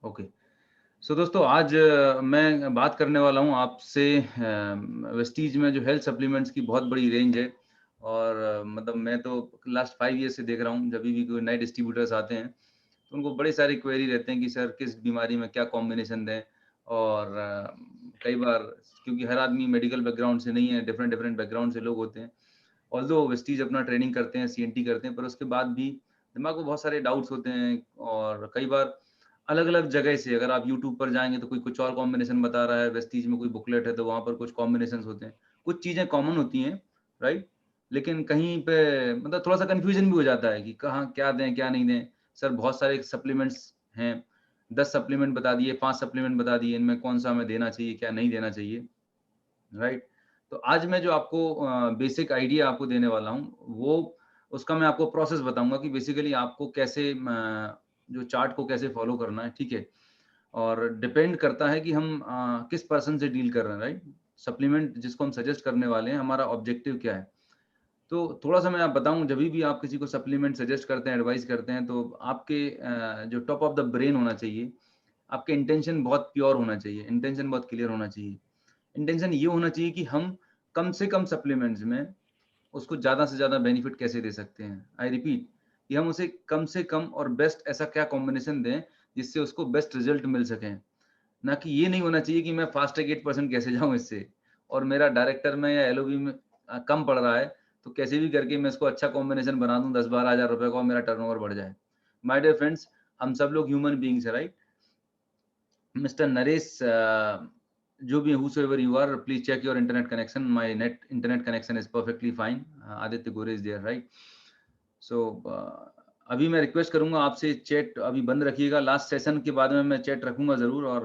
Okay. सो दोस्तों आज मैं बात करने वाला हूँ आपसे वेस्टीज में जो हेल्थ सप्लीमेंट्स की बहुत बड़ी रेंज है और मतलब मैं तो लास्ट 5 ईयर से देख रहा हूँ जब भी कोई नए डिस्ट्रीब्यूटर्स आते हैं तो उनको बड़े सारे क्वेरी रहते हैं कि सर किस बीमारी में क्या कॉम्बिनेशन दें और कई बार क्योंकि हर आदमी मेडिकल बैकग्राउंड से नहीं है, डिफरेंट डिफरेंट बैकग्राउंड से लोग होते हैं। ऑल्दो वेस्टीज अपना ट्रेनिंग करते हैं, सीएनटी करते हैं, पर उसके बाद भी दिमाग में बहुत सारे डाउट्स होते हैं और कई बार अलग-अलग जगह से अगर आप यूट्यूब पर जाएँगे तो कोई कुछ और कॉम्बिनेशन बता रहा है, वेस्टीज में कोई बुकलेट है तो वहाँ पर कुछ कॉम्बिनेशंस होते हैं। कुछ चीज़ें कॉमन होती हैं, राइट? लेकिन कहीं पे मतलब थोड़ा-सा कन्फ्यूजन भी हो जाता है कि कहाँ क्या दें, क्या नहीं दें? सर बहुत सारे सप्लीमेंट्स हैं, 10 सप्लीमेंट बता दिए, 5 सप्लीमेंट बता दिए, इनमें कौन-सा हमें देना चाहिए, क्या नहीं देना चाहिए, राइट? तो आज मैं जो आपको बेसिक आइडिया आपको देने वाला हूँ, वो उसका मैं आपको प्रोसेस बताऊँगा कि बेसिकली आपको कैसे जो चार्ट को कैसे फॉलो करना है, ठीक है? और डिपेंड करता है कि हम किस पर्सन से डील कर रहे हैं, राइट? सप्लीमेंट जिसको हम सजेस्ट करने वाले हैं, हमारा ऑब्जेक्टिव क्या है? तो थोड़ा-सा मैं आप बताऊँ जभी भी आप किसी को सप्लीमेंट सजेस्ट करते हैं, एडवाइस करते हैं, तो आपके जो टॉप ऑफ द ब्रेन होना चाहिए, आपके इंटेंशन बहुत प्योर होना चाहिए, इंटेंशन बहुत क्लियर होना चाहिए। इंटेंशन ये होना चाहिए कि हम कम से कम सप्लीमेंट्स में उसको ज़्यादा से ज़्यादा बेनिफिट कैसे दे सकते हैं। आई रिपीट कि हम उसे कम से कम और बेस्ट ऐसा क्या कॉम्बिनेशन दें, जिससे उसको बेस्ट रिज़ल्ट मिल सकें। ना कि ये नहीं होना चाहिए कि मैं फास्ट ट्रैक 8% कैसे जाऊँ इससे और मेरा डायरेक्टर में या एलओबी में कम पड़ रहा है, तो कैसे भी करके मैं इसको अच्छा कॉम्बिनेशन बना दूँ 10-12 हज़ार रुपए का और मेरा टर्नओवर बढ़ जाए। माय डियर फ्रेंड्स, हम सब लोग ह्यूमन बीइंग्स हैं, राइट? मिस्टर नरेश जो भी whosoever you are, please check your internet connection. My net internet connection is perfectly fine. Aditya Gore is there, right? सो अभी मैं रिक्वेस्ट करूंगा आपसे चैट अभी बंद रखिएगा। लास्ट सेशन के बाद में मैं चैट रखूंगा जरूर और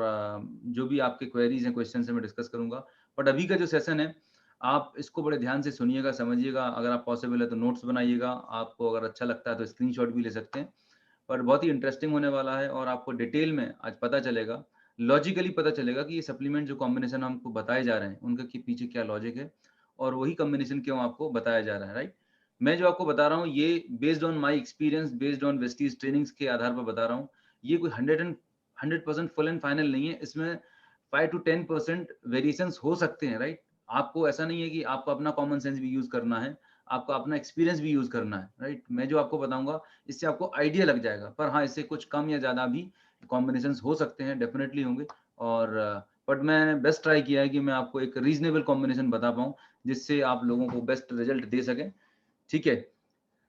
जो भी आपके क्वेरीज हैं, क्वेश्चन है, मैं डिस्कस करूंगा। बट अभी का जो सेशन है, आप इसको बड़े ध्यान से सुनिएगा, समझिएगा। अगर आप पॉसिबल है तो नोट्स बनाइएगा। आपको अगर अच्छा लगता है तो स्क्रीनशॉट भी ले सकते हैं। पर बहुत ही इंटरेस्टिंग होने वाला है और आपको डिटेल में आज पता चलेगा, लॉजिकली पता चलेगा कि ये सप्लीमेंट जो कॉम्बिनेशन हमको बताए जा रहे हैं, उनके के पीछे क्या लॉजिक है और वही कॉम्बिनेशन क्यों आपको बताया जा रहा है, राइट? मैं जो आपको बता रहा हूँ ये based on my experience, based on Vestige trainings के आधार पर बता रहा हूँ। ये कोई 100% फुल एंड फाइनल नहीं है। इसमें 5 टू 10% वेरिएशंस हो सकते हैं, राइट? आपको ऐसा नहीं है कि आपको अपना कॉमन सेंस भी यूज़ करना है, आपको अपना एक्सपीरियंस भी यूज़ करना है, राइट? मैं जो आपको बताऊँगा इससे आपको आइडिया लग जाएगा। पर हाँ, इससे कुछ कम या ज़्यादा भी कॉम्बिनेशंस हो सकते हैं, डेफ़िनेटली होंगे और बट मैंने बेस्ट ट्राई किया है कि मैं आपको एक रीज़नेबल कॉम्बिनेशन बता पाऊँ, जिससे आप लोगों को बेस्ट रिज़ल्ट दे सकें, ठीक है?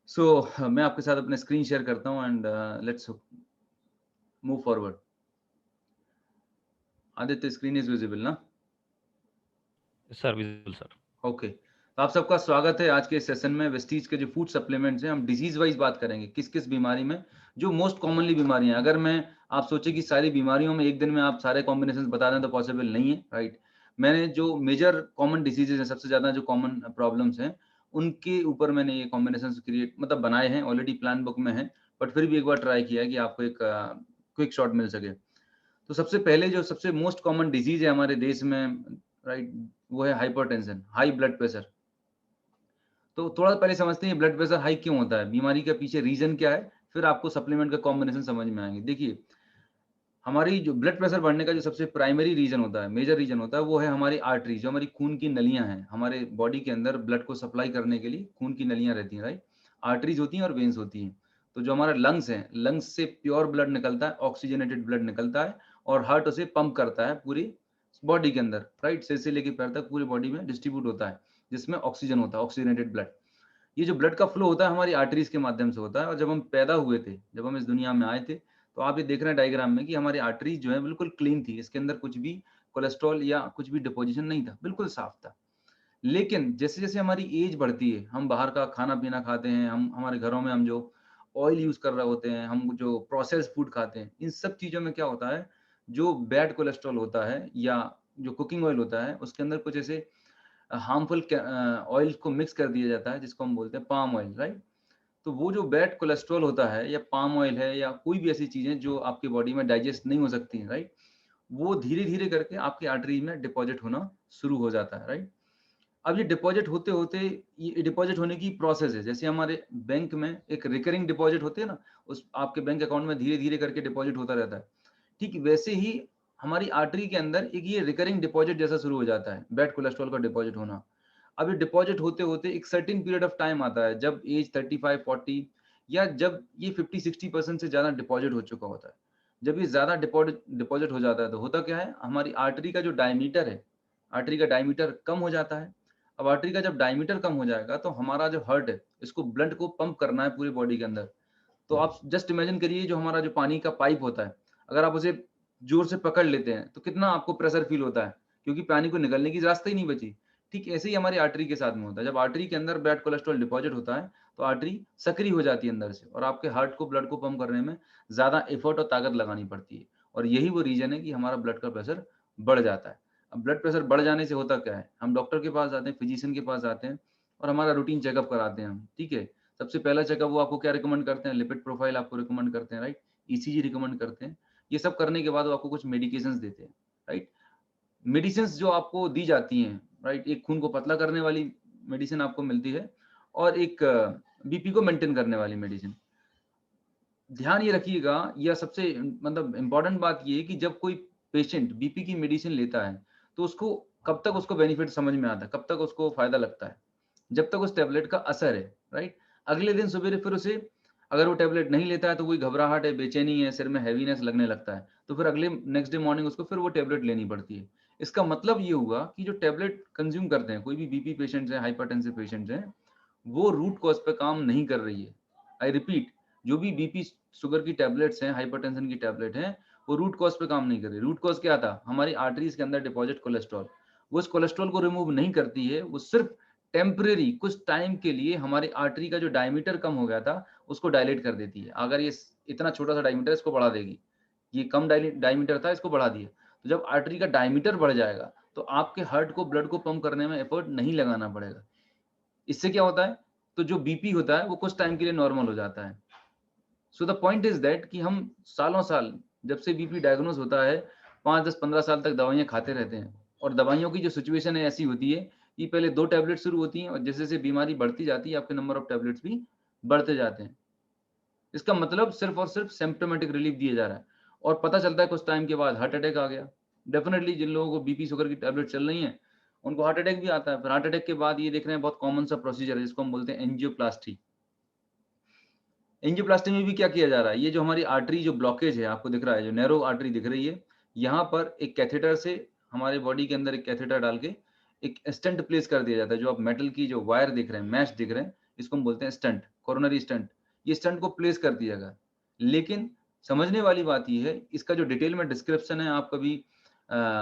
सो मैं आपके साथ अपना स्क्रीन शेयर करता हूँ and let's move forward. Aditya, screen is visible ना? Sir visible sir. ओके। तो आप सबका स्वागत है आज के सेशन में। वेस्टीज के जो फूड सप्लीमेंट्स हैं, हम डिजीज वाइज बात करेंगे, किस किस बीमारी में, जो मोस्ट कॉमनली बीमारियां। अगर मैं आप सोचे कि सारी बीमारियों में एक दिन में आप सारे कॉम्बिनेशन बता दें तो पॉसिबल नहीं है, राइट? मैंने जो मेजर कॉमन डिजीजेज हैं, सबसे ज्यादा जो कॉमन प्रॉब्लम्स हैं, उनके ऊपर मैंने ये कॉम्बिनेशन क्रिएट मतलब बनाए हैं, ऑलरेडी प्लान बुक में है, बट फिर भी एक बार ट्राई किया है कि आपको एक क्विक शॉट मिल सके। तो सबसे पहले जो सबसे मोस्ट कॉमन डिजीज है हमारे देश में, राइट, वो है हाइपरटेंशन, हाई ब्लड प्रेशर। तो थोड़ा पहले समझते हैं ब्लड प्रेशर हाई क्यों होता है, बीमारी के पीछे रीज़न क्या है, फिर आपको सप्लीमेंट का कॉम्बिनेशन समझ में आएँगे। देखिए, हमारी जो ब्लड प्रेशर बढ़ने का जो सबसे प्राइमरी रीज़न होता है, मेजर रीज़न होता है, वो है हमारी आर्टरी, जो हमारी खून की नलियाँ हैं। हमारे बॉडी के अंदर ब्लड को सप्लाई करने के लिए खून की नलियाँ रहती हैं, राइट? आर्टरीज़ होती हैं और वेन्स होती हैं। तो जो हमारा लंग्स हैं, लंग्स से प्योर ब्लड निकलता है, ऑक्सीजनेटेड ब्लड निकलता है और हार्ट उसे पंप करता है पूरी बॉडी के अंदर, राइट? सिर से लेके पैर तक पूरी बॉडी में डिस्ट्रीब्यूट होता है, जिसमें ऑक्सीजन होता है, ऑक्सीजनेटेड ब्लड। ये जो ब्लड का फ्लो होता है हमारी आर्टरीज के माध्यम से होता है और जब हम पैदा हुए थे, जब हम इस दुनिया में आए थे, तो आप ये देख रहे हैं डायग्राम में कि हमारी आर्टरीज जो है बिल्कुल क्लीन थी। इसके अंदर कुछ भी कोलेस्ट्रॉल या कुछ भी डिपोजिशन नहीं था, बिल्कुल साफ था। लेकिन जैसे-जैसे हमारी एज बढ़ती है, हम बाहर का खाना-पीना खाते हैं, हम हमारे घरों में हम जो ऑयल यूज़ कर रहे होते हैं, हम जो प्रोसेस्ड फूड खाते हैं, इन सब चीज़ों में क्या होता है, जो बैड कोलेस्ट्रॉल होता है या जो कुकिंग ऑयल होता है, उसके अंदर कुछ ऐसे हार्मफुल ऑयल को मिक्स कर दिया जाता है, जिसको हम बोलते हैं पाम ऑयल, राइट? तो वो जो बैड कोलेस्ट्रॉल होता है या पाम ऑयल है या कोई भी ऐसी चीज़ें जो आपकी बॉडी में डाइजेस्ट नहीं हो सकती हैं, राइट? वो धीरे-धीरे करके आपकी आर्टरी में डिपॉज़िट होना शुरू हो जाता है, राइट? अब ये डिपॉज़िट होते-होते ये डिपॉज़िट होने की प्रोसेस है। जैसे हमारे बैंक में एक रिकरिंग डिपॉज़िट होते हैं ना, उस आपके बैंक अकाउंट में धीरे-धीरे करके डिपॉज़िट होता रहता है। ठीक वैसे ही हमारी आर्टरी के अंदर एक ये रिकरिंग डिपॉजिट जैसा शुरू हो जाता है, बैड कोलेस्ट्रॉल का डिपॉजिट होना। अब ये डिपॉजिट होते होते एक सर्टेन पीरियड ऑफ टाइम आता है, जब एज 35-40 या जब ये 50-60% से ज्यादा डिपॉजिट हो चुका होता है। जब ये ज्यादा डिपॉजिट डिपॉजिट हो जाता है तो होता क्या है, हमारी आर्टरी का जो डायमीटर है, आर्टरी का डायमीटर कम हो जाता है। अब आर्टरी का जब डायमीटर कम हो जाएगा तो हमारा जो हार्ट है, इसको ब्लड को पंप करना है पूरी बॉडी के अंदर। तो आप जस्ट इमेजिन करिए, जो हमारा जो पानी का पाइप होता है, अगर आप उसे जोर से पकड़ लेते हैं तो कितना आपको प्रेशर फील होता है, क्योंकि पानी को निकलने की रास्ता ही नहीं बची। ठीक ऐसे ही हमारी आर्टरी के साथ में होता है। जब आर्टरी के अंदर बैड कोलेस्ट्रॉल डिपॉजिट होता है तो आर्टरी सक्रिय हो जाती है अंदर से, और आपके हार्ट को ब्लड को पंप करने में ज्यादा एफर्ट और ताकत लगानी पड़ती है। और यही वो रीजन है कि हमारा ब्लड का प्रेशर बढ़ जाता है। अब ब्लड प्रेशर बढ़ जाने से होता क्या है, हम डॉक्टर के पास जाते हैं, फिजिशियन के पास जाते हैं और हमारा रूटीन चेकअप कराते हैं हम। ठीक है, सबसे पहला चेकअप वो आपको क्या रिकमेंड करते हैं, लिपिड प्रोफाइल आपको रिकमेंड करते हैं, राइट। ईसीजी रिकमेंड करते हैं। ये सब करने के बाद वो आपको कुछ मेडिकेशंस देते हैं, राइट। मेडिसिन्स जो आपको दी जाती हैं, राइट, एक खून को पतला करने वाली मेडिसिन आपको मिलती है और एक बीपी को मेंटेन करने वाली मेडिसिन। ध्यान ये रखिएगा, यह सबसे मतलब इम्पोर्टेंट बात ये है कि जब कोई पेशेंट बीपी की मेडिसिन लेता है तो उसको कब तक उसको बेनिफिट समझ में आता है, कब तक उसको फायदा लगता है, जब तक उस टेबलेट का असर है, राइट। अगले दिन सुबह फिर उसे, अगर वो टेबलेट नहीं लेता है तो वही घबराहट है, बेचैनी है, सिर में हैवीनेस लगने लगता है, तो फिर अगले नेक्स्ट डे मॉर्निंग उसको फिर वो टेबलेट लेनी पड़ती है। इसका मतलब ये हुआ कि जो टेबलेट कंज्यूम करते हैं कोई भी बीपी पेशेंट्स हैं, हाइपरटेंसिव पेशेंट्स हैं, वो रूट कॉज पे काम नहीं कर रही है। आई रिपीट, जो भी बीपी शुगर की टैबलेट्स हैं, हाइपरटेंशन की टैबलेट हैं, वो रूट कॉज पे काम नहीं कर रही। रूट कॉज क्या था, हमारी आर्टरीज के अंदर डिपॉजिट कोलेस्ट्रॉल। वो इस कोलेस्ट्रॉल को रिमूव नहीं करती है, वो सिर्फ टेम्परेरी कुछ टाइम के लिए हमारी आर्टरी का जो डायमीटर कम हो गया था उसको डायलेट कर देती है। अगर ये इतना छोटा सा डायमीटर, इसको बढ़ा देगी। ये कम डायमीटर था, इसको बढ़ा दिया। तो जब आर्टरी का डायमीटर बढ़ जाएगा तो आपके हार्ट को ब्लड को पंप करने में एफर्ट नहीं लगाना पड़ेगा। इससे क्या होता है, तो जो बीपी होता है वो कुछ टाइम के लिए नॉर्मल हो जाता है। So the point is that कि हम सालों साल, जब से बीपी डायग्नोज होता है, 5, 10, 15 साल तक दवाइयाँ खाते रहते हैं। और दवाइयों की जो सिचुएशन है ऐसी होती है कि पहले 2 टैबलेट शुरू होती हैं और जैसे जैसे बीमारी बढ़ती जाती है आपके नंबर ऑफ टैबलेट्स भी बढ़ते जाते हैं। इसका मतलब सिर्फ और सिर्फ सिम्प्टोमेटिक रिलीफ दिया जा रहा है, और पता चलता है कुछ टाइम के बाद हार्ट अटैक आ गया। डेफिनेटली जिन लोगों को बीपी शुगर की टैबलेट चल रही हैं उनको हार्ट अटैक भी आता है। फिर हार्ट अटैक के बाद ये देख रहे हैं, बहुत कॉमन सा प्रोसीजर है जिसको हम बोलते हैं एंजियोप्लास्टी। एंजियोप्लास्टी में भी क्या किया जा रहा है, ये जो हमारी आर्टरी जो ब्लॉकेज है आपको दिख रहा है, जो नैरो आर्टरी दिख रही है, यहाँ पर एक कैथेटर से, हमारे बॉडी के अंदर एक कैथेटर डाल के एक स्टंट प्लेस कर दिया जाता है। जो आप मेटल की जो वायर दिख रहे हैं, मैश दिख रहे हैं, इसको हम बोलते हैं स्टंट, कोरोनरी स्टंट। ये स्टंट को प्लेस कर दिया गया। लेकिन समझने वाली बात ये है, इसका जो डिटेल में डिस्क्रिप्शन है, आप कभी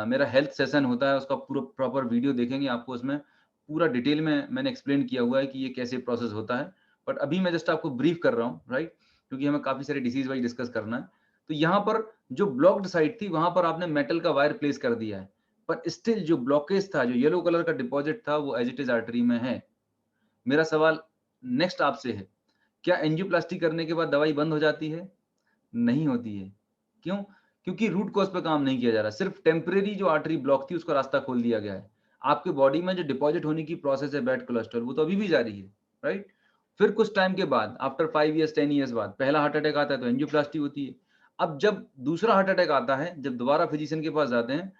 मेरा हेल्थ सेशन होता है उसका पूरा प्रॉपर वीडियो देखेंगे, आपको उसमें पूरा डिटेल में मैंने एक्सप्लेन किया हुआ है कि ये कैसे प्रोसेस होता है। बट अभी मैं जस्ट आपको ब्रीफ कर रहा हूँ, राइट, क्योंकि हमें काफी सारे डिसीज वाइज डिस्कस करना है। तो यहाँ पर जो ब्लॉक्ड साइड थी वहां पर आपने मेटल का वायर प्लेस कर दिया है, पर स्टिल जो ब्लॉकेज था, जो येलो कलर का डिपॉजिट था, वो एज इट इज आर्टरी में है। मेरा सवाल नेक्स्ट आपसे है, क्या एंजियोप्लास्टी करने के बाद दवाई बंद हो जाती है? नहीं होती है। क्यों? क्योंकि रूट कॉज पे काम नहीं किया जा रहा, सिर्फ टेम्परेरी जो आर्टरी ब्लॉक थी उसका रास्ता खोल दिया गया है। आपके बॉडी में जो डिपॉजिट होने की प्रोसेस है बैड कोलेस्ट्रॉल, वो तो अभी भी जारी है, राइट। फिर कुछ टाइम के बाद, आफ्टर 5 ईयर्स 10 ईयर्स बाद पहला हार्ट अटैक आता है तो एंजियोप्लास्टी होती है। अब जब दूसरा हार्ट अटैक आता है, जब दोबारा फिजिशियन के पास जाते हैं,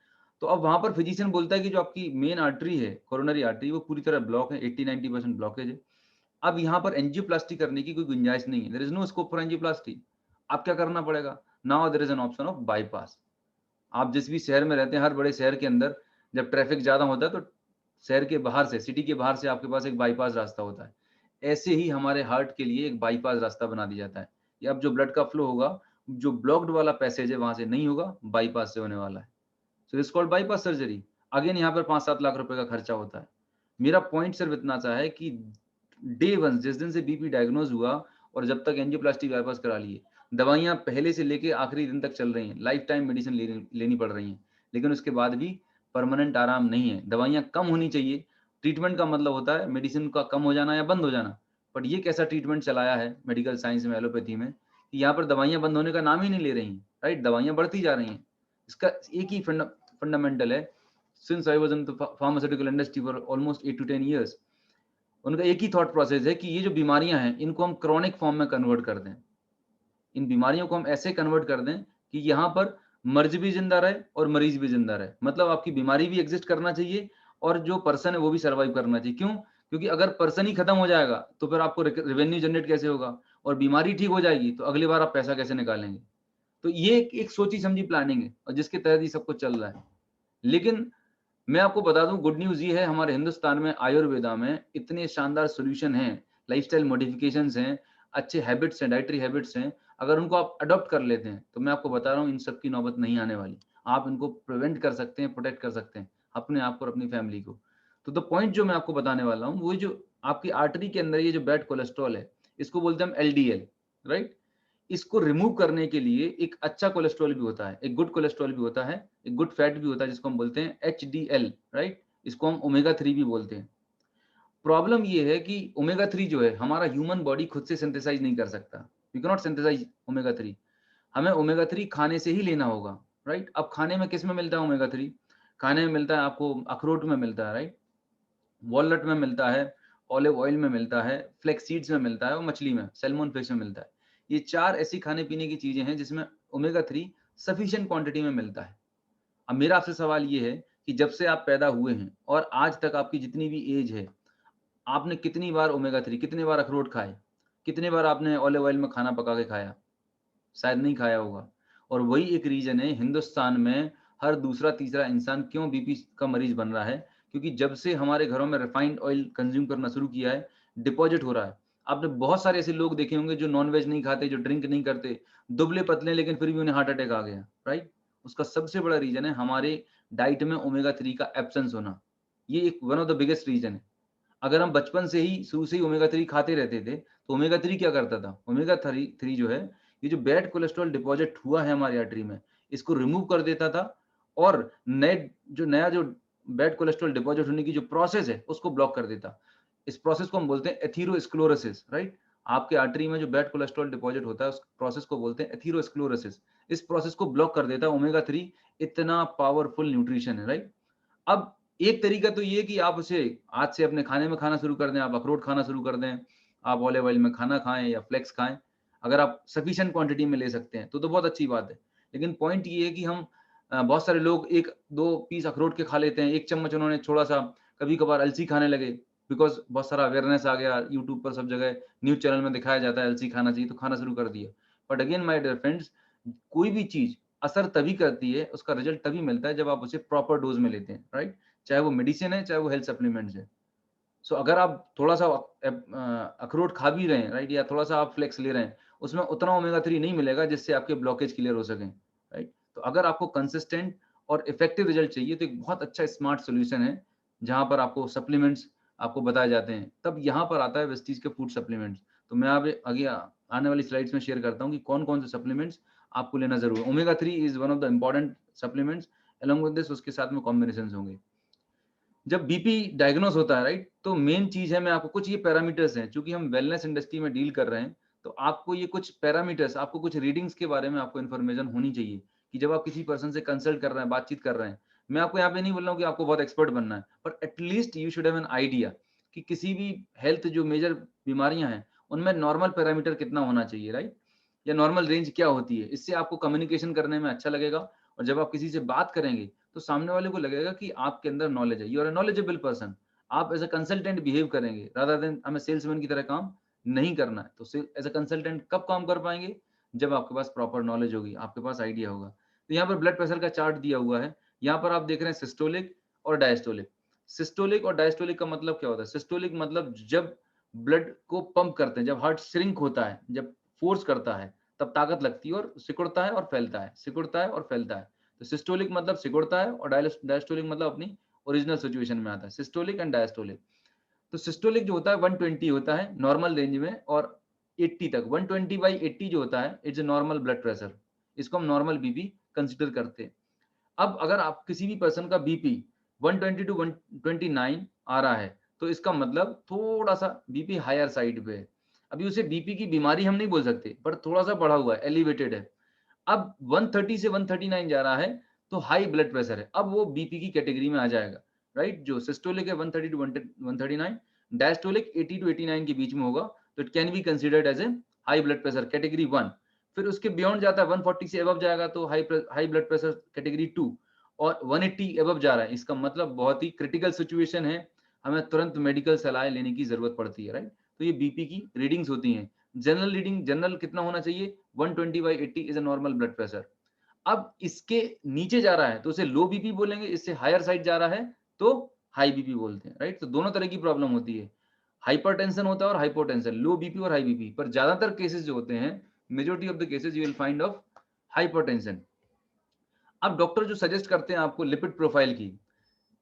तो अब वहां पर फिजिशियन बोलता है कि जो आपकी मेन आर्टरी है, कोरोनरी आर्टरी, वो पूरी तरह ब्लॉक है, 80-90% ब्लॉकेज है। अब यहाँ पर एंजियोप्लास्टी करने की कोई गुंजाइश नहीं है, there is no scope for angioplasty. आप क्या करना पड़ेगा, now there is an option of bypass. आप जिस भी शहर में रहते हैं, हर बड़े शहर के अंदर जब ट्रैफिक ज्यादा होता है तो शहर के बाहर से, सिटी के बाहर से आपके पास एक बाईपास रास्ता होता है। ऐसे ही हमारे हार्ट के लिए एक बाईपास रास्ता बना दिया जाता है। ये अब जो ब्लड का फ्लो होगा, जो ब्लॉक्ड वाला पैसेज है वहां से नहीं होगा, बाईपास से होने वाला है। So this called bypass surgery. Again यहाँ पर 5-7 लाख रुपए का खर्चा होता है। मेरा पॉइंट सिर्फ इतना सा है कि डे वन, जिस दिन से बीपी डायग्नोज हुआ और जब तक एंजियोप्लास्टी बाईपास करा लिए, दवाइयां पहले से लेके आखिरी दिन तक चल रही हैं, लाइफ टाइम मेडिसिन लेनी पड़ रही हैं। लेकिन उसके बाद भी परमानेंट आराम नहीं है। दवाइयां कम होनी चाहिए। ट्रीटमेंट का मतलब होता है मेडिसिन का कम हो जाना या बंद हो जाना। बट ये कैसा ट्रीटमेंट चलाया है मेडिकल साइंस में, एलोपैथी में, कि यहाँ पर दवाइयां बंद होने का नाम ही नहीं ले रही हैं, राइट। दवाइयां बढ़ती जा रही हैं। इसका एक ही फंडामेंटल है। Since I was in the pharmaceutical industry for almost 8 to 10 years, उनका एक ही थॉट प्रोसेस है कि ये जो बीमारियां हैं इनको हम क्रॉनिक फॉर्म में कन्वर्ट कर दें। इन बीमारियों को हम ऐसे कन्वर्ट कर दें कि यहाँ पर मर्ज भी जिंदा रहे और मरीज भी जिंदा रहे। मतलब आपकी बीमारी भी एग्जिस्ट करना चाहिए और जो पर्सन है वो भी सर्वाइव करना चाहिए। क्यों? क्योंकि अगर पर्सन ही खत्म हो जाएगा तो फिर आपको रेवेन्यू जनरेट कैसे होगा, और बीमारी ठीक हो जाएगी तो अगली बार आप पैसा कैसे निकालेंगे। तो ये एक सोची समझी प्लानिंग है और जिसके तहत ये सब कुछ चल रहा है। लेकिन मैं आपको बता दूं, गुड न्यूज ये है, हमारे हिंदुस्तान में आयुर्वेदा में इतने शानदार सॉल्यूशन हैं, लाइफस्टाइल मॉडिफिकेशंस हैं, अच्छे हैबिट्स हैं, डाइटरी हैबिट्स हैं। अगर उनको आप अडॉप्ट कर लेते हैं तो मैं आपको बता रहा हूँ इन सब की नौबत नहीं आने वाली। आप इनको प्रिवेंट कर सकते हैं, प्रोटेक्ट कर सकते हैं अपने आप को और अपनी फैमिली को। तो द पॉइंट जो मैं आपको बताने वाला हूँ वो जो आपकी आर्टरी के अंदर ये जो बैड कोलेस्ट्रॉल है, इसको बोलते हैं हम एलडीएल, राइट। इसको रिमूव करने के लिए एक अच्छा कोलेस्ट्रॉल भी होता है, एक गुड कोलेस्ट्रॉल भी होता है, एक गुड फैट भी होता है जिसको हम बोलते हैं एचडीएल, राइट। इसको हम ओमेगा 3 भी बोलते हैं। प्रॉब्लम ये है कि ओमेगा 3 जो है हमारा ह्यूमन बॉडी खुद से सिंथेसाइज नहीं कर सकता। We can not synthesize omega 3। हमें ओमेगा 3 खाने से ही लेना होगा, राइट। अब खाने में किस में मिलता है ओमेगा 3? खाने में मिलता है आपको अखरोट में मिलता है, राइट, वॉलनट में मिलता है, ऑलिव ऑयल में मिलता है, फ्लेक्स सीड्स में मिलता है और मछली में, सैल्मन फिश में मिलता है। ये 4 ऐसी खाने-पीने की चीज़ें हैं जिसमें ओमेगा 3 सफिशिएंट क्वांटिटी में मिलता है। अब मेरा आपसे सवाल ये है कि जब से आप पैदा हुए हैं और आज तक आपकी जितनी भी एज है, आपने कितनी बार ओमेगा 3, कितनी बार अखरोट खाए? कितनी बार आपने ऑलिव ऑयल में खाना पका के खाया? शायद नहीं खाया होगा। और वही एक रीज़न है हिंदुस्तान में हर दूसरा-तीसरा इंसान क्यों बीपी का मरीज़ बन रहा है, क्योंकि जब से हमारे घरों में रिफाइंड ऑयल कंज़्यूम करना शुरू किया है, डिपॉज़िट हो रहा है। आपने बहुत सारे ऐसे लोग देखे होंगे जो नॉन-वेज नहीं खाते, जो ड्रिंक नहीं करते, दुबले-पतले लेकिन फिर भी उन्हें हार्ट अटैक आ गया, राइट? उसका सबसे बड़ा रीज़न है हमारे डाइट में ओमेगा 3 का एब्सेंस होना। ये एक one of the biggest reason है। अगर हम बचपन से ही शुरू से ही ओमेगा 3 खाते रहते थे, तो ओमेगा 3 क्या करता था? ओमेगा 3 जो है, ये जो बैड कोलेस्ट्रॉल डिपॉज़िट हुआ है हमारी आर्टरी में, इसको रिमूव कर देता था और नया जो बैड कोलेस्ट्रॉल डिपॉज़िट होने की जो प्रोसेस है, उसको ब्लॉक कर देता। इस प्रोसेस को हम बोलते हैं एथेरोस्क्लेरोसिस, राइट? आपके आर्टरी में जो बैड कोलेस्ट्रॉल डिपॉज़िट होता है, उस प्रोसेस को बोलते हैं एथेरोस्क्लेरोसिस। इस प्रोसेस को ब्लॉक कर देता है ओमेगा 3। इतना पावरफुल न्यूट्रिशन है, राइट? अब एक तरीका तो ये है कि आप उसे आज से अपने खाने में खाना शुरू कर दें, आप अखरोट खाना शुरू कर दें, आप ऑलिव ऑयल में खाना खाएँ या फ्लेक्स खाएँ। अगर आप सफिशिएंट क्वांटिटी में ले सकते हैं, तो बहुत अच्छी बात है। लेकिन पॉइंट ये है कि हम बहुत सारे लोग 1-2 पीस अखरोट के खा लेते हैं, 1 चम्मच उन्होंने थोड़ा-सा कभी-कभार अलसी खाने लगे, बिकॉज़ बहुत सारा अवेयरनेस आ गया, यूट्यूब पर सब जगह न्यूज़ चैनल में दिखाया जाता है अलसी खाना चाहिए, तो खाना शुरू कर दिया। But again my dear friends, कोई भी चीज़ असर तभी करती है, उसका रिजल्ट तभी मिलता है जब आप उसे प्रॉपर डोज़ में लेते हैं, राइट? चाहे वो मेडिसिन है, चाहे वो हेल्थ सप्लीमेंट्स है। सो अगर आप थोड़ा-सा अखरोट खा भी रहे हैं, राइट? या थोड़ा-सा आप फ्लेक्स ले रहे हैं, उसमें उतना ओमेगा 3 नहीं मिलेगा जिससे आपके ब्लॉकेज क्लियर हो सकें, राइट? तो अगर आपको कंसिस्टेंट और इफेक्टिव रिजल्ट चाहिए तो एक बहुत अच्छा स्मार्ट सॉल्यूशन है, जहाँ पर आपको सप्लीमेंट्स आपको बताए जाते हैं। तब यहाँ पर आता है वेस्टीज के फूड सप्लीमेंट्स। तो मैं आगे आगे आने वाली स्लाइड्स में शेयर करता हूँ कि कौन-कौन से सप्लीमेंट्स आपको लेना ज़रूरी है। Omega 3 is one of the important supplements, along with this उसके साथ में कॉम्बिनेशंस होंगे। जब बीपी डायग्नोस होता है, राइट, तो मेन चीज़ है, मैं आपको कुछ ये पैरामीटर्स हैं, चूँकि हम वेलनेस इंडस्ट्री में डील कर रहे हैं, तो आपको ये कुछ पैरामीटर्स, आपको कुछ रीडिंग्स के बारे में आपको इन्फॉर्मेशन होनी चाहिए कि जब आप किसी पर्सन से कंसल्ट कर रहे हैं, बातचीत कर रहे हैं। मैं आपको यहाँ पे नहीं बोल रहा हूँ कि आपको बहुत एक्सपर्ट बनना है, पर at least you should have an idea कि किसी भी हेल्थ जो मेजर बीमारियाँ हैं, उनमें नॉर्मल पैरामीटर कितना होना चाहिए, राइट? या नॉर्मल रेंज क्या होती है? इससे आपको कम्युनिकेशन करने में अच्छा लगेगा और जब आप किसी से बात करेंगे, तो सामने वाले को लगेगा कि आपके अंदर नॉलेज है, you are a knowledgeable person. आप एज अ कंसल्टेंट बिहेव करेंगे रादर देन हमें सेल्समैन की तरह काम नहीं करना है। तो एज अ कंसल्टेंट कब काम कर पाएंगे? जब आपके पास प्रॉपर नॉलेज होगी, आपके पास आइडिया होगा। तो यहाँ पर ब्लड प्रेशर का चार्ट दिया हुआ है। यहाँ पर आप देख रहे हैं सिस्टोलिक और डायस्टोलिक। सिस्टोलिक और डायस्टोलिक का मतलब क्या होता है? सिस्टोलिक मतलब जब ब्लड को पंप करते हैं, जब हार्ट श्रिंक होता है, जब फोर्स करता है, तब ताकत लगती है और सिकुड़ता है और फैलता है, सिकुड़ता है और फैलता है। तो सिस्टोलिक मतलब सिकुड़ता है और डायस्टोलिक मतलब अपनी ओरिजिनल सिचुएशन में आता है। Systolic and diastolic. तो सिस्टोलिक जो होता है 120 होता है नॉर्मल रेंज में, और 80 तक 120/80 जो होता है it's a normal blood pressure. इसको हम नॉर्मल बीपी कंसीडर करते हैं। अब अगर आप किसी भी पर्सन का बीपी 120 टू 129 आ रहा है, तो इसका मतलब थोड़ा-सा बीपी हायर साइड पे है। अभी उसे बीपी की बीमारी हम नहीं बोल सकते, पर थोड़ा-सा बढ़ा हुआ है, एलिवेटेड है। अब 130 से 139 जा रहा है, तो हाई ब्लड प्रेशर है। अब वो बीपी की कैटेगरी में आ जाएगा, राइट? जो सिस्टोलिक है 130 टू 139, डायस्टोलिक 80 टू 89 के बीच में होगा, तो it can be considered as a high blood pressure category 1। फिर उसके बियॉन्ड जाता है 140 से अबव जाएगा तो हाई ब्लड प्रेशर कैटेगरी 2, और 180 अबव जा रहा है, इसका मतलब बहुत ही क्रिटिकल सिचुएशन है, हमें तुरंत मेडिकल सलाह लेने की जरूरत पड़ती है, राइट। तो ये बीपी की रीडिंग्स होती हैं। जनरल रीडिंग, जनरल कितना होना चाहिए, 120/80 is a normal blood pressure. अब इसके नीचे जा रहा है तो उसे लो बीपी बोलेंगे, इससे हायर साइड जा रहा है तो हाई बीपी बोलते हैं, राइट। तो दोनों तरह की प्रॉब्लम होती है, हाइपरटेंशन होता है और हाइपोटेंशन, लो बीपी और हाई बीपी। पर ज्यादातर केसेस जो होते हैं, majority of the cases you will find of hypertension. अब डॉक्टर जो सजेस्ट करते हैं आपको लिपिड प्रोफाइल की,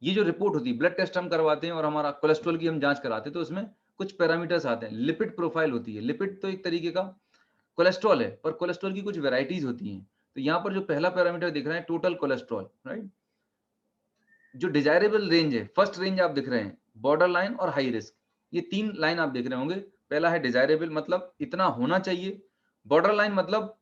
ये जो रिपोर्ट होती है, ब्लड टेस्ट हम करवाते हैं और हमारा कोलेस्ट्रॉल की हम जांच कराते हैं, तो उसमें कुछ पैरामीटर्स आते हैं, लिपिड प्रोफाइल होती है। लिपिड तो एक तरीके का कोलेस्ट्रॉल है, पर कोलेस्ट्रॉल की कुछ वेराइटीज होती हैं। तो यहाँ पर जो पहला पैरामीटर दिख रहा है टोटल कोलेस्ट्रॉल, राइट। जो डिजायरेबल रेंज है, फर्स्ट रेंज आप दिख रहे हैं, बॉर्डर लाइन और हाई रिस्क, ये 3 लाइन आप देख रहे होंगे। पहला है डिजायरेबल, मतलब इतना होना चाहिए। बॉर्डर लाइन मतलब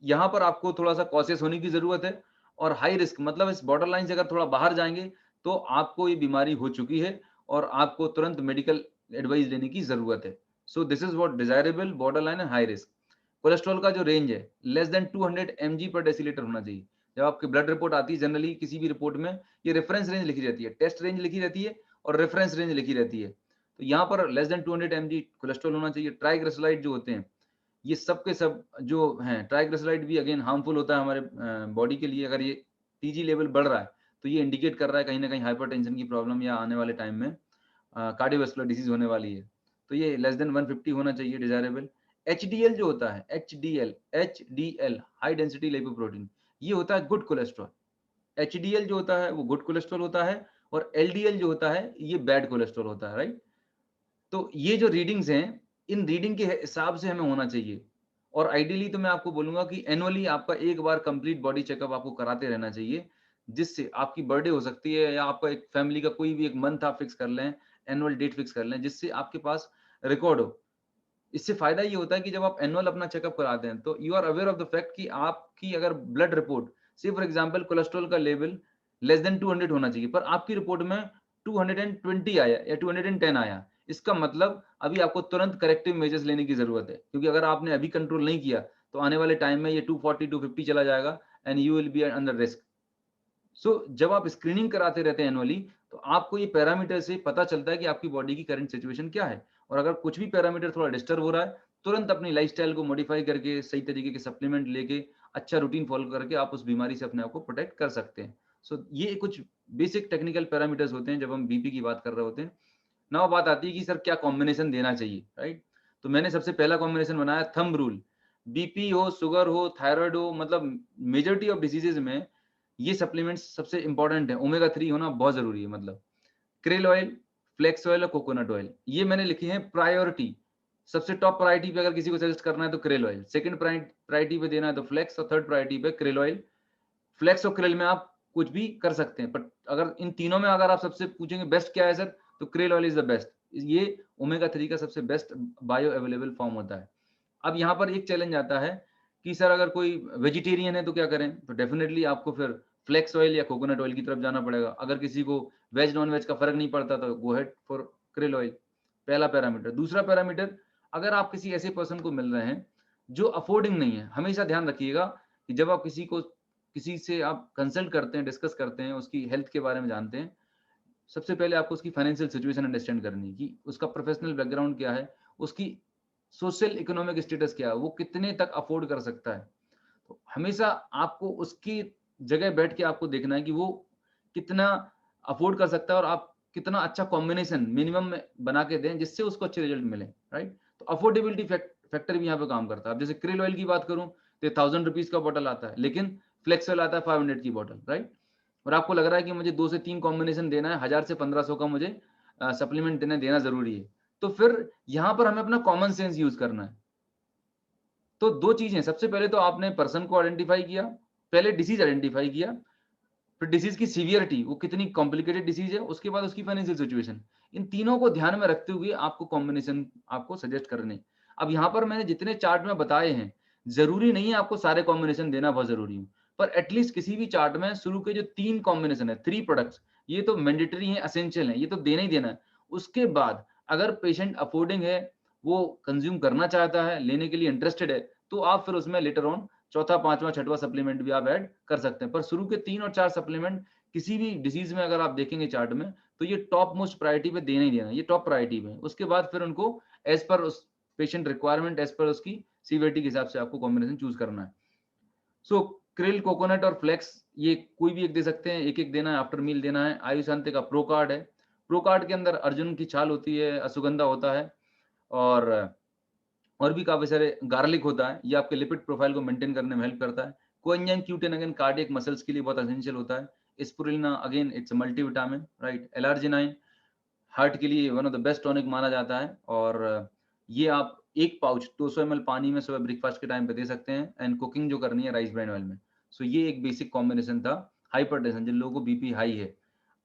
यहाँ पर आपको थोड़ा सा कॉशियस होने की जरूरत है। और हाई रिस्क मतलब इस बॉर्डर लाइन से अगर थोड़ा बाहर जाएंगे तो आपको ये बीमारी हो चुकी है और आपको तुरंत मेडिकल एडवाइस लेने की जरूरत है। So this is what desirable, border line and high risk. Cholesterol का जो रेंज है, लेस देन 200 mg पर डेसीलीटर होना चाहिए। जब आपकी ब्लड रिपोर्ट आती है, जनरली किसी भी रिपोर्ट में ये रेफरेंस रेंज लिखी रहती है, टेस्ट रेंज लिखी रहती है और रेफरेंस रेंज लिखी रहती है। तो यहाँ पर लेस देन 200 mg कोलेस्ट्रॉल होना चाहिए। ट्राइग्लिसराइड जो होते हैं, ये सब के सब जो हैं, ट्राइग्लिसराइड भी अगेन हार्मफुल होता है हमारे बॉडी के लिए। अगर ये टीजी लेवल बढ़ रहा है तो ये इंडिकेट कर रहा है कहीं ना कहीं हाइपरटेंशन की प्रॉब्लम या आने वाले टाइम में कार्डियोवास्कुलर डिजीज होने वाली है। तो ये लेस देन 150 होना चाहिए डिजायरेबल। एचडीएल जो होता है, एचडीएल हाई डेंसिटी लिपोप्रोटीन, ये होता है गुड कोलेस्ट्रॉल। एचडीएल जो होता है वो गुड कोलेस्ट्रॉल होता है, और एलडीएल जो होता है ये बैड कोलेस्ट्रॉल होता है, राइट। तो ये जो रीडिंग्स हैं, इन रीडिंग के हिसाब से हमें होना चाहिए। और आइडियली तो मैं आपको बोलूंगा कि एनुअली आपका एक बार कंप्लीट बॉडी चेकअप आपको कराते रहना चाहिए, जिससे आपकी बर्थडे हो सकती है या आपका एक फैमिली का कोई भी एक मंथ आप फिक्स कर लें, एनुअल डेट फिक्स कर लें, जिससे आपके पास रिकॉर्ड हो। इससे फायदा ये होता है कि जब आप एनुअल अपना चेकअप कराते हैं तो you are aware of the fact कि आपकी अगर ब्लड रिपोर्ट से फॉर एग्जांपल कोलेस्ट्रॉल का लेवल लेस देन 200 होना चाहिए, पर आपकी रिपोर्ट में 220 आया या 210 आया, इसका मतलब अभी आपको तुरंत करेक्टिव मेजर्स लेने की जरूरत है। क्योंकि अगर आपने अभी कंट्रोल नहीं किया तो आने वाले टाइम में ये 240 250 चला जाएगा and you will be under risk. So जब आप स्क्रीनिंग कराते रहते हैं एनुअली, तो आपको ये पैरामीटर से पता चलता है कि आपकी बॉडी की करंट सिचुएशन क्या है। और अगर कुछ भी पैरामीटर थोड़ा डिस्टर्ब हो रहा है, तुरंत अपनी लाइफस्टाइल को मॉडिफाई करके सही तरीके के सप्लीमेंट लेके अच्छा रूटीन फॉलो करके आप उस बीमारी से अपने आप को प्रोटेक्ट कर सकते हैं। सो ये कुछ बेसिक टेक्निकल पैरामीटर्स होते हैं जब हम बीपी की बात कर रहे होते हैं। नाउ बात आती है कि सर क्या कॉम्बिनेशन देना चाहिए, राइट। तो मैंने सबसे पहला कॉम्बिनेशन बनाया थंब रूल। बीपी हो, शुगर हो, थायराइड हो, मतलब मेजोरिटी ऑफ डिसीजेज में ये सप्लीमेंट्स सबसे इंपॉर्टेंट है। ओमेगा 3 होना बहुत जरूरी है। मतलब क्रेल ऑयल, फ्लेक्स ऑयल और कोकोनट ऑयल, ये मैंने लिखे हैं प्रायोरिटी। सबसे टॉप प्रायोरिटी पे अगर किसी को सजेस्ट करना है तो क्रेल ऑयल, सेकंड प्रायोरिटी पे देना है तो फ्लेक्स, और थर्ड प्रायोरिटी पे क्रेल ऑयल। फ्लेक्स और क्रेल में आप कुछ भी कर सकते हैं, बट अगर इन तीनों में अगर आप सबसे पूछेंगे बेस्ट क्या है सर, तो curl oil is the best. ये ओमेगा 3 का सबसे बेस्ट बायो अवेलेबल फॉर्म होता है। अब यहाँ पर एक चैलेंज आता है कि सर अगर कोई वेजिटेरियन है तो क्या करें, तो डेफिनेटली आपको फिर फ्लेक्स ऑयल या कोकोनट ऑयल की तरफ जाना पड़ेगा। अगर किसी को वेज नॉन वेज का फर्क नहीं पड़ता तो गो हेड फॉर क्रेल ऑयल। पहला पैरामीटर। दूसरा पैरामीटर, अगर आप किसी ऐसे पर्सन को मिल रहे हैं जो अफोर्डिंग नहीं है, हमेशा ध्यान रखिएगा कि जब आप किसी से आप कंसल्ट करते हैं, डिस्कस करते हैं, उसकी हेल्थ के बारे में जानते हैं, सबसे पहले आपको उसकी फाइनेंशियल सिचुएशन अंडरस्टैंड करनी है कि उसका प्रोफेशनल बैकग्राउंड क्या है, उसकी सोशल इकोनॉमिक स्टेटस क्या है, वो कितने तक अफोर्ड कर सकता है। तो हमेशा आपको उसकी जगह बैठ के आपको देखना है कि वो कितना अफोर्ड कर सकता है और आप कितना अच्छा कॉम्बिनेशन मिनिमम में बना के दें जिससे उसको अच्छे रिजल्ट मिले, राइट। तो अफोर्डेबिलिटी फैक्टर भी यहाँ पे काम करता है। अब जैसे क्रेल ऑयल की बात करूं तो 1000 रुपीज का बॉटल आता है, लेकिन फ्लेक्स ऑयल आता है 500 की बॉटल, राइट। और आपको लग रहा है कि मुझे 2 से 3 कॉम्बिनेशन देना है, 1000 से 1500 का मुझे सप्लीमेंट देना जरूरी है, तो फिर यहाँ पर हमें अपना कॉमन सेंस यूज करना है। तो दो चीजें, सबसे पहले तो आपने पर्सन को आइडेंटिफाई किया, पहले डिसीज आइडेंटिफाई किया, फिर डिसीज की सीवियरिटी, वो कितनी कॉम्प्लिकेटेड डिसीज है, उसके बाद उसकी फाइनेंशियल सिचुएशन। इन तीनों को ध्यान में रखते हुए आपको कॉम्बिनेशन आपको सजेस्ट करने। अब यहाँ पर मैंने जितने चार्ट में बताए हैं, जरूरी नहीं है आपको सारे कॉम्बिनेशन देना बहुत जरूरी हो, पर एटलीस्ट किसी भी चार्ट में शुरू के जो 3 कॉम्बिनेशन है, 3 प्रोडक्ट्स, ये तो मैंडेटरी है, असेंशियल है, ये तो देना ही देना है। उसके बाद अगर पेशेंट अफोर्डिंग है, वो कंज्यूम करना चाहता है, लेने के लिए इंटरेस्टेड है, तो आप फिर उसमें लेटर ऑन चौथा, पांचवा, छठवां सप्लीमेंट भी आप ऐड कर सकते हैं। पर शुरू के 3 और 4 सप्लीमेंट किसी भी डिजीज में अगर आप देखेंगे चार्ट में, तो ये टॉप मोस्ट प्रायोरिटी पे देना ही देना है, ये टॉप प्रायोरिटी पे है। उसके बाद फिर उनको एज पर उस पेशेंट रिक्वायरमेंट, एज पर उसकी सीवियरिटी के हिसाब से आपको कॉम्बिनेशन चूज करना है। सो क्रिल, कोकोनट और फ्लेक्स, ये कोई भी एक दे सकते हैं, एक एक देना है, आफ्टर मील देना है। आयुशांति का प्रो कार्ड है। प्रो कार्ड के अंदर अर्जुन की छाल होती है, अश्वगंधा होता है, और भी काफी सारे, गार्लिक होता है, ये आपके लिपिड प्रोफाइल को मेंटेन करने में हेल्प करता है। Coenzyme Q10 again cardiac muscles के लिए बहुत एसेंशियल होता है। Spirulina again it's multivitamin, right. L arginine heart के लिए one of the best tonic माना जाता है, और ये आप एक पाउच 200 ml पानी में सुबह ब्रेकफास्ट के टाइम पे दे सकते हैं, एंड कुकिंग जो करनी है राइस ब्राइन ऑयल में। सो ये एक बेसिक कॉम्बिनेशन था। हाइपरटेंशन, जिन लोगों को बीपी हाई है।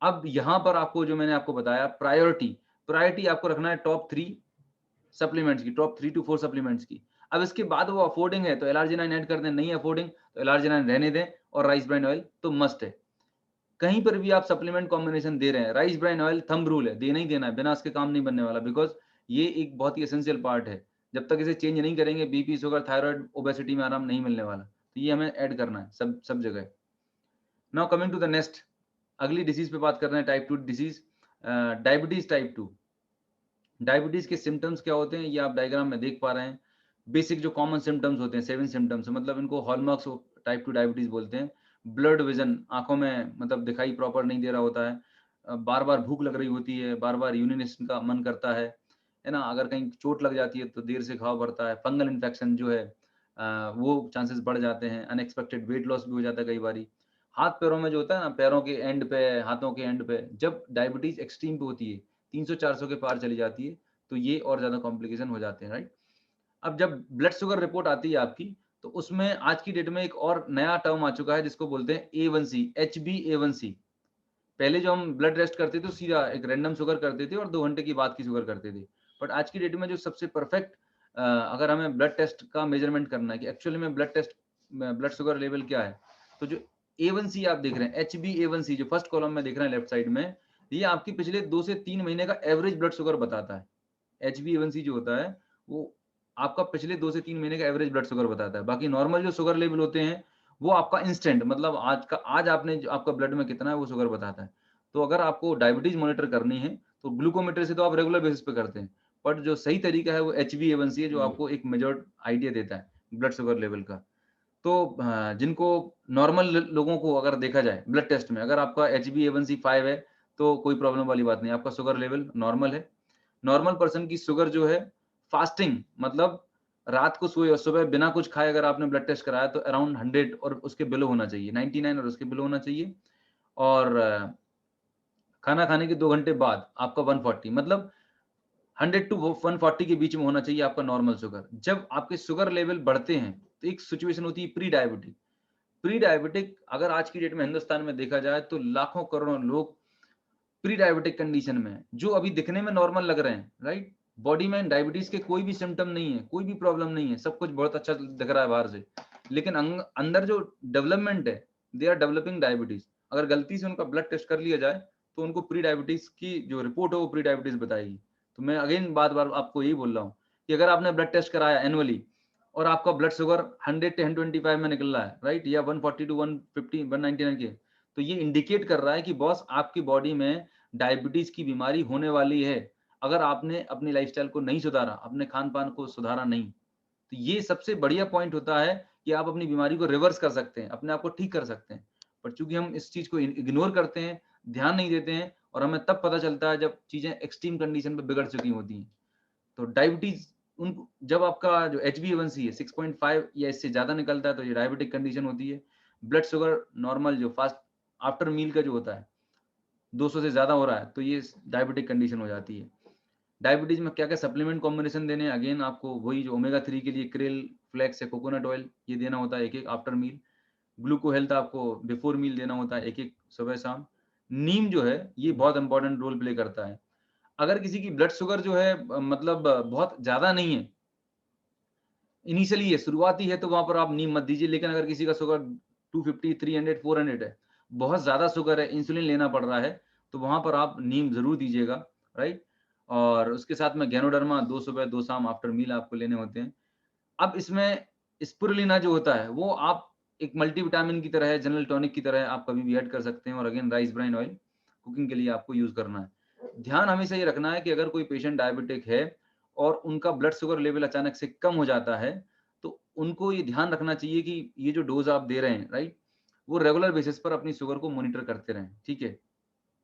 अब यहाँ पर आपको जो मैंने आपको बताया प्रायोरिटी आपको रखना है टॉप 3 सप्लीमेंट्स की, टॉप 3 to 4 सप्लीमेंट्स की। अब इसके बाद वो अफोर्डिंग है तो एलआरजिनाइन ऐड कर दें, नहीं अफोर्डिंग तो एलआरजिनाइन रहने दें, और राइस ब्राइन ऑयल तो मस्ट है। कहीं पर भी आप सप्लीमेंट कॉम्बिनेशन दे रहे हैं, rice bran oil thumb rule है, देना ही देना है, बिना उसके काम नहीं बनने वाला, बिकॉज ये एक बहुत ही एसेंशियल पार्ट है। जब तक इसे चेंज नहीं करेंगे, बीपी, शुगर, थायराइड, ओबेसिटी में आराम नहीं मिलने वाला। तो ये हमें ऐड करना है सब जगह। Now coming to the next, अगली डिजीज पे बात कर रहे हैं, type 2 disease, diabetes type 2। Diabetes के सिम्टम्स क्या होते हैं, ये आप डायग्राम में देख पा रहे हैं। बेसिक जो कॉमन सिम्टम्स होते हैं, 7 सिम्टम्स, मतलब इनको हॉलमार्क्स ऑफ टाइप 2 डायबिटीज बोलते हैं। ब्लड विजन, आंखों में मतलब दिखाई प्रॉपर नहीं दे रहा होता है, बार बार भूख लग रही होती है, बार बार यूरिनेशन का मन करता है ना। अगर कहीं चोट लग जाती है तो देर से घाव बढ़ता है। फंगल इन्फेक्शन जो है वो चांसेस बढ़ जाते हैं। अनएक्सपेक्टेड वेट लॉस भी हो जाता है कई बारी। हाथ पैरों में जो होता है ना, पैरों के एंड पे, हाथों के एंड पे, जब डायबिटीज एक्सट्रीम पे होती है, 300-400 के पार चली जाती है, तो ये और ज्यादा कॉम्प्लिकेशन हो जाते हैं, राइट। अब जब ब्लड शुगर रिपोर्ट आती है आपकी, तो उसमें आज की डेट में एक और नया टर्म आ चुका है, जिसको बोलते हैं A1C, HbA1c। पहले जो हम ब्लड टेस्ट करते थे तो सीधा एक रैंडम शुगर करते थे और 2 घंटे की बाद की शुगर करते थे। बट आज की डेट में जो सबसे परफेक्ट, अगर हमें ब्लड टेस्ट का मेजरमेंट करना है कि एक्चुअली में ब्लड शुगर लेवल क्या है, तो जो A1C आप देख रहे हैं, HbA1c, जो फर्स्ट कॉलम में देख रहे हैं लेफ्ट साइड में, ये आपकी पिछले 2 से 3 महीने का एवरेज ब्लड शुगर बताता है। HbA1c जो होता है, वो आपका पिछले 2 से 3 महीने का एवरेज ब्लड शुगर बताता है। बाकी नॉर्मल जो शुगर लेवल होते हैं, वो आपका इंस्टेंट, मतलब आज आपने जो आपका ब्लड में कितना है वो शुगर बताता है। तो अगर आपको डायबिटीज मॉनिटर करनी है, तो ग्लूकोमीटर से तो आप रेगुलर बेसिस पे करते हैं, बट जो सही तरीका है वो HbA1c है, जो आपको एक मेजर्ड आइडिया देता है ब्लड शुगर लेवल का। तो जिनको नॉर्मल लोगों को अगर देखा जाए ब्लड टेस्ट में, अगर आपका HbA1c 5 है, तो कोई प्रॉब्लम वाली बात नहीं, आपका शुगर लेवल नॉर्मल है। नॉर्मल पर्सन की शुगर जो है, फास्टिंग, मतलब रात को सोए और सुबह बिना कुछ खाए अगर आपने ब्लड टेस्ट कराया, तो अराउंड 100 और उसके बिलो होना चाहिए, 99 और उसके बिलो होना चाहिए। और खाना खाने के 2 घंटे बाद आपका 140, मतलब 100 टू 140 के बीच में होना चाहिए आपका नॉर्मल शुगर। जब आपके शुगर लेवल बढ़ते हैं, तो एक सिचुएशन होती है प्री डायबिटिक। अगर आज की डेट में हिंदुस्तान में देखा जाए, तो लाखों करोड़ों लोग प्री डायबिटिक कंडीशन में है, जो अभी दिखने में नॉर्मल लग रहे हैं, राइट। बॉडी में डायबिटीज के कोई भी सिम्टम नहीं है, कोई भी प्रॉब्लम नहीं है, सब कुछ बहुत अच्छा दिख रहा है बाहर से, लेकिन अंदर जो डेवलपमेंट है, दे आर डेवलपिंग डायबिटीज। अगर गलती से उनका ब्लड टेस्ट कर लिया जाए, तो उनको प्री डायबिटीज की जो रिपोर्ट है वो प्री डायबिटीज बताएगी। तो मैं अगेन बार बार आपको यही बोल रहा हूँ कि अगर आपने ब्लड टेस्ट कराया एनुअली, और आपका ब्लड शुगर 100 to 125 में निकल रहा है, राइट, या 140 to 150 199 के, तो ये इंडिकेट कर रहा है कि बॉस, आपकी बॉडी में डायबिटीज की बीमारी होने वाली है, अगर आपने अपनी लाइफस्टाइल को नहीं सुधारा, अपने खान पान को सुधारा नहीं। तो ये सबसे बढ़िया पॉइंट होता है कि आप अपनी बीमारी को रिवर्स कर सकते हैं, अपने आप को ठीक कर सकते हैं। पर चूंकि हम इस चीज को इग्नोर करते हैं, ध्यान नहीं देते हैं, और हमें तब पता चलता है जब चीजें एक्सट्रीम कंडीशन पे बिगड़ चुकी होती हैं। तो डायबिटीज, उन जब आपका जो HbA1c है 6.5 या इससे ज्यादा निकलता है, तो ये डायबिटिक कंडीशन होती है। ब्लड शुगर नॉर्मल, जो फास्ट आफ्टर मील का जो होता है, 200 से ज्यादा हो रहा है, तो ये डायबिटिक कंडीशन हो जाती है। डायबिटीज में क्या क्या सप्लीमेंट कॉम्बिनेशन देने हैं, अगेन आपको वही जो ओमेगा 3 के लिए क्रिल, फ्लेक्स या कोकोनट ऑयल, ये देना होता है एक एक आफ्टर मील। ग्लूको हेल्थ आपको बिफोर मील देना होता है एक एक सुबह शाम। नीम जो है, ये बहुत इंपॉर्टेंट रोल प्ले करता है। अगर किसी की ब्लड शुगर जो है मतलब बहुत ज्यादा नहीं है, इनिशियली ये शुरुआती है, तो वहां पर आप नीम मत दीजिए। लेकिन अगर किसी का शुगर 250, 300, 400 है, बहुत ज्यादा शुगर है, इंसुलिन लेना पड़ रहा है, तो वहां पर आप नीम जरूर दीजिएगा, राइट। और उसके साथ में गैनोडर्मा 2 सुबह 2 शाम आफ्टर मील आपको लेने होते हैं। अब इसमें स्पिरुलिना जो होता है वो आप एक मल्टीविटामिन की तरह है, जनरल टॉनिक की तरह है, आप कभी भी ऐड कर सकते हैं। और again rice bran oil cooking के लिए आपको यूज करना है। ध्यान हमेशा ये रखना है कि अगर कोई पेशेंट डायबिटिक है और उनका ब्लड शुगर लेवल अचानक से कम हो जाता है, तो उनको ये ध्यान रखना चाहिए कि ये जो डोज आप दे रहे हैं, राइट, वो रेगुलर बेसिस पर अपनी शुगर को मॉनिटर करते रहें, ठीक है।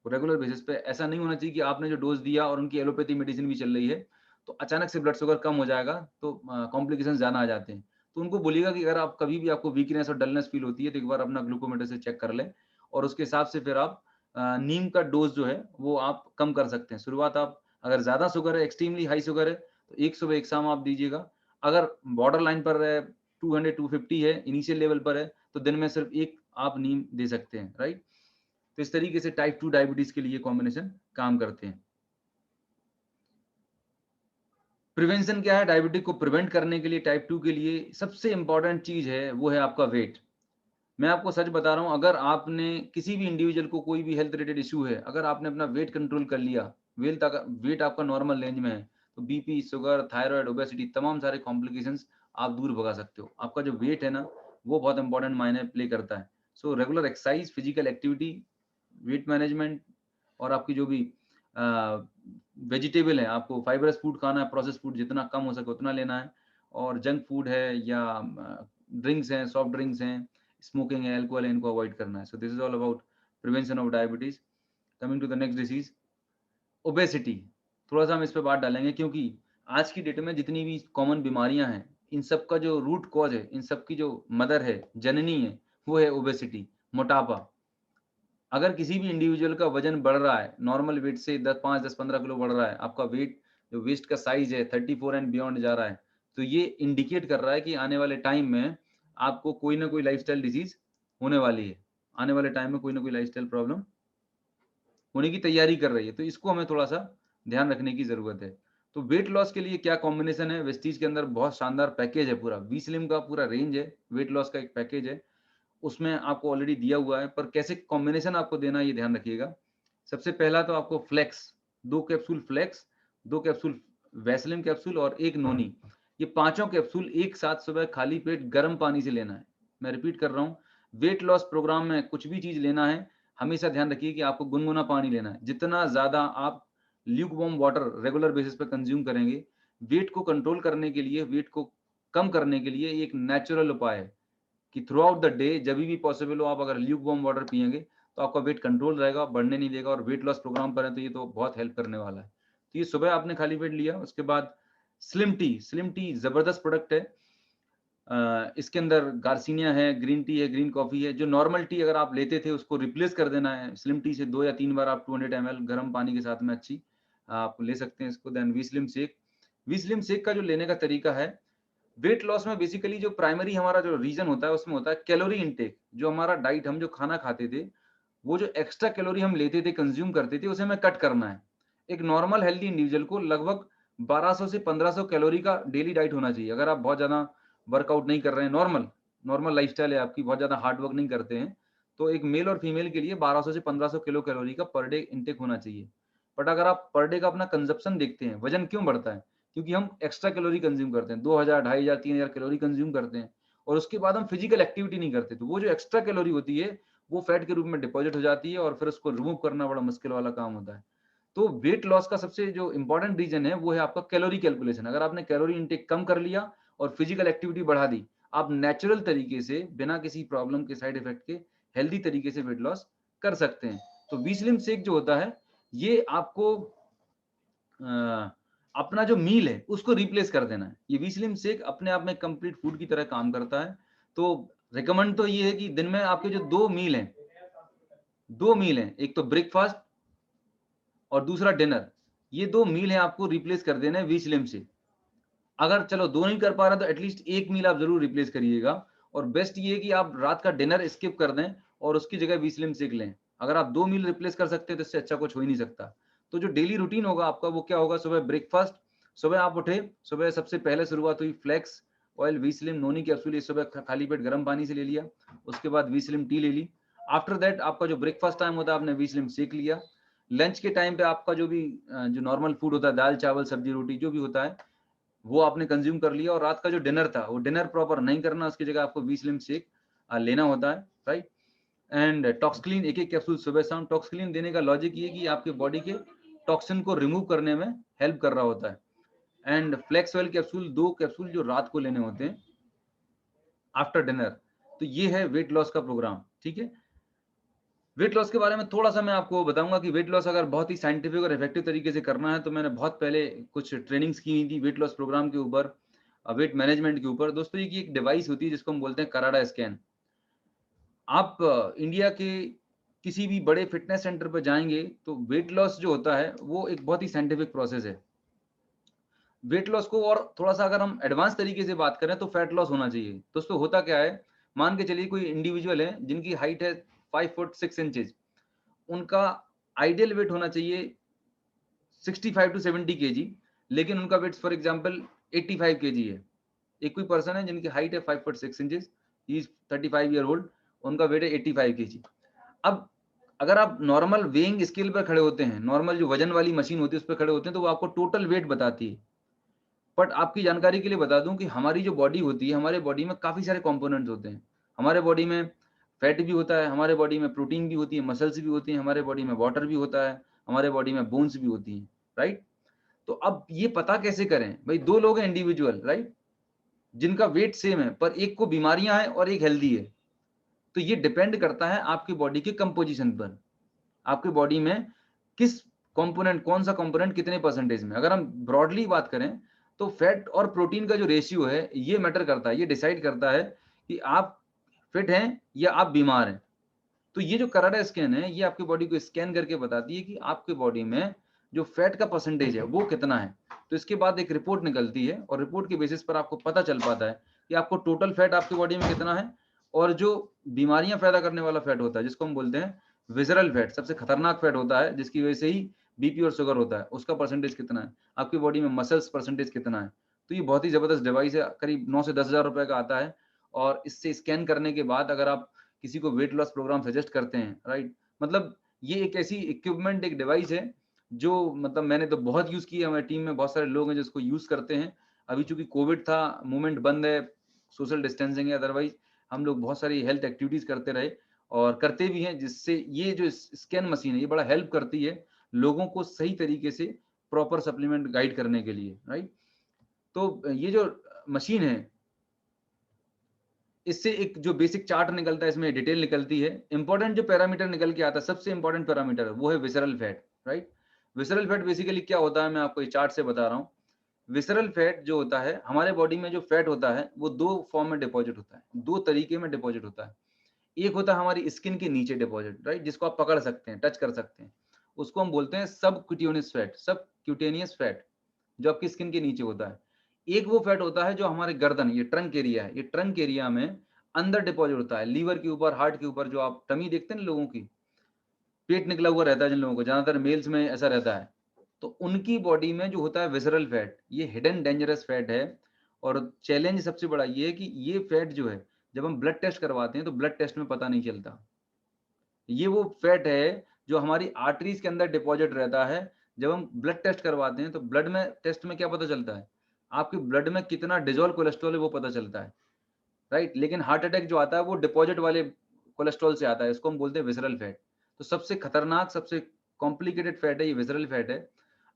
रेगुलर बेसिस पे ऐसा नहीं होना चाहिए कि आपने जो डोज दिया और उनकी एलोपैथी मेडिसिन भी चल रही है, तो अचानक से ब्लड शुगर कम हो जाएगा, तो कॉम्प्लिकेशंस ज़्यादा आ जाते हैं। तो उनको बोलिएगा कि अगर आप कभी भी आपको वीकनेस और डलनेस फील होती है, तो एक बार अपना ग्लूकोमीटर से चेक कर लें और उसके हिसाब से फिर आप नीम का डोज जो है, वो आप कम कर सकते हैं। शुरुआत आप अगर ज़्यादा शुगर है, एक्सट्रीमली हाई शुगर है, तो एक सुबह एक शाम आप दीजिएगा। अगर बॉर्डर लाइन पर है, 200-250 है, इनिशियल लेवल पर है, तो दिन में सिर्फ एक आप नीम दे सकते हैं, राइट। तो इस तरीके से टाइप 2 डायबिटीज के लिए कॉम्बिनेशन काम करते हैं। प्रिवेंशन क्या है? डायबिटिक को प्रिवेंट करने के लिए टाइप 2 के लिए सबसे इंपॉर्टेंट चीज है, वो है आपका वेट। मैं आपको सच बता रहा हूं, अगर आपने किसी भी इंडिविजुअल को कोई भी हेल्थ रिलेटेड इश्यू है, अगर आपने अपना वेट कंट्रोल कर लिया, वेट आपका नॉर्मल रेंज में है, तो बीपी, शुगर, थायराइड, ओबेसिटी, तमाम सारे कॉम्प्लिकेशंस आप दूर भगा सकते हो। आपका जो वेट है ना, वो बहुत इंपॉर्टेंट मायने प्ले करता है। So regular exercise, physical activity, weight management और आपकी जो भी वेजिटेबल है, आपको फाइबरस फूड खाना है, प्रोसेस फूड जितना कम हो सके उतना लेना है। और जंक फूड है या ड्रिंक्स हैं, सॉफ्ट ड्रिंक्स हैं, स्मोकिंग है, अल्कोहल है, इनको अवॉइड करना है। So this is all about prevention of diabetes. Coming to the next disease, obesity. थोड़ा सा हम इस पे बात डालेंगे, क्योंकि आज की डेट में जितनी भी कॉमन बीमारियां हैं, इन सब का जो रूट कॉज है, इन सब की जो मदर है, जननी है, वो है ओबेसिटी, मोटापा। अगर किसी भी इंडिविजुअल का वजन बढ़ रहा है, नॉर्मल वेट से 5, 10, 15 किलो बढ़ रहा है, आपका वेट जो वेस्ट का साइज है 34 एंड बियॉन्ड जा रहा है, तो ये इंडिकेट कर रहा है कि आने वाले टाइम में आपको कोई ना कोई लाइफस्टाइल डिजीज होने वाली है। आने वाले टाइम में कोई ना कोई लाइफस्टाइल प्रॉब्लम होने की तैयारी कर रही है, तो इसको हमें थोड़ा सा ध्यान रखने की जरूरत है। तो वेट लॉस के लिए क्या कॉम्बिनेशन है? वेस्टीज के अंदर बहुत शानदार पैकेज है, पूरा वी स्लिम का पूरा रेंज है, वेट लॉस का एक पैकेज है, उसमें आपको ऑलरेडी दिया हुआ है, पर कैसे कॉम्बिनेशन आपको देना है ये ध्यान रखिएगा। सबसे पहला तो आपको flax, 2 capsule flax, 2 capsule vaseline capsule और 1 नोनी, ये पांचों कैप्सूल एक साथ सुबह खाली पेट गर्म पानी से लेना है। मैं रिपीट कर रहा हूँ, वेट लॉस प्रोग्राम में कुछ भी चीज लेना है, हमेशा ध्यान रखिए कि आपको गुनगुना पानी लेना है। जितना ज्यादा आप Luke warm water regular basis पे कंज्यूम करेंगे, वेट को कंट्रोल करने के लिए, वेट को कम करने के लिए एक नेचुरल उपाय है कि थ्रू आउट द डे जब भी पॉसिबल हो, आप अगर ल्यूक वार्म वाटर पिएंगे, तो आपका वेट कंट्रोल रहेगा, बढ़ने नहीं देगा। और वेट लॉस प्रोग्राम पर है तो ये तो बहुत हेल्प करने वाला है। तो ये सुबह आपने खाली पेट लिया, उसके बाद स्लिम टी। स्लिम टी जबरदस्त प्रोडक्ट है। इसके अंदर गार्सिनिया है, ग्रीन टी है, ग्रीन कॉफी है। जो नॉर्मल टी अगर आप लेते थे उसको रिप्लेस कर देना है स्लिम टी से। 2 या 3 बार आप 200 ml गर्म पानी के साथ में अच्छी आप ले सकते हैं इसको। Then V slim shake. V slim shake का जो लेने का तरीका है, वेट लॉस में बेसिकली जो प्राइमरी हमारा जो रीजन होता है, उसमें होता है कैलोरी इनटेक। जो हमारा डाइट, हम जो खाना खाते थे, वो जो एक्स्ट्रा कैलोरी हम लेते थे, कंज्यूम करते थे, उसे हमें कट करना है। एक नॉर्मल हेल्दी इंडिविजुअल को लगभग 1200 से 1500 कैलोरी का डेली डाइट होना चाहिए। अगर आप बहुत ज्यादा वर्कआउट नहीं कर रहे हैं, नॉर्मल नॉर्मल लाइफस्टाइल है आपकी, बहुत ज्यादा हार्ड वर्क नहीं करते हैं, तो एक मेल और फीमेल के लिए 1200 से 1500 किलो कैलोरी का पर डे इंटेक होना चाहिए। बट अगर आप पर डे का अपना कंजप्शन देखते हैं, वजन क्यों बढ़ता है? क्योंकि हम एक्स्ट्रा कैलोरी कंज्यूम करते हैं, 2000, 2500, 3000 कैलोरी कंज्यूम करते हैं, और उसके बाद हम फिजिकल एक्टिविटी नहीं करते। तो वो जो एक्स्ट्रा कैलोरी होती है, वो फैट के रूप में डिपॉजिट हो जाती है और फिर उसको रिमूव करना बड़ा मुश्किल वाला काम होता है। तो वेट लॉस का सबसे जो इंपॉर्टेंट रीजन है, वो है आपका कैलोरी कैलकुलेशन। अगर आपने कैलोरी इंटेक कम कर लिया और फिजिकल एक्टिविटी बढ़ा दी, आप नेचुरल तरीके से बिना किसी प्रॉब्लम के, साइड इफेक्ट के, हेल्दी तरीके से वेट लॉस कर सकते हैं। तो वी स्लिम शेक जो होता है, ये आपको अपना जो मील है उसको रिप्लेस कर देना है। ये वी स्लिम शेक अपने आप में कंप्लीट फूड की तरह काम करता है। तो रिकमेंड तो ये है कि दिन में आपके जो 2 मील हैं, एक तो ब्रेकफास्ट और दूसरा डिनर, ये 2 मील हैं आपको रिप्लेस कर देना है वी स्लिम से। अगर चलो 2 नहीं कर पा रहा तो एटलीस्ट 1 मील आप जरूर रिप्लेस करिएगा। और बेस्ट ये है कि आप रात का डिनर स्किप कर दें और उसकी जगह वी स्लिम सीख लें। अगर आप 2 मील रिप्लेस कर सकते हैं तो इससे अच्छा कुछ हो ही नहीं सकता। तो जो डेली रूटीन होगा आपका, वो क्या होगा? सुबह ब्रेकफास्ट, सुबह आप उठे, सुबह सबसे पहले शुरुआत हुई flax oil, V slim, noni capsule, सुबह खाली पेट गर्म पानी से ले लिया। उसके बाद वी स्लिम टी ले ली। आफ्टर दैट आपका जो ब्रेकफास्ट टाइम होता है, आपने वी स्लिम सेक लिया। लंच के टाइम पे आपका जो भी जो नॉर्मल फूड होता है, दाल चावल सब्जी रोटी जो भी होता है, वो आपने कंज्यूम कर लिया, और रात का जो डिनर था वो डिनर प्रॉपर नहीं करना, उसकी जगह आपको बी स्लिम शेक लेना होता है, राइट। एंड टॉक्सक्लीन एक कैप्सूल सुबह शाम। टॉक्सक्लीन देने का लॉजिक ये कि आपके बॉडी के टॉक्सिन को रिमूव करने में हेल्प कर रहा होता है। And flax oil capsule 2 capsule जो रात को लेने होते हैं आफ्टर डिनर। तो ये है वेट लॉस का प्रोग्राम, ठीक है। वेट लॉस के बारे में थोड़ा सा मैं आपको बताऊंगा कि वेट लॉस अगर बहुत ही साइंटिफिक और इफेक्टिव तरीके से करना है तो मैंने बहुत पहले कुछ ट्रेनिंग्स की हुई थी वेट लॉस प्रोग्राम के ऊपर, वेट मैनेजमेंट के ऊपर। दोस्तों ये एक डिवाइस होती है जिसको हम बोलते हैं कराडा स्कैन। आप इंडिया के किसी भी बड़े फिटनेस सेंटर पर जाएंगे तो वेट लॉस जो होता है वो एक बहुत ही साइंटिफिक प्रोसेस है। वेट लॉस को और थोड़ा सा अगर हम एडवांस तरीके से बात करें तो फैट लॉस होना चाहिए। दोस्तों होता क्या है, मान के चलिए कोई इंडिविजुअल है जिनकी हाइट है 5 फुट 6 इंचेस, उनका आइडियल वेट होना चाहिए 65 टू 70 केजी, लेकिन उनका वेट फॉर एग्जांपल 85 केजी है। एक कोई पर्सन है जिनकी हाइट है 5 foot 6 inches, he is 35 year old, उनका वेट है 85 केजी। अब अगर आप नॉर्मल वेइंग स्केल पर खड़े होते हैं, नॉर्मल जो वजन वाली मशीन होती है उस पर खड़े होते हैं, तो वो आपको टोटल वेट बताती है। बट आपकी जानकारी के लिए बता दूं कि हमारी जो बॉडी होती है, हमारे बॉडी में काफी सारे कंपोनेंट्स होते हैं। हमारे बॉडी में फैट भी होता है, हमारे बॉडी में प्रोटीन भी होती है, मसल्स भी होती हैं, हमारे बॉडी में वाटर भी होता है, हमारे बॉडी में बोन्स भी होती हैं, राइट। तो अब ये पता कैसे करें भाई, दो लोग हैं इंडिविजुअल, राइट, जिनका वेट सेम है पर एक को बीमारियां हैं और एक हेल्दी है। तो ये डिपेंड करता है आपकी बॉडी के कंपोजिशन पर, आपकी बॉडी में किस कंपोनेंट, कौन सा कंपोनेंट कितने परसेंटेज में। अगर हम ब्रॉडली बात करें तो फैट और प्रोटीन का जो रेशियो है ये मैटर करता है, ये डिसाइड करता है कि आप फिट हैं या आप बीमार हैं। तो ये जो कराडा स्कैन है ये आपकी बॉडी को स्कैन करके बताती है कि आपके बॉडी में जो फैट का परसेंटेज है वो कितना है। तो इसके बाद एक रिपोर्ट निकलती है और रिपोर्ट के बेसिस पर आपको पता चल पाता है कि आपको टोटल फैट आपकी बॉडी में कितना है, और जो बीमारियां पैदा करने वाला फैट होता है जिसको हम बोलते हैं विजरल फैट, सबसे खतरनाक फैट होता है जिसकी वजह से ही बीपी और शुगर होता है, उसका परसेंटेज कितना है, आपकी बॉडी में मसल्स परसेंटेज कितना है। तो ये बहुत ही जबरदस्त डिवाइस है, करीब 9 से 10 हजार रुपए का आता है। और इससे स्कैन करने के बाद अगर आप किसी को वेट लॉस प्रोग्राम सजेस्ट करते हैं, राइट, मतलब ये एक ऐसी इक्विपमेंट, एक डिवाइस है जो मतलब मैंने तो बहुत यूज की है, हमारी टीम में बहुत सारे लोग हैं जिसको यूज करते हैं। अभी चूंकि कोविड था, मूवमेंट बंद है, सोशल डिस्टेंसिंग है, अदरवाइज हम लोग बहुत सारी हेल्थ एक्टिविटीज करते रहे और करते भी हैं, जिससे ये जो स्कैन मशीन है ये बड़ा हेल्प करती है लोगों को सही तरीके से प्रॉपर सप्लीमेंट गाइड करने के लिए, राइट। तो ये जो मशीन है इससे एक जो बेसिक चार्ट निकलता है, इसमें डिटेल निकलती है। इंपॉर्टेंट जो पैरामीटर निकल के आता है, सबसे इंपॉर्टेंट पैरामीटर वो है visceral fat, right. Visceral fat basically क्या होता है, मैं आपको ये चार्ट से बता रहा हूँ। विसरल फैट जो होता है, हमारे बॉडी में जो फैट होता है वो दो फॉर्म में डिपॉजिट होता है, दो तरीके में डिपॉजिट होता है। एक होता है हमारी स्किन के नीचे डिपॉजिट, राइट, जिसको आप पकड़ सकते हैं, टच कर सकते हैं, उसको हम बोलते हैं सब क्यूटेनियस फैट, सब क्यूटेनियस फैट, जो आपकी स्किन के नीचे होता है। एक वो फैट होता है जो हमारे गर्दन, ये ट्रंक एरिया है, ये ट्रंक एरिया में अंदर डिपॉजिट होता है, लीवर के ऊपर, हार्ट के ऊपर, जो आप टमी देखते हैं ना लोगों की, पेट निकला हुआ रहता है जिन लोगों को, ज्यादातर मेल्स में ऐसा रहता है, तो उनकी बॉडी में जो होता है विसरल फैट, ये हिडन डेंजरस फैट है। और चैलेंज सबसे बड़ा ये है कि ये फैट जो है जब हम ब्लड टेस्ट करवाते हैं तो ब्लड टेस्ट में पता नहीं चलता। ये वो फैट है जो हमारी आर्टरीज के अंदर डिपॉजिट रहता है। जब हम ब्लड टेस्ट करवाते हैं तो ब्लड में टेस्ट में क्या पता चलता है, आपके ब्लड में कितना डिजोल्व कोलेस्ट्रॉल है वो पता चलता है, राइट। लेकिन हार्ट अटैक जो आता है वो डिपॉजिट वाले कोलेस्ट्रॉल से आता है, इसको हम बोलते हैं विसरल फैट। तो सबसे खतरनाक, सबसे कॉम्प्लिकेटेड फैट है ये विसरल फैट है।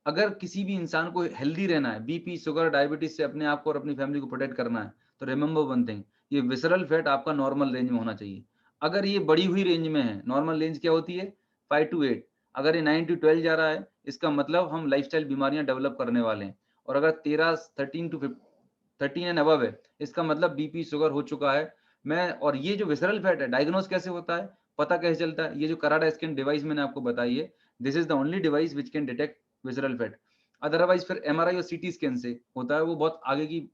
अगर किसी भी इंसान को हेल्दी रहना है, बीपी शुगर डायबिटीज से अपने आप को और अपनी फैमिली को प्रोटेक्ट करना है, तो रिमेंबर वन थिंग, ये विसरल फैट आपका नॉर्मल रेंज में होना चाहिए। अगर ये बढ़ी हुई रेंज में है, नॉर्मल रेंज क्या होती है 5 टू 8, अगर ये 9 टू 12 जा रहा है इसका मतलब हम लाइफस्टाइल बीमारियां डेवलप करने वाले हैं। और अगर 13 टू 13 एंड अबव है इसका मतलब बीपी शुगर हो चुका है। मैं, और ये जो विसरल फैट है डायग्नोस कैसे होता है, पता कैसे चलता है, ये जो कराडा स्कैन डिवाइस मैंने आपको बताई है, this is the only device which can detect visceral fat. Otherwise फिर एमआरआई और सीटी स्कैन से होता है, वो बहुत आगे की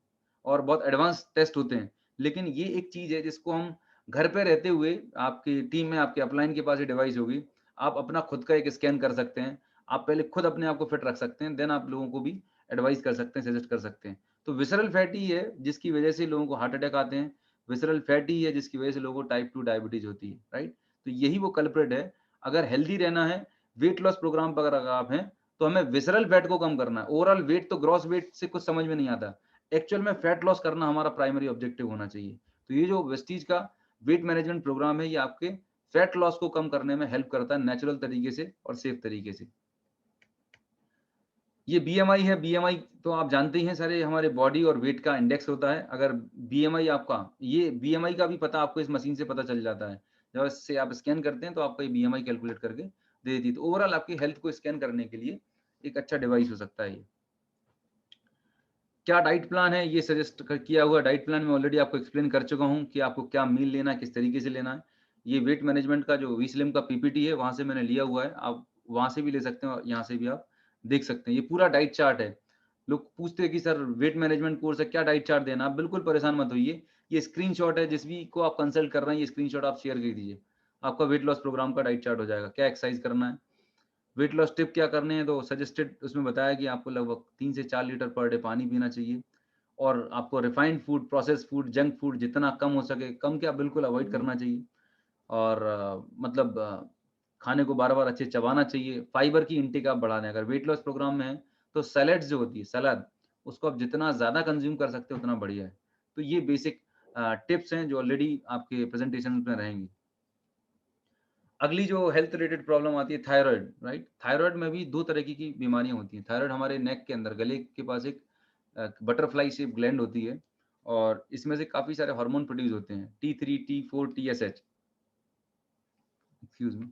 और बहुत एडवांस टेस्ट होते हैं। लेकिन ये एक चीज है जिसको हम घर पे रहते हुए, आपकी टीम में आपके अपलाइन के पास ये डिवाइस होगी, आप अपना खुद का एक स्कैन कर सकते हैं। आप पहले खुद अपने आप को फिट रख सकते हैं, देन आप लोगों को भी एडवाइस कर सकते हैं, सजेस्ट कर सकते हैं। तो विसरल फैट ही है जिसकी वजह से लोगों को हार्ट अटैक आते हैं, विसरल फैट ही है जिसकी वजह से लोगों को टाइप 2 डायबिटीज होती है, राइट। तो यही वो कल्प्रेट है। अगर हेल्दी रहना है, वेट लॉस प्रोग्राम पर अगर आप हैं, तो हमें विसरल फैट को कम करना है। ओवरऑल वेट तो ग्रॉस वेट से कुछ समझ में नहीं आता, एक्चुअल में फैट लॉस करना हमारा प्राइमरी ऑब्जेक्टिव होना चाहिए। तो ये जो वेस्टीज का वेट मैनेजमेंट प्रोग्राम है, ये आपके फैट लॉस को कम करने में हेल्प करता है नेचुरल तरीके से और सेफ तरीके से। ये बीएमआई है। बीएमआई तो आप जानते ही हैं सारे, हमारे बॉडी और वेट का इंडेक्स होता है। अगर बीएमआई आपका, ये बीएमआई का भी पता आपको इस मशीन से पता चल जाता है। जब इससे आप स्कैन करते हैं तो आपको ये बीएमआई कैलकुलेट करके दे देती है। तो ओवरऑल आपकी हेल्थ को स्कैन करने के लिए एक अच्छा डिवाइस हो सकता है ये। क्या डाइट प्लान है, ये सजेस्ट किया हुआ डाइट प्लान में ऑलरेडी आपको एक्सप्लेन कर चुका हूँ कि आपको क्या मील लेना है, किस तरीके से लेना है। ये वेट मैनेजमेंट का जो वी स्लिम का पीपीटी है, वहाँ से मैंने लिया हुआ है। आप वहाँ से भी ले सकते हैं और यहाँ से भी आप देख सकते हैं। ये पूरा डाइट चार्ट है। लोग पूछते हैं कि सर वेट मैनेजमेंट कोर्स है, क्या डाइट चार्ट देना? आप बिल्कुल परेशान मत होइए। ये स्क्रीनशॉट है, जिस भी को आप कंसल्ट कर रहे हैं, ये स्क्रीनशॉट आप शेयर कर दीजिए। आपका वेट लॉस प्रोग्राम का डाइट चार्ट हो जाएगा। क्या एक्सरसाइज करना है, वेट लॉस टिप क्या करने हैं, तो सजेस्टेड उसमें बताया कि आपको लगभग 3 से 4 लीटर पर डे पानी पीना चाहिए। और आपको refined food, processed food, junk food जितना कम हो सके, कम क्या बिल्कुल अवॉइड करना चाहिए। और मतलब खाने को बार-बार अच्छे चबाना चाहिए। फाइबर की इंटेक आप बढ़ा दें। अगर वेट लॉस प्रोग्राम में है, तो सैलेड्स जो होती है, सलाद, उसको आप जितना ज़्यादा कंज़्यूम कर सकते हो उतना बढ़िया है। तो ये बेसिक टिप्स हैं जो ऑलरेडी आपके प्रेज़ेंटेशन में रहेंगी। अगली जो हेल्थ रिलेटेड प्रॉब्लम आती है, थायराइड, राइट? थायराइड में भी 2 तरह की बीमारियाँ होती हैं। थायराइड हमारे नेक के अंदर, गले के पास एक बटरफ्लाई शेप ग्लैंड होती है और इसमें से काफ़ी सारे हार्मोन प्रोड्यूस होते हैं, T3, T4, TSH। Excuse me.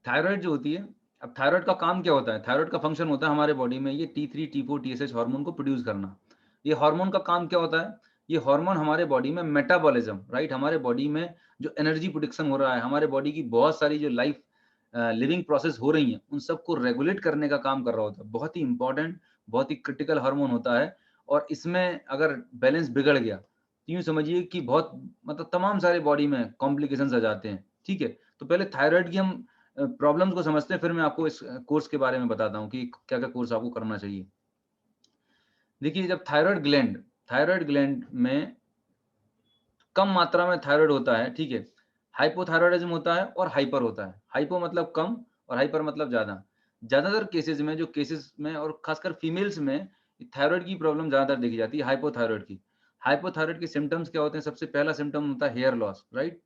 Thyroid जो होती है, अब थायराइड का काम क्या होता है? थायराइड का फंक्शन होता है हमारे बॉडी में ये T3, T4, TSH हार्मोन को प्रोड्यूस करना। ये हार्मोन का काम क्या होता है? ये हार्मोन हमारे बॉडी में मेटाबॉलिज्म, राइट? हमारे बॉडी में जो एनर्जी प्रोडक्शन हो रहा है, हमारे बॉडी की बहुत सारी जो लाइफ लिविंग प्रोसेस हो रही हैं, उन सबको रेगुलेट करने का काम कर रहा होता है। बहुत ही इंपॉर्टेंट, बहुत ही क्रिटिकल हार्मोन होता है और इसमें अगर बैलेंस बिगड़ गया, तो यूँ समझिए कि बहुत मतलब तमाम सारे बॉडी में कॉम्प्लिकेशंस आ जाते हैं, ठीक है? तो पहले थायराइड की हम प्रॉब्लम्स को समझते हैं, फिर मैं आपको इस कोर्स के बारे में बताता हूँ कि क्या-क्या कोर्स आपको करना चाहिए। देखिए, जब थायराइड ग्लैंड में कम मात्रा में थायराइड होता है, ठीक है? हाइपोथायरॉयडिज़्म होता है और हाइपर होता है। हाइपो मतलब कम और हाइपर मतलब ज़्यादा। ज़्यादातर केसेज़ में, जो केसेज़ में और खासकर फीमेल्स में थायराइड की प्रॉब्लम ज़्यादातर देखी जाती है, हाइपोथायरॉइड की। हाइपोथायरॉइड के सिम्पटम्स क्या होते हैं? सबसे पहला सिम्पटम होता है हेयर लॉस, राइट?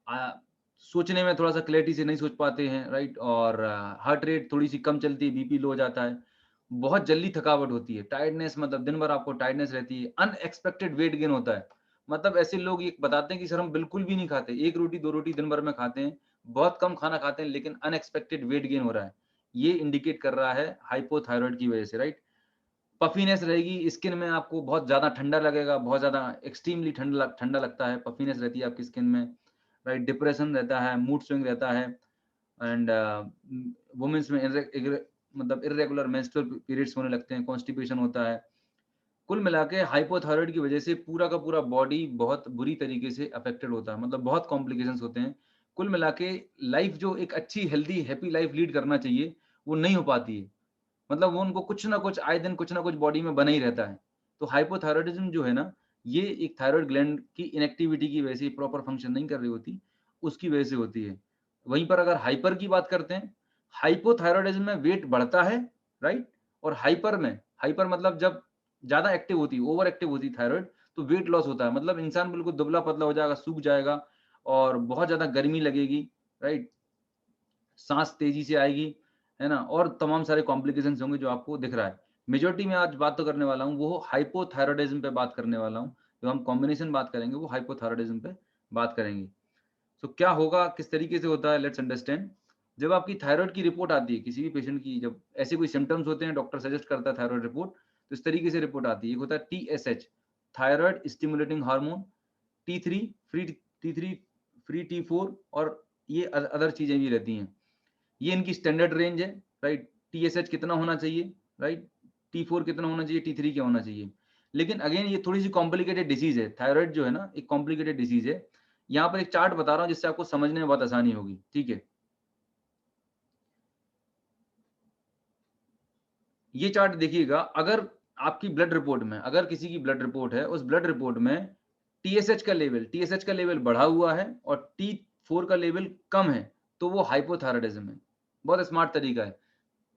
अ, सोचने में थोड़ा-सा क्लैरिटी से नहीं सोच पाते हैं, राइट? और हार्ट रेट थोड़ी-सी कम चलती है, बीपी लो हो जाता है। बहुत जल्दी थकावट होती है, टायर्डनेस, मतलब दिन भर आपको टायर्डनेस रहती है। अनएक्सपेक्टेड वेट गेन होता है। मतलब ऐसे लोग ये बताते हैं कि सर हम बिल्कुल भी नहीं खाते, 1 रोटी 2 रोटी दिन भर में खाते हैं, बहुत कम खाना खाते हैं, लेकिन अनएक्सपेक्टेड वेट गेन हो रहा है। ये इंडिकेट कर रहा है हाइपोथायरॉइड की वजह से, राइट? पफीनेस रहेगी, स्किन में आपको बहुत ज़्यादा ठंडा लगेगा, बहुत ज़्यादा एक्सट्रीमली ठंडा लगता है, पफीनेस रहती है आपकी स्किन में, राइट? डिप्रेशन रहता है, मूड स्विंग रहता है एंड वुमेन्स में मतलब इर्रेगुलर मेंस्ट्रुअल पीरियड्स होने लगते हैं, कॉन्स्टिपेशन होता है। कुल मिला के हाइपोथायरॉइड की वजह से पूरा का पूरा बॉडी बहुत बुरी तरीके से अफेक्टेड होता है, मतलब बहुत कॉम्प्लिकेशंस होते हैं। कुल मिला के लाइफ जो एक अच्छी, हेल्दी, हैप्पी लाइफ लीड करना चाहिए, वो नहीं हो पाती है। मतलब वो उनको कुछ ना कुछ आए दिन कुछ ना कुछ बॉडी में बना ही रहता है। तो हाइपोथायरॉयडिज़्म जो है ना, ये एक थायरॉइड ग्लैंड की इनएक्टिविटी की वजह से, प्रॉपर फंक्शन नहीं कर रही होती, उसकी वजह से होती है। वहीं पर अगर हाइपर की बात करते हैं, हाइपोथायरॉयडिज़्म में वेट बढ़ता है, राइट? और हाइपर मतलब जब ज़्यादा एक्टिव होती है, ओवर एक्टिव होती है थायरॉइड, तो वेट लॉस होता है। मतलब इंसान बिल्कुल दुबला-पतला हो जाएगा, सूख जाएगा और बहुत ज़्यादा गर्मी लगेगी, राइट? साँस तेज़ी से आएगी, है ना? और तमाम सारे कॉम्प्लिकेशंस होंगे जो आपको दिख रहा है। मेजॉरिटी में आज बात तो करने वाला हूँ, वो हाइपोथायरॉयडिज़्म पे बात करने वाला हूँ। जो हम कॉम्बिनेशन बात करेंगे, वो हाइपोथायरॉयडिज़्म पे बात करेंगे। सो क्या होगा, किस तरीके से होता है, लेट्स अंडरस्टैंड। जब आपकी थायरॉइड की रिपोर्ट आती है, किसी भी पेशेंट की, जब ऐसे कोई सिम्पटम्स होते हैं, डॉक्टर सजेस्ट करता है थायरॉइड रिपोर्ट, तो इस तरीके से रिपोर्ट आती है। एक होता है TSH, thyroid stimulating hormone, T3 free T3 free T4 और ये अदर चीज़ें भी रहती हैं। ये इनकी स्टैंडर्ड रेंज है, राइट? TSH कितना होना चाहिए, राइट? T4 कितना होना चाहिए, T3 क्या होना चाहिए? लेकिन अगेन ये थोड़ी-सी कॉम्प्लिकेटेड डिसीज़ है। थायरॉइड जो है ना, एक कॉम्प्लिकेटेड डिसीज़ है। यहाँ पर एक चार्ट बता रहा हूँ जिससे आपको समझने में बहुत आसानी होगी, ठीक है? ये चार्ट देखिएगा, अगर आपकी ब्लड रिपोर्ट में, अगर किसी की ब्लड रिपोर्ट है, उस ब्लड रिपोर्ट में TSH का लेवल बढ़ा हुआ है और 4 का लेवल कम है तो वो हाइपोथायराइडिज्म है। बहुत स्मार्ट तरीका है।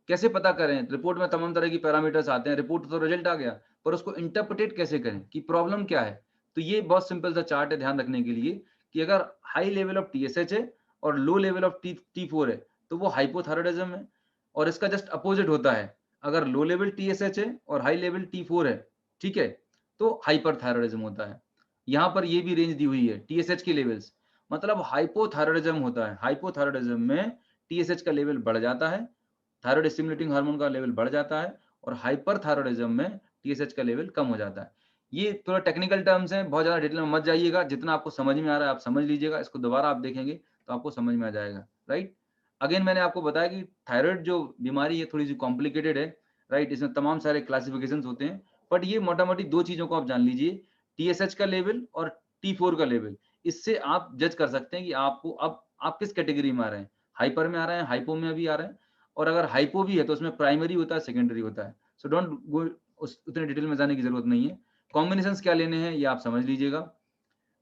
कैसे पता करें? रिपोर्ट में तमाम तरह की पैरामीटर्स आते हैं, रिपोर्ट तो रिजल्ट आ गया, पर उसको इंटरप्रेट कैसे करें कि प्रॉब्लम क्या है? तो ये बहुत सिंपल सा चार्ट है ध्यान रखने के लिए कि अगर हाई लेवल ऑफ टीएसएच है और लो लेवल ऑफ T4 है, तो वो हाइपोथायराइडिज्म है। और इसका जस्ट अपोजिट होता है, अगर लो लेवल टीएसएच है और हाई लेवल T4 है, ठीक है? तो हाइपरथायराइडिज्म होता है। यहाँ पर ये भी रेंज दी हुई है, टीएसएच के लेवल्स, मतलब हाइपोथायराइडिज्म होता है। हाइपोथायराइडिज्म में टीएसएच का लेवल बढ़ जाता है, थायराइड स्टिमुलेटिंग हार्मोन का लेवल बढ़ जाता है, और हाइपरथायरायडिज्म में टीएसएच का लेवल कम हो जाता है। ये थोड़ा टेक्निकल टर्म्स हैं, बहुत ज़्यादा डिटेल में मत जाइएगा, जितना आपको समझ में आ रहा है आप समझ लीजिएगा, इसको दोबारा आप देखेंगे तो आपको समझ में आ जाएगा, राइट? अगेन मैंने आपको बताया कि थायराइड जो बीमारी है थोड़ी-सी कॉम्प्लिकेटेड है, राइट? इसमें तमाम सारे क्लासिफिकेशंस होते हैं, बट ये मोटा-मोटी 2 चीज़ों को आप जान लीजिए, टीएसएच का लेवल और T4 का लेवल। इससे आप जज कर सकते हैं कि आपको अब आप किस कैटेगरी में आ रहे हैं, हाइपर में आ रहे हैं, हाइपो में भी आ रहे हैं, और अगर हाइपो भी है तो उसमें प्राइमरी होता है, सेकेंडरी होता है। सो डोंट गो उस उतने डिटेल में जाने की ज़रूरत नहीं है। कॉम्बिनेशंस क्या लेने हैं ये आप समझ लीजिएगा।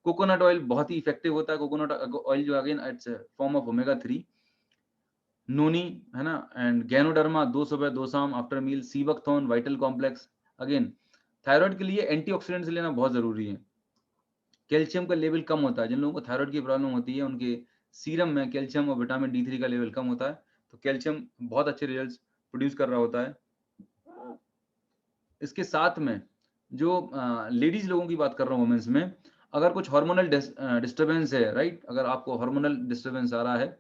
कोकोनट ऑयल बहुत ही इफेक्टिव होता है। कोकोनट ऑयल जो again it's form of omega 3। Noni है ना, एंड गैनोडर्मा 2 सुबह 2 शाम after meal. Sea buckthorn vital complex. Again thyroid के लिए एंटीऑक्सीडेंट्स लेना बहुत ज़रूरी है। कैल्शियम का लेवल कम होता है, जिन लोगों को थायराइड की प्रॉब्लम होती है उनके सीरम में कैल्शियम और विटामिन D3 का लेवल कम होता है, तो कैल्शियम बहुत अच्छे रिजल्ट्स प्रोड्यूस कर रहा होता है। इसके साथ में जो लेडीज लोगों की बात कर रहा हूँ, वुमेन्स में, अगर कुछ हार्मोनल डिस्टर्बेंस है, राइट, अगर आपको हार्मोनल डिस्टर्बेंस आ रहा है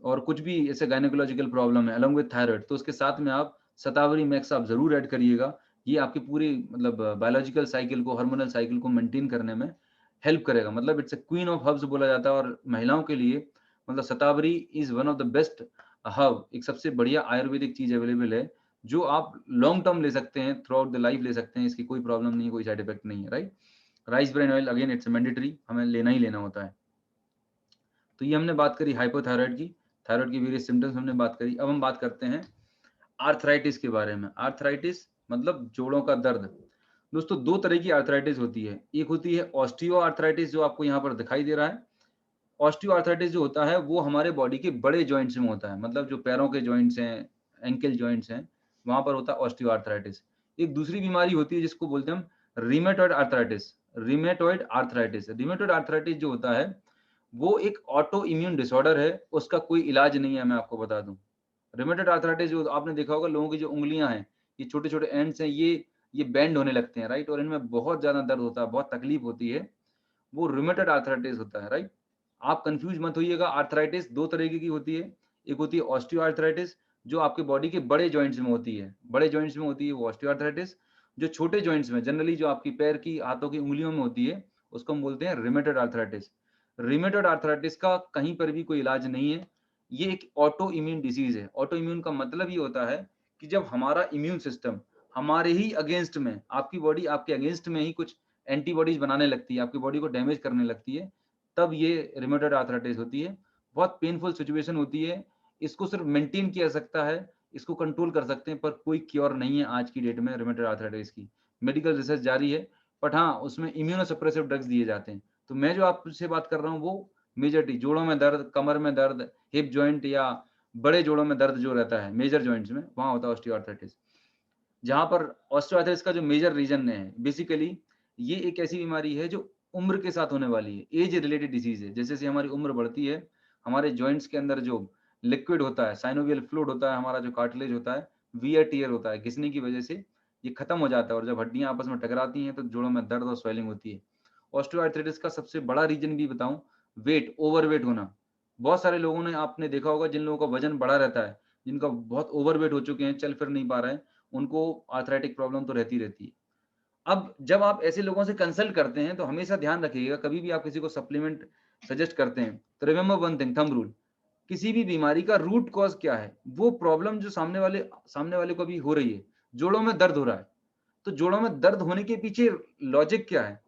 और कुछ भी ऐसे गायनेकोलॉजिकल प्रॉब्लम है अलॉन्ग विद थायराइड, तो उसके साथ में आप शतावरी मैक्स आप जरूर ऐड करिएगा। ये आपकी पूरी मतलब बायोलॉजिकल साइकिल को, हार्मोनल साइकिल को मेंटेन करने में हेल्प करेगा। मतलब it's a queen of herbs बोला जाता है, और महिलाओं के लिए मतलब shatavari is one of the best herb, एक सबसे बढ़िया आयुर्वेदिक चीज अवेलेबल है जो आप लॉन्ग टर्म ले सकते हैं, थ्रू आउट द लाइफ ले सकते हैं, इसकी कोई प्रॉब्लम नहीं है, कोई साइड इफेक्ट नहीं है, right. Rice bran oil again it's mandatory, हमें लेना ही लेना होता है। तो ये हमने बात करी हाइपोथायराइड की, थायराइड की वेरियस सिम्टम्स हमने बात करी। अब हम बात करते हैं आर्थराइटिस के बारे में। आर्थराइटिस मतलब जोड़ों का दर्द। दोस्तों दो तरह की आर्थराइटिस होती है, एक होती है ऑस्टियो आर्थराइटिस जो आपको यहाँ पर दिखाई दे रहा है। ऑस्टियो आर्थराइटिस जो होता है वो हमारे बॉडी के बड़े जॉइंट्स में होता है, मतलब जो पैरों के जॉइंट्स हैं, एंकल जॉइंट्स हैं, वहां पर होता है ऑस्टियो आर्थराइटिस। एक दूसरी बीमारी होती है जिसको बोलते हैं हम रीमेटॉइड आर्थराइटिस। रीमेटॉइड आर्थराइटिस, रीमेटॉइड आर्थराइटिस जो होता है वो एक ऑटो इम्यून डिसऑर्डर है, उसका कोई इलाज नहीं है, मैं आपको बता दूं। रिमेटेड आर्थराइटिस जो आपने देखा होगा, लोगों की जो उंगलियां हैं, ये छोटे छोटे एंड्स हैं, ये बेंड होने लगते हैं, राइट, और इनमें बहुत ज्यादा दर्द होता है, बहुत तकलीफ होती है, वो रिमेटेड आर्थराइटिस होता है, राइट। आप कंफ्यूज मत होइएगा, आर्थराइटिस दो तरीके की होती है। एक होती है ऑस्टियो आर्थराइटिस जो आपके बॉडी के बड़े जॉइंट्स में होती है, बड़े जॉइंट्स में होती है वो ऑस्टियो आर्थराइटिस। जो छोटे जॉइंट्स में, जनरली जो आपकी पैर की, हाथों की उंगलियों में होती है, उसको हम बोलते हैं रिमेटेड आर्थराइटिस। रिमेटेड आर्थराइटिस का कहीं पर भी कोई इलाज नहीं है, ये एक ऑटो इम्यून डिजीज है। ऑटो इम्यून का मतलब ये होता है कि जब हमारा इम्यून सिस्टम हमारे ही अगेंस्ट में, आपकी बॉडी आपके अगेंस्ट में ही कुछ एंटीबॉडीज बनाने लगती है, आपकी बॉडी को डैमेज करने लगती है, तब ये रिमेटॉइड आर्थराइटिस होती है। बहुत पेनफुल सिचुएशन होती है, इसको सिर्फ मेंटेन किया जा सकता है, इसको कंट्रोल कर सकते हैं, पर कोई क्योर नहीं है आज की डेट में रिमेटॉइड आर्थराइटिस की। मेडिकल रिसर्च जारी है, बट हाँ उसमें इम्यूनोसप्रेसिव ड्रग्स दिए जाते हैं। तो मैं जो आपसे बात कर रहा हूँ वो मेजरली जोड़ों में दर्द, कमर में दर्द, हिप जॉइंट या बड़े जोड़ों में दर्द जो रहता है मेजर जॉइंट्स में, वहां होता है ऑस्टियोआर्थराइटिस। जहाँ पर ऑस्टियोआर्थराइटिस का जो मेजर रीजन है बेसिकली, ये एक ऐसी बीमारी है जो उम्र के साथ होने वाली है, एज रिलेटेड डिजीज है। जैसे जैसे हमारी उम्र बढ़ती है, हमारे जॉइंट्स के अंदर जो लिक्विड होता है, साइनोवियल फ्लूइड होता है, हमारा जो कार्टिलेज होता है, वियर टियर होता है, घिसने की वजह से ये खत्म हो जाता है, और जब हड्डियां आपस में टकराती हैं तो जोड़ों में दर्द और स्वेलिंग होती है। ऑस्टियोआर्थराइटिस का सबसे बड़ा रीजन भी बताऊं, वेट, ओवरवेट होना। बहुत सारे लोगों ने, आपने देखा होगा, जिन लोगों का वजन बढ़ा रहता है, जिनका बहुत ओवरवेट हो चुके हैं, चल फिर नहीं पा रहे हैं, उनको आर्थराइटिक प्रॉब्लम तो रहती रहती है। अब जब आप ऐसे लोगों से कंसल्ट करते हैं तो हमेशा ध्यान रखिएगा, कभी भी आप किसी को सप्लीमेंट सजेस्ट करते हैं तो remember one thing, thumb rule, किसी भी बीमारी का रूट कॉज क्या है, वो प्रॉब्लम जो सामने वाले को भी हो रही है, जोड़ों में दर्द हो रहा है, तो जोड़ों में दर्द होने के पीछे लॉजिक क्या है,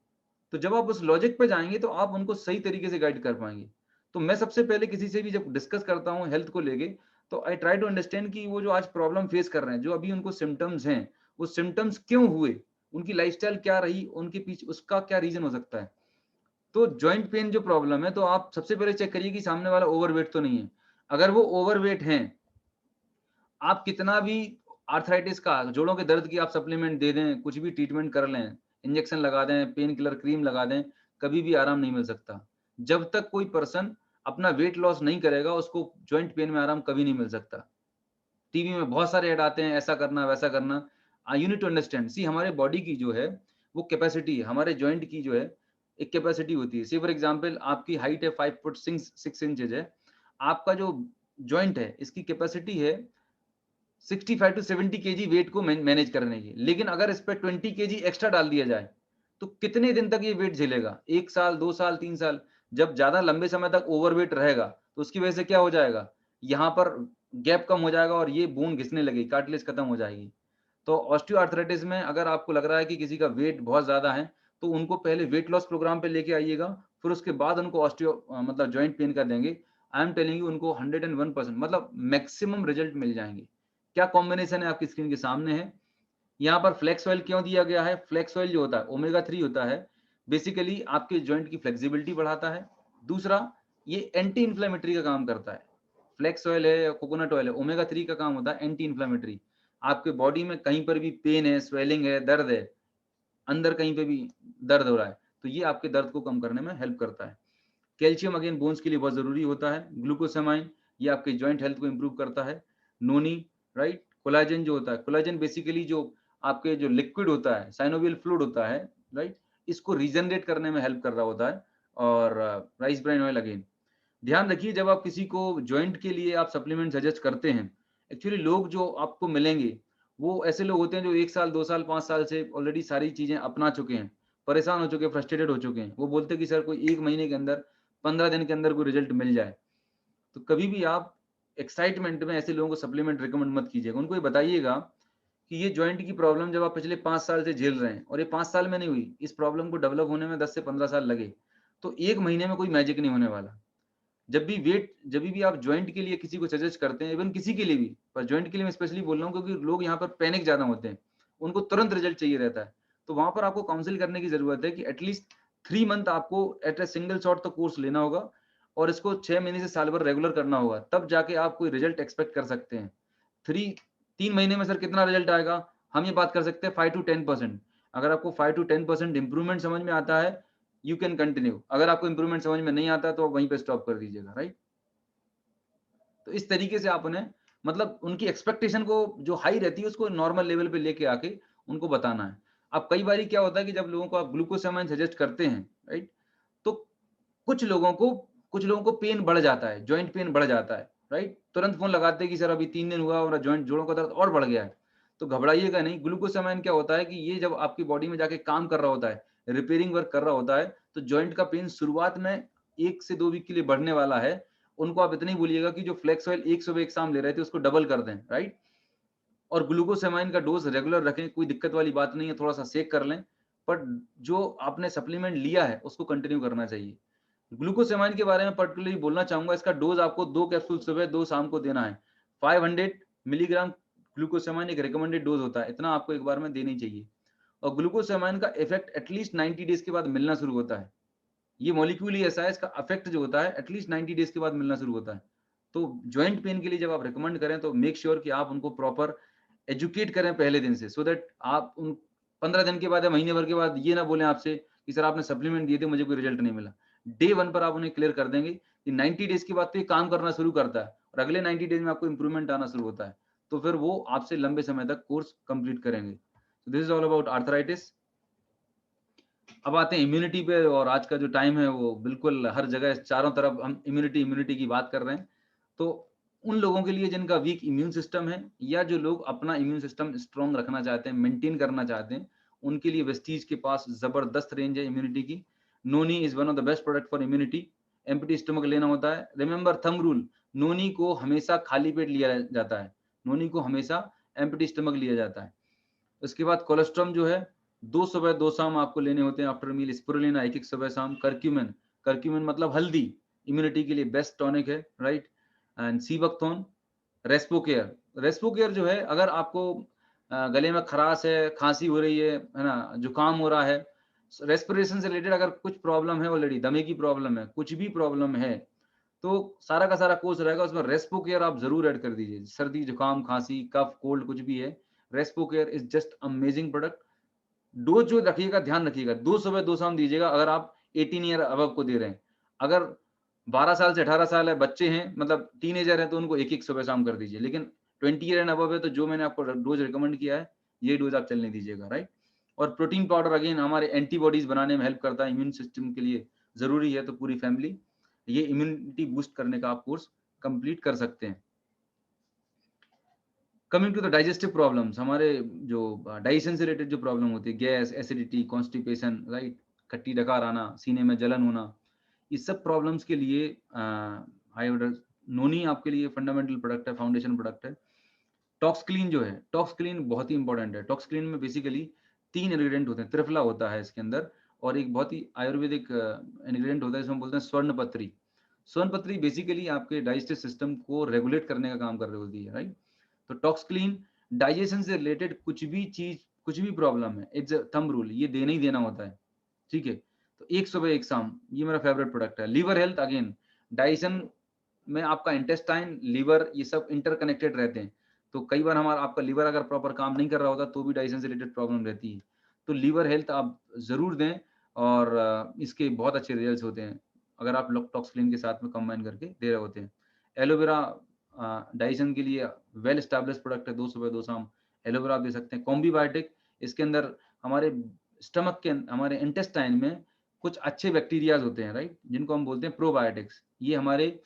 तो जब आप उस लॉजिक पे जाएंगे तो आप उनको सही तरीके से गाइड कर पाएंगे। तो मैं सबसे पहले किसी से भी जब डिस्कस करता हूँ हेल्थ को लेके, तो आई ट्राई टू अंडरस्टैंड कि वो जो आज प्रॉब्लम फेस कर रहे हैं, जो अभी उनको सिम्टम्स हैं, वो सिम्टम्स क्यों हुए, उनकी लाइफस्टाइल क्या रही, उनके पीछे उसका क्या रीजन हो सकता है। तो जॉइंट पेन जो प्रॉब्लम है, तो आप सबसे पहले चेक करिए कि सामने वाला ओवरवेट तो नहीं है। अगर वो ओवरवेट हैं, आप कितना भी आर्थराइटिस का, जोड़ों के दर्द की आप सप्लीमेंट दे दें, कुछ भी ट्रीटमेंट कर लें, इंजेक्शन लगा दें, पेन किलर क्रीम लगा दें, कभी भी आराम नहीं मिल सकता। जब तक कोई पर्सन अपना वेट लॉस नहीं करेगा, उसको जॉइंट पेन में आराम कभी नहीं मिल सकता। टीवी में बहुत सारे ऐड आते हैं, ऐसा करना, वैसा करना। यू नीड टू अंडरस्टैंड, सी हमारे बॉडी की जो है, वो कैपेसिटी है, हमारे जॉइंट की जो है, एक कैपेसिटी होती है। सी फॉर एग्जांपल आपकी हाइट है 5 फुट 6 इंचेस है, आपका जो जॉइंट है, इसकी कैपेसिटी है 65 टू 70 केजी वेट को मैनेज करने की। लेकिन अगर इस पे 20 केजी एक्स्ट्रा डाल दिया जाए, तो कितने दिन तक ये वेट झेलेगा? 1 साल, 2 साल, 3 साल। जब ज़्यादा लंबे समय तक ओवरवेट रहेगा, तो उसकी वजह से क्या हो जाएगा? यहाँ पर गैप कम हो जाएगा और ये बोन घिसने लगेगी, कार्टिलेज खत्म हो जाएगी। तो ऑस्टियोआर्थराइटिस में अगर आपको लग रहा है कि किसी का वेट बहुत ज़्यादा है, तो उनको पहले वेट लॉस प्रोग्राम पे लेके आइएगा, फिर उसके बाद उनको मतलब जॉइंट पेन का देंगे। आई एम टेलिंग यू, उनको 101% मतलब मैक्सिमम रिजल्ट मिल जाएँगे। क्या कॉम्बिनेशन है आपकी स्क्रीन के सामने है। यहाँ पर फ्लेक्स ऑयल क्यों दिया गया है? फ्लेक्स ऑयल जो होता है, ओमेगा 3 होता है, बेसिकली आपके जॉइंट की फ्लेक्सिबिलिटी बढ़ाता है। दूसरा, ये एंटी इन्फ्लेमेटरी का काम करता है। फ्लेक्स ऑयल है या कोकोनट ऑयल है, ओमेगा 3 का काम होता है एंटी इन्फ्लेमेटरी। आपके बॉडी में कहीं पर भी पेन है, स्वेलिंग है, दर्द है, अंदर कहीं पे भी दर्द हो रहा है, तो ये आपके दर्द को कम करने में हेल्प करता है। कैल्शियम अगेन बोन्स के लिए बहुत ज़रूरी होता है। ग्लूकोसामाइन, ये आपके जॉइंट हेल्थ को इम्प्रूव करता है। नोनी, राइट? कोलाजन जो होता है, कोलाजन बेसिकली जो आपके जो लिक्विड होता है, साइनोवियल फ्लूइड होता है, राइट? इसको रीजनरेट करने में हेल्प कर रहा होता है। और राइस ब्राइन ऑयल अगेन। ध्यान रखिए, जब आप किसी को जॉइंट के लिए आप सप्लीमेंट सजेस्ट करते हैं, एक्चुअली लोग जो आपको मिलेंगे, वो ऐसे लोग होते हैं जो 1 साल, 2 साल, 5 साल से ऑलरेडी सारी चीज़ें अपना चुके हैं, परेशान हो चुके हैं, फ्रस्ट्रेटेड हो चुके हैं। वो बोलते हैं कि सर कोई 1 महीने के अंदर, 15 दिन के अंदर कोई रिजल्ट मिल जाए। तो कभी भी आप एक्साइटमेंट में ऐसे लोगों को सप्लीमेंट रिकमेंड मत कीजिएगा। उनको ये बताइएगा कि ये जॉइंट की प्रॉब्लम जब आप पिछले 5 साल से झेल रहे हैं और ये 5 साल में नहीं हुई, इस प्रॉब्लम को डेवलप होने में 10 से 15 साल लगे, तो 1 महीने में कोई मैजिक नहीं होने वाला। जब भी आप जॉइंट के लिए किसी को सजेस्ट करते हैं, इवन किसी के लिए भी, पर जॉइंट के लिए मैं स्पेशली बोल रहा हूँ क्योंकि लोग यहाँ पर पैनिक ज़्यादा होते हैं। उनको तुरंत रिजल्ट चाहिए रहता है। तो वहाँ पर आपको काउंसल करने की ज़रूरत है कि एटलीस्ट 3 मंथ आपको एट अ सिंगल शॉट तो कोर्स लेना होगा और इसको 6 महीने से साल भर रेगुलर करना होगा। तब जाके आप कोई रिजल्ट एक्सपेक्ट कर सकते हैं। 3 3 महीने में सर कितना रिजल्ट आएगा? हम ये बात कर सकते हैं 5 टू 10%। अगर आपको 5 टू 10% इम्प्रूवमेंट समझ में आता है, यू कैन कंटिन्यू। अगर आपको इम्प्रूवमेंट समझ में नहीं आता, तो आप वहीं पे स्टॉप कर दीजिएगा, राइट? तो इस तरीके से आप उन्हें, मतलब उनकी एक्सपेक्टेशन को जो हाई रहती है, उसको नॉर्मल लेवल पे लेके आके उनको बताना है। अब कई बारी क्या होता है कि जब लोगों को आप ग्लूकोसामाइन सजेस्ट करते हैं, राइट? तो कुछ लोगों को पेन बढ़ जाता है, जॉइंट पेन बढ़ जाता है, राइट? तुरंत फ़ोन लगाते हैं कि सर अभी 3 दिन हुआ और जॉइंट जोड़ों का दर्द और बढ़ गया है। तो घबराइएगा नहीं, ग्लूकोसामाइन क्या होता है कि ये जब आपकी बॉडी में जाके काम कर रहा होता है, रिपेयरिंग वर्क कर रहा होता है, तो जॉइंट का पेन शुरुआत में 1 से 2 वीक के लिए बढ़ने वाला है। उनको आप इतना ही बोलिएगा कि जो फ्लेक्स ऑयल एक सुबह एक शाम ले रहे थे, उसको डबल कर दें, राइट? और ग्लूकोसामाइन का डोज़ रेगुलर रखें, कोई दिक्कत वाली बात नहीं है, थोड़ा-सा सेक कर लें, बट जो आपने सप्लीमेंट लिया है, उसको कंटिन्यू करना चाहिए। ग्लूकोसामाइन के बारे में पर्टिकुलरली बोलना चाहूँगा, इसका डोज़ आपको 2 कैप्सूल सुबह, 2 शाम को देना है। 500 मिलीग्राम ग्लूकोसामाइन एक रिकमेंडेड डोज़ होता है, इतना आपको एक बार में देनी चाहिए। और ग्लूकोसामाइन का इफ़ेक्ट एटलीस्ट 90 डेज़ के बाद मिलना शुरू होता है। ये मॉलिक्यूल ही ऐसा है, इसका इफ़ेक्ट जो होता है एटलीस्ट 90 डेज़ के बाद मिलना शुरू होता है। तो जॉइंट पेन के लिए जब आप रिकमेंड करें, तो मेक श्योर कि आप उनको प्रॉपर एजुकेट करें पहले दिन से, सो दैट आप उन 15 दिन के बाद या महीने भर के बाद ये ना बोलें आपसे कि सर आपने सप्लीमेंट दिए थे, मुझे कोई रिजल्ट नहीं मिला। डे 1 पर आप उन्हें क्लियर कर देंगे कि 90 डेज़ के बाद तो ये काम करना शुरू करता है और अगले 90 डेज़ में आपको इम्प्रूवमेंट आना शुरू होता है। तो फिर वो आपसे लंबे समय तक कोर्स कंप्लीट करेंगे। So this is all about arthritis. अब आते हैं इम्यूनिटी पे, और आज का जो टाइम है वो बिल्कुल हर जगह चारों तरफ हम इम्यूनिटी की बात कर रहे हैं। तो उन लोगों के लिए जिनका वीक इम्यून सिस्टम है, या जो लोग अपना इम्यून सिस्टम स्ट्रॉन्ग रखना चाहते हैं, मेंटेन करना चाहते हैं, उनके लिए वेस्टीज के पास जबरदस्त रेंज है इम्यूनिटी की। Noni is one of the best product for immunity. Empty stomach लेना होता है। रिमेंबर थंब रूल, नोनी को हमेशा खाली पेट लिया जाता है। नोनी को हमेशा एम्प्टी स्टमक लिया जाता है। उसके बाद कोलेस्ट्रॉम जो है, 2 सुबह 2 शाम आपको लेने होते हैं आफ्टर मील। स्पिरुलिना 1-1 सुबह शाम। करक्यूमिन, करक्यूमिन मतलब हल्दी, इम्यूनिटी के लिए बेस्ट टॉनिक है, right? And sea buckthorn, respocare. Respocare जो है, अगर आपको गले में खराश है, खांसी हो रही है ना, जुकाम हो रहा है, रेस्पिरेशन से रिलेटेड अगर कुछ प्रॉब्लम है, ऑलरेडी दमे की प्रॉब्लम है, कुछ भी प्रॉब्लम है, तो सारा का सारा कोर्स रहेगा, उसमें रेस्पो केयर आप जरूर ऐड कर दीजिए। सर्दी, जुकाम, खांसी, कफ, कोल्ड कुछ भी है, Respo care is just amazing product. Dose जो रखिएगा, ध्यान रखिएगा, 2 सुबह 2 शाम दीजिएगा अगर आप 18 ईयर अबव को दे रहे हैं। अगर 12 साल से 18 साल है, बच्चे हैं, मतलब टीनेजर हैं, तो उनको एक-एक सुबह शाम कर दीजिए। लेकिन 20 ईयर एंड अबव है, तो जो मैंने आपको डोज रिकमेंड किया है, ये डोज आप चलने दीजिएगा, राइट? और प्रोटीन पाउडर अगेन हमारे एंटीबॉडीज बनाने में हेल्प करता है, इम्यून सिस्टम के लिए ज़रूरी है, तो पूरी फैमिली ये इम्यूनिटी बूस्ट करने का आप कोर्स कंप्लीट कर सकते हैं। Coming to the digestive problems, हमारे जो डाइजेशन से रिलेटेड जो प्रॉब्लम होती है, गैस, एसिडिटी, कॉन्स्टिपेशन, राइट, खट्टी डकार आना, सीने में जलन होना, इस सब प्रॉब्लम्स के लिए हाई ऑर्डर नोनी आपके लिए फंडामेंटल प्रोडक्ट है, फाउंडेशन प्रोडक्ट है। टॉक्सक्लीन जो है, टॉक्सक्लीन बहुत ही इंपॉर्टेंट है। टॉक्सक्लीन में बेसिकली 3 इंग्रेडिएंट होते हैं, त्रिफला होता है इसके अंदर, और एक बहुत ही आयुर्वेदिक इंग्रेडिएंट होता है, इसमें बोलते हैं स्वर्णपत्री। स्वर्णपत्री बेसिकली आपके डाइजेस्टिव सिस्टम को रेगुलेट करने का काम कर रही होती है, राइट? तो टॉक्सक्लीन डाइजेशन से रिलेटेड कुछ भी चीज, कुछ भी प्रॉब्लम है, इट्स थंब रूल, ये देना ही देना होता है, ठीक है? तो एक सुबह एक शाम, ये मेरा फेवरेट प्रोडक्ट है। लीवर हेल्थ, अगेन डाइजेशन में आपका इंटेस्टाइन, लीवर, ये सब इंटरकनेक्टेड रहते हैं। तो कई बार हमारा आपका लीवर अगर प्रॉपर काम नहीं कर रहा होता, तो भी डाइजेशन से रिलेटेड प्रॉब्लम रहती है। तो लीवर हेल्थ आप जरूर दें, और इसके बहुत अच्छे रिजल्ट्स होते हैं अगर आप टॉक्सक्लीन के साथ में कंबाइन करके दे रहे होते हैं। एलोवेरा डाइजेशन के लिए वेल एस्टैब्लिश प्रोडक्ट है, 2 सुबह 2 शाम एलोवेरा आप दे सकते हैं। कॉम्बीबायोटिक, इसके अंदर हमारे स्टमक के हमारे इंटेस्टाइन में कुछ अच्छे बैक्टीरियाज होते हैं, राइट, जिनको हम बोलते हैं प्रोबायोटिक्स। ये हमारे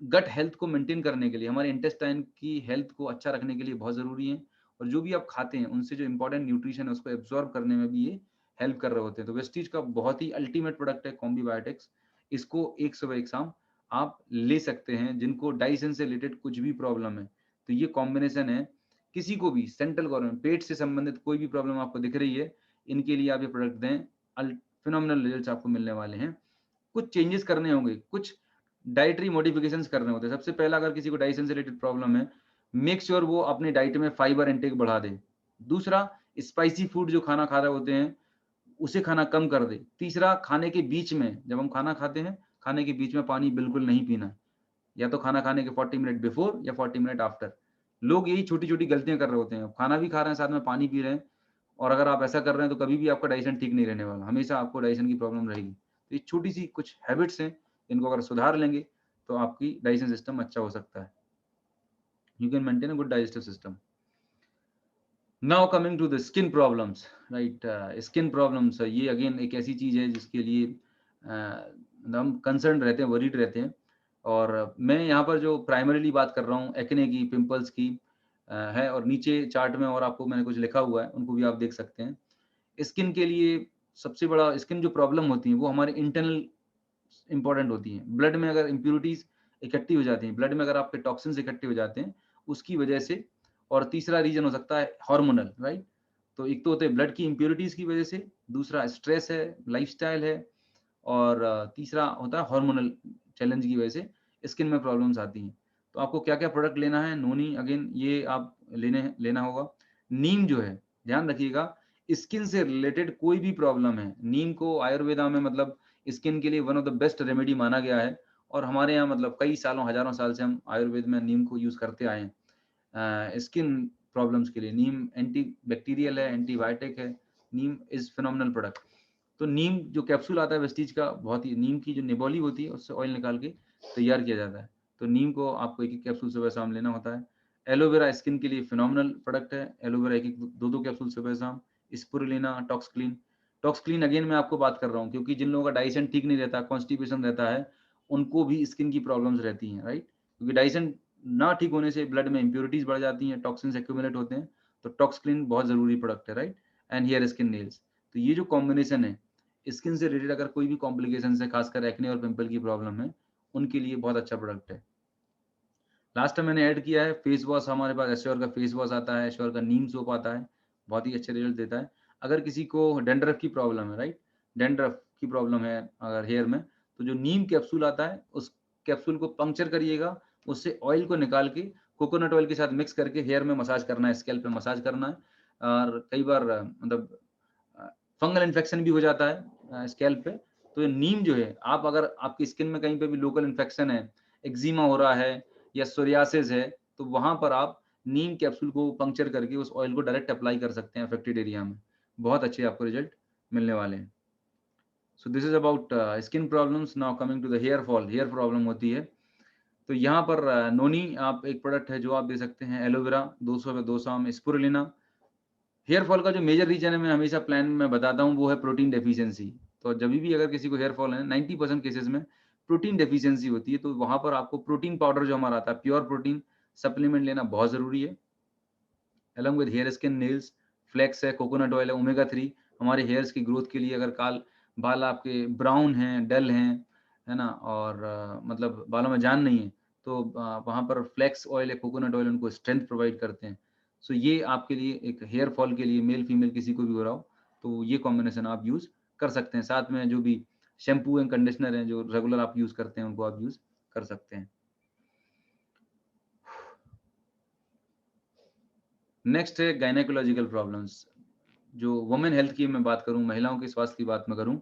गट हेल्थ को मेंटेन करने के लिए, हमारे इंटेस्टाइन की हेल्थ को अच्छा रखने के लिए बहुत ज़रूरी है, और जो भी आप खाते हैं उनसे जो इंपॉर्टेंट न्यूट्रिशन है उसको एब्जॉर्ब करने में भी ये हेल्प कर रहे होते हैं। तो वेस्टीज का बहुत ही अल्टीमेट प्रोडक्ट है कॉम्बीबायोटिक्स। इसको एक सुबह एक शाम आप ले सकते हैं, जिनको डाइजेशन से रिलेटेड कुछ भी प्रॉब्लम है। तो ये कॉम्बिनेशन है, किसी को भी सेंट्रल गवर्नमेंट पेट से संबंधित कोई भी प्रॉब्लम आपको दिख रही है, इनके लिए आप ये प्रोडक्ट दें, फिनोमिनल रिजल्ट्स आपको मिलने वाले हैं। कुछ चेंजेस करने होंगे, कुछ डाइटरी मॉडिफिकेशंस करने होते हैं। सबसे पहला, अगर किसी को डाइजेशन से रिलेटेड प्रॉब्लम है, मेक श्योर वो अपनी डाइट में फाइबर इंटेक बढ़ा दे। दूसरा, स्पाइसी फूड जो खाना खा रहे होते हैं, उसे खाना कम कर दे। तीसरा, खाने के बीच में, जब हम खाना खाते हैं, खाने के बीच में पानी बिल्कुल नहीं पीना, या तो खाना खाने के 40 मिनट बिफोर या 40 मिनट आफ्टर। लोग यही छोटी-छोटी गलतियाँ कर रहे होते हैं। खाना भी खा रहे हैं, साथ में पानी पी रहे हैं, और अगर आप ऐसा कर रहे हैं, तो कभी भी आपका डाइजेशन ठीक नहीं रहने वाला। हमेशा आपको डाइजेशन की प्रॉब्लम रहेगी। तो ये छोटी-सी कुछ हैबिट्स हैं, इनको अगर सुधार लेंगे, तो आपकी डाइजेशन सिस्टम अच्छा हो सकता है। You can maintain a good digestive system. Now coming to the skin problems, right? Skin problems, ये अगेन एक ऐसी चीज़ है जिसके लिए हम कंसर्न रहते हैं, वरीड रहते हैं। और मैं यहाँ पर जो प्राइमरीली बात कर रहा हूँ, एक्ने की, पिंपल्स की है, और नीचे चार्ट में और आपको मैंने कुछ लिखा हुआ है, उनको भी आप देख सकते हैं। स्किन के लिए सबसे बड़ा, स्किन जो प्रॉब्लम होती है वो हमारे इंटरनल इंपॉर्टेंट होती हैं। ब्लड में अगर इम्प्यूरिटीज़ इकट्ठी हो जाती हैं, ब्लड में अगर आपके टॉक्सिन्स इकट्ठे हो जाते हैं, उसकी वजह से। और तीसरा रीज़न हो सकता है हार्मोनल, राइट? तो एक तो होते हैं ब्लड की इम्प्यूरिटीज़ की वजह से, दूसरा स्ट्रेस है, लाइफ़स्टाइल है, और तीसरा होता है हार्मोनल चैलेंज की वजह से स्किन में प्रॉब्लम्स आती हैं। तो आपको क्या-क्या प्रोडक्ट लेना है? नोनी, अगेन ये आप लेना होगा। नीम जो है, ध्यान रखिएगा, स्किन से रिलेटेड कोई भी प्रॉब्लम है, नीम को आयुर्वेदा में मतलब स्किन के लिए one of the best remedy माना गया है, और हमारे यहाँ मतलब कई सालों, हज़ारों साल से हम आयुर्वेद में नीम को यूज़ करते आए हैं। स्किन प्रॉब्लम्स के लिए नीम एंटी बैक्टीरियल है, एंटीबायोटिक है, नीम इज़ फिनोमिनल प्रोडक्ट। तो नीम जो कैप्सूल आता है वेस्टीज का, बहुत ही, नीम की जो निबोली होती है उससे ऑयल निकाल के तैयार किया जाता है। तो नीम को आपको एक-एक कैप्सूल सुबह-शाम लेना होता है। एलोवेरा स्किन के लिए फिनोमिनल प्रोडक्ट है। एलोवेरा एक-एक, 2-2 कैप्सूल सुबह-शाम। स्पिरुलिना, टॉक्सक्लीन। टॉक्सक्लीन अगेन मैं आपको बात कर रहा हूँ, क्योंकि जिन लोगों का डाइजेशन ठीक नहीं रहता, कॉन्स्टिपेशन रहता है, उनको भी स्किन की प्रॉब्लम्स रहती हैं, राइट? क्योंकि डाइजेशन ना ठीक होने से ब्लड में इम्प्यूरिटीज़ बढ़ जाती हैं, टॉक्सिन्स एक्यूमुलेट होते हैं। तो टॉक्सक्लीन बहुत ज़रूरी प्रोडक्ट है, right? And hair, skin, nails. तो ये जो कॉम्बिनेशन है, स्किन से रिलेटेड अगर कोई भी कॉम्प्लिकेशंस है, खासकर एक्ने और पिंपल की प्रॉब्लम है, उनके लिए बहुत अच्छा प्रोडक्ट है। लास्ट टाइम मैंने ऐड किया है फेस वॉश, हमारे पास एश्योर का फेस वॉश आता है, एश्योर का नीम सोप आता है, बहुत ही अच्छे रिजल्ट देता है। अगर किसी को डैंड्रफ की प्रॉब्लम है, राइट? डैंड्रफ की प्रॉब्लम है अगर हेयर में, तो जो नीम कैप्सूल आता है, उस कैप्सूल को पंक्चर करिएगा, उससे ऑयल को निकाल के कोकोनट ऑयल के साथ मिक्स करके हेयर में मसाज करना है, स्कैल्प पे मसाज करना है। और कई बार मतलब फंगल इन्फेक्शन भी हो जाता है स्कैल्प पे। तो नीम जो है, आप अगर आपकी स्किन में कहीं पे भी लोकल इन्फेक्शन है, एक्जिमा हो रहा है या सोरियासिस है, तो वहां पर आप नीम कैप्सूल को पंक्चर करके उस ऑयल को डायरेक्ट अप्लाई कर सकते हैं अफेक्टेड एरिया में। बहुत अच्छे आपको रिजल्ट मिलने वाले हैं। So this is about skin problems. Now coming to the hair fall, hair problem होती है तो यहाँ पर नोनी आप एक प्रोडक्ट है जो आप दे सकते हैं, एलोवेरा 200 में 200 में स्पुरुलिना। हेयर फॉल का जो मेजर रीजन है, मैं हमेशा प्लान में बताता हूँ, वो है प्रोटीन डेफिशिएंसी। तो जब भी अगर किसी को हेयर फॉल है, 90% केसेस में प्रोटीन डेफिशिएंसी होती है, तो वहां पर आपको प्रोटीन पाउडर जो हमारा आता है, प्योर प्रोटीन सप्लीमेंट लेना बहुत जरूरी है। Along with hair, skin, nails, flax है, कोकोनट ऑयल है, ओमेगा 3 हमारे हेयर्स की ग्रोथ के लिए। अगर बाल आपके ब्राउन हैं, डल हैं, है ना, और मतलब बालों में जान नहीं है, तो वहां पर फ्लेक्स ऑयल या कोकोनट ऑयल उनको स्ट्रेंथ प्रोवाइड करते हैं। सो ये आपके लिए एक हेयर फॉल के लिए, मेल फीमेल किसी को भी हो रहा हो, तो ये कॉम्बिनेशन आप यूज कर सकते हैं। साथ में जो भी शैम्पू एंड कंडीशनर हैं जो रेगुलर आप यूज करते हैं, उनको आप यूज कर सकते हैं। नेक्स्ट है गायनेकोलॉजिकल प्रॉब्लम्स। जो वुमेन हेल्थ की मैं बात करूं, महिलाओं के स्वास्थ्य की बात मैं करूं,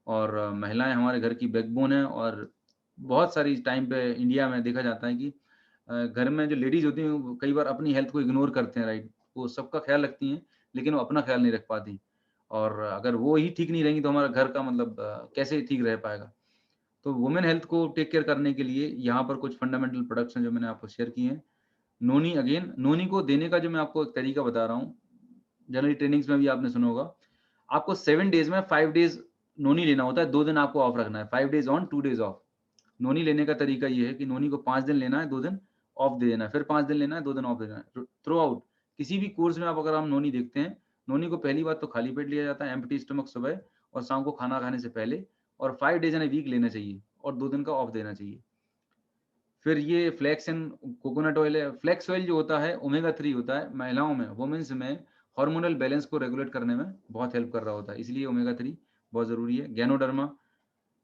और महिलाएं हमारे घर की बैकबोन है। और बहुत सारी टाइम पे इंडिया में देखा जाता है कि घर में जो लेडीज होती हैं, वो कई बार अपनी हेल्थ को इग्नोर करते हैं, राइट। वो सबका ख्याल रखती हैं, लेकिन वो अपना ख्याल नहीं रख पाती। और अगर वो ही ठीक नहीं रहेंगी, तो हमारा घर का मतलब कैसे ठीक रह पाएगा। तो वुमेन हेल्थ को टेक केयर करने के लिए यहाँ पर कुछ फंडामेंटल प्रोडक्ट्स हैं जो मैंने आपको शेयर किए हैं। नोनी, अगेन नोनी को देने का जो मैं आपको एक तरीका बता रहा हूँ, जनरली ट्रेनिंग्स में भी आपने सुना होगा, आपको 7 डेज में 5 डेज नोनी लेना होता है, 2 दिन आपको ऑफ रखना है, 5 डेज ऑन 2 डेज ऑफ। नोनी लेने का तरीका ये है कि नोनी को 5 दिन लेना है, 2 दिन ऑफ दे देना है, फिर 5 दिन लेना है, 2 दिन ऑफ दे देना है। थ्रू आउट किसी भी कोर्स में आप अगर हम नोनी देखते हैं, नोनी को पहली बात तो खाली पेट लिया जाता है, एम्प्टी स्टमक सुबह और शाम को खाना खाने से पहले, और 5 डेज इन अ वीक लेना चाहिए और 2 दिन का ऑफ देना चाहिए। फिर ये फ्लेक्स एंड कोकोनट ऑयल है। फ्लेक्स ऑयल जो होता है, ओमेगा 3 होता है, महिलाओं में, वुमेन्स में हार्मोनल बैलेंस को रेगुलेट करने में बहुत हेल्प कर रहा होता है, इसलिए ओमेगा 3 बहुत जरूरी है। गैनोडर्मा,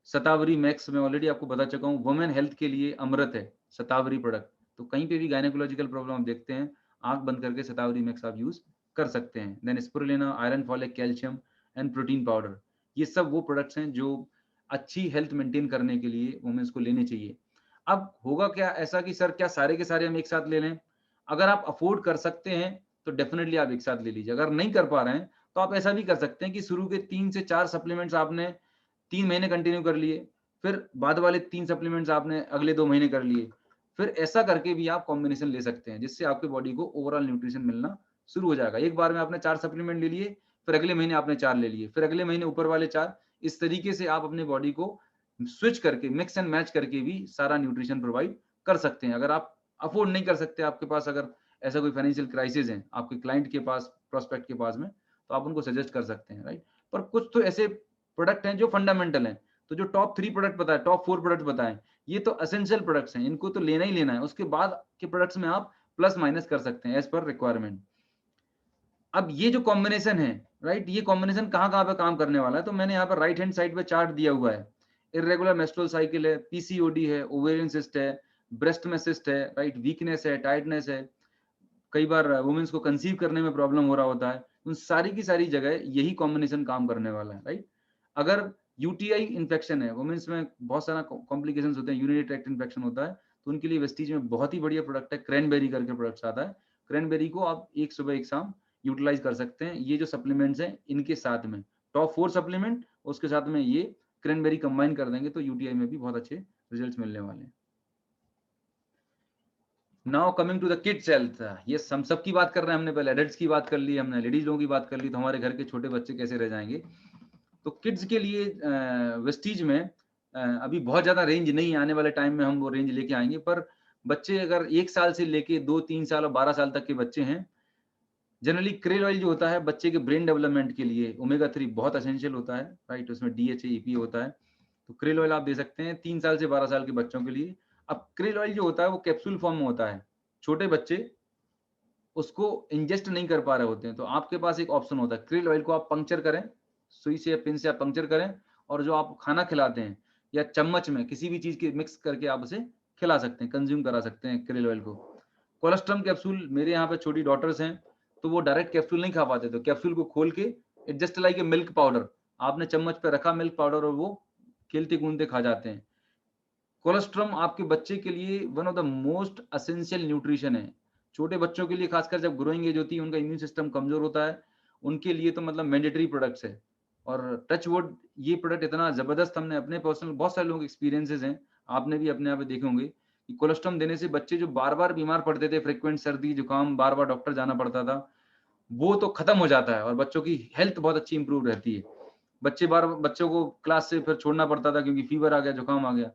शतावरी मैक्स में ऑलरेडी आपको बता चुका हूँ, वुमेन हेल्थ के लिए अमृत है शतावरी प्रोडक्ट। तो कहीं पे भी गायनेकोलॉजिकल प्रॉब्लम आप देखते हैं, आंख बंद करके शतावरी मैक्स आप यूज कर सकते हैं। Then spirulina, iron, folic, calcium and protein powder, ये सब वो प्रोडक्ट्स हैं जो अच्छी हेल्थ मेंटेन करने के लिए वुमेन्स को लेने चाहिए। अब होगा क्या ऐसा कि सर क्या सारे के सारे हम एक साथ ले लें? अगर आप अफोर्ड कर सकते हैं तो डेफिनेटली आप एक साथ ले लीजिए। अगर नहीं कर पा रहे हैं तो आप ऐसा भी कर सकते हैं कि शुरू के 3 से 4 सप्लीमेंट्स आपने 3 महीने कंटिन्यू कर लिए, फिर बाद वाले 3 सप्लीमेंट्स आपने अगले 2 महीने कर लिए। फिर ऐसा करके भी आप कॉम्बिनेशन ले सकते हैं, जिससे आपके बॉडी को ओवरऑल न्यूट्रिशन मिलना शुरू हो जाएगा। एक बार में आपने 4 सप्लीमेंट ले लिए, फिर अगले महीने आपने 4 ले लिए, फिर अगले महीने ऊपर वाले 4। इस तरीके से आप अपने बॉडी को स्विच करके, मिक्स एंड मैच करके भी सारा न्यूट्रिशन प्रोवाइड कर सकते हैं। अगर आप अफोर्ड नहीं कर सकते, आपके पास अगर ऐसा कोई फाइनेंशियल क्राइसिस है आपके क्लाइंट के पास, प्रोस्पेक्ट के पास में, तो आप उनको सजेस्ट कर सकते हैं, राइट। पर कुछ तो ऐसे प्रोडक्ट हैं जो फंडामेंटल हैं। तो जो टॉप 3 प्रोडक्ट बताए, टॉप 4 प्रोडक्ट बताए, ये तो एसेंशियल प्रोडक्ट्स हैं, इनको तो लेना ही लेना है। उसके बाद के प्रोडक्ट्स में आप प्लस माइनस कर सकते हैं एज पर रिक्वायरमेंट। अब ये जो कॉम्बिनेशन है, राइट, ये कॉम्बिनेशन कहाँ कहाँ पे काम करने वाला है, तो मैंने यहाँ पर राइट हैंड साइड पे चार्ट दिया हुआ है। इरेगुलर मेंस्ट्रुअल साइकिल है, पीसीओडी है, ओवेरियन सिस्ट है, ब्रेस्ट में सिस्ट है, राइट, वीकनेस है, टाइटनेस है, कई बार वुमेन्स को कंसीव करने में प्रॉब्लम हो रहा होता है, उन सारी की सारी जगह यही कॉम्बिनेशन काम करने वाला है, राइट। अगर यूटीआई इन्फेक्शन है, वुमेन्स में बहुत सारा कॉम्प्लिकेशंस होते हैं, यूरिनरी ट्रैक्ट इन्फेक्शन होता है, तो उनके लिए वेस्टीज में बहुत ही बढ़िया प्रोडक्ट है, क्रैनबेरी करके प्रोडक्ट आता है। क्रैनबेरी को आप एक सुबह एक शाम यूटिलाइज कर सकते हैं। ये जो सप्लीमेंट्स हैं, इनके साथ में टॉप 4 सप्लीमेंट, उसके साथ में ये क्रैनबेरी कंबाइन कर देंगे तो यूटीआई में भी बहुत अच्छे रिजल्ट्स मिलने वाले हैं। Now coming to the kids health, ये हम सब की बात कर रहे हैं, हमने पहले एडल्ट्स की बात कर ली, हमने लेडीज लोगों की बात कर ली, तो हमारे घर के छोटे बच्चे कैसे रह जाएंगे। तो किड्स के लिए वेस्टीज में अभी बहुत ज्यादा रेंज नहीं, आने वाले टाइम में हम वो रेंज लेके आएंगे। पर बच्चे अगर 1 साल से लेके 2-3 साल और 12 साल तक के बच्चे हैं, जनरली क्रेल ऑयल जो होता है बच्चे के ब्रेन डेवलपमेंट के लिए, ओमेगा 3 बहुत एसेंशियल होता है, राइट, उसमें डीएचए ईपीए होता है। तो क्रेल ऑयल आप दे सकते हैं 3 साल से 12 साल के बच्चों के लिए। अब क्रेल ऑयल जो होता है वो कैप्सूल फॉर्म में होता है, छोटे बच्चे उसको इंजेस्ट नहीं कर पा रहे होते हैं, तो आपके पास एक ऑप्शन होता है, क्रिल ऑयल को आप पंक्चर करें, सुई से या पिन से आप पंक्चर करें, और जो आप खाना खिलाते हैं या चम्मच में किसी भी चीज के मिक्स करके आप उसे खिला सकते हैं, कंज्यूम करा सकते हैं क्रिल ऑयल को। कोलेस्ट्रम कैप्सूल, मेरे यहाँ पे छोटी डॉटर्स हैं, तो वो डायरेक्ट कैप्सूल नहीं खा पाते, तो कैप्सूल को खोल के it just like a milk powder, आपने चम्मच पे रखा मिल्क पाउडर और वो खेलते कूदते खा जाते हैं। कोलेस्ट्रॉल आपके बच्चे के लिए one of the most essential nutrition है। छोटे बच्चों के लिए खासकर जब ग्रोइंग एज होती है, उनका इम्यून सिस्टम कमजोर होता है, उनके लिए तो मतलब मैंडेटरी प्रोडक्ट्स है। और टच वुड ये प्रोडक्ट इतना जबरदस्त, हमने अपने पर्सनल बहुत सारे लोगों के एक्सपीरियंसेस हैं, आपने भी अपने आप में देखे होंगे कि कोलेस्ट्रॉल देने से बच्चे जो बार-बार बीमार पड़ते थे, फ्रीक्वेंट सर्दी, जुकाम, बार-बार डॉक्टर जाना पड़ता था, वो तो खत्म हो जाता है और बच्चों की हेल्थ बहुत अच्छी इंप्रूव रहती है। बच्चों को क्लास से फिर छोड़ना पड़ता था क्योंकि फीवर आ गया, जुकाम आ गया।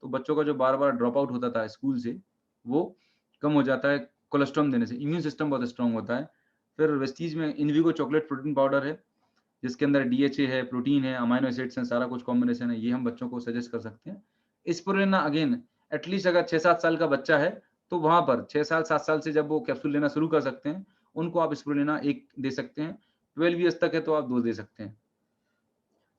तो बच्चों का जो बार-बार ड्रॉप आउट होता था स्कूल से, वो कम हो जाता है कोलेस्ट्रॉल देने से। इम्यून सिस्टम बहुत स्ट्रॉन्ग होता है। फिर वेस्टीज में इनविगो चॉकलेट प्रोटीन पाउडर है, जिसके अंदर डीएचए है, प्रोटीन है, अमीनो एसिड्स हैं, सारा कुछ कॉम्बिनेशन है। ये हम बच्चों को सजेस्ट कर सकते हैं। स्पिरुलिना अगेन एटलीस्ट अगर 6-7 साल का बच्चा है, तो वहाँ पर 6 साल, 7 साल से जब वो कैप्सूल लेना शुरू कर सकते हैं, उनको आप स्पिरुलिना 1 दे सकते हैं। 12 ईयर्स तक है तो आप 2 दे सकते हैं।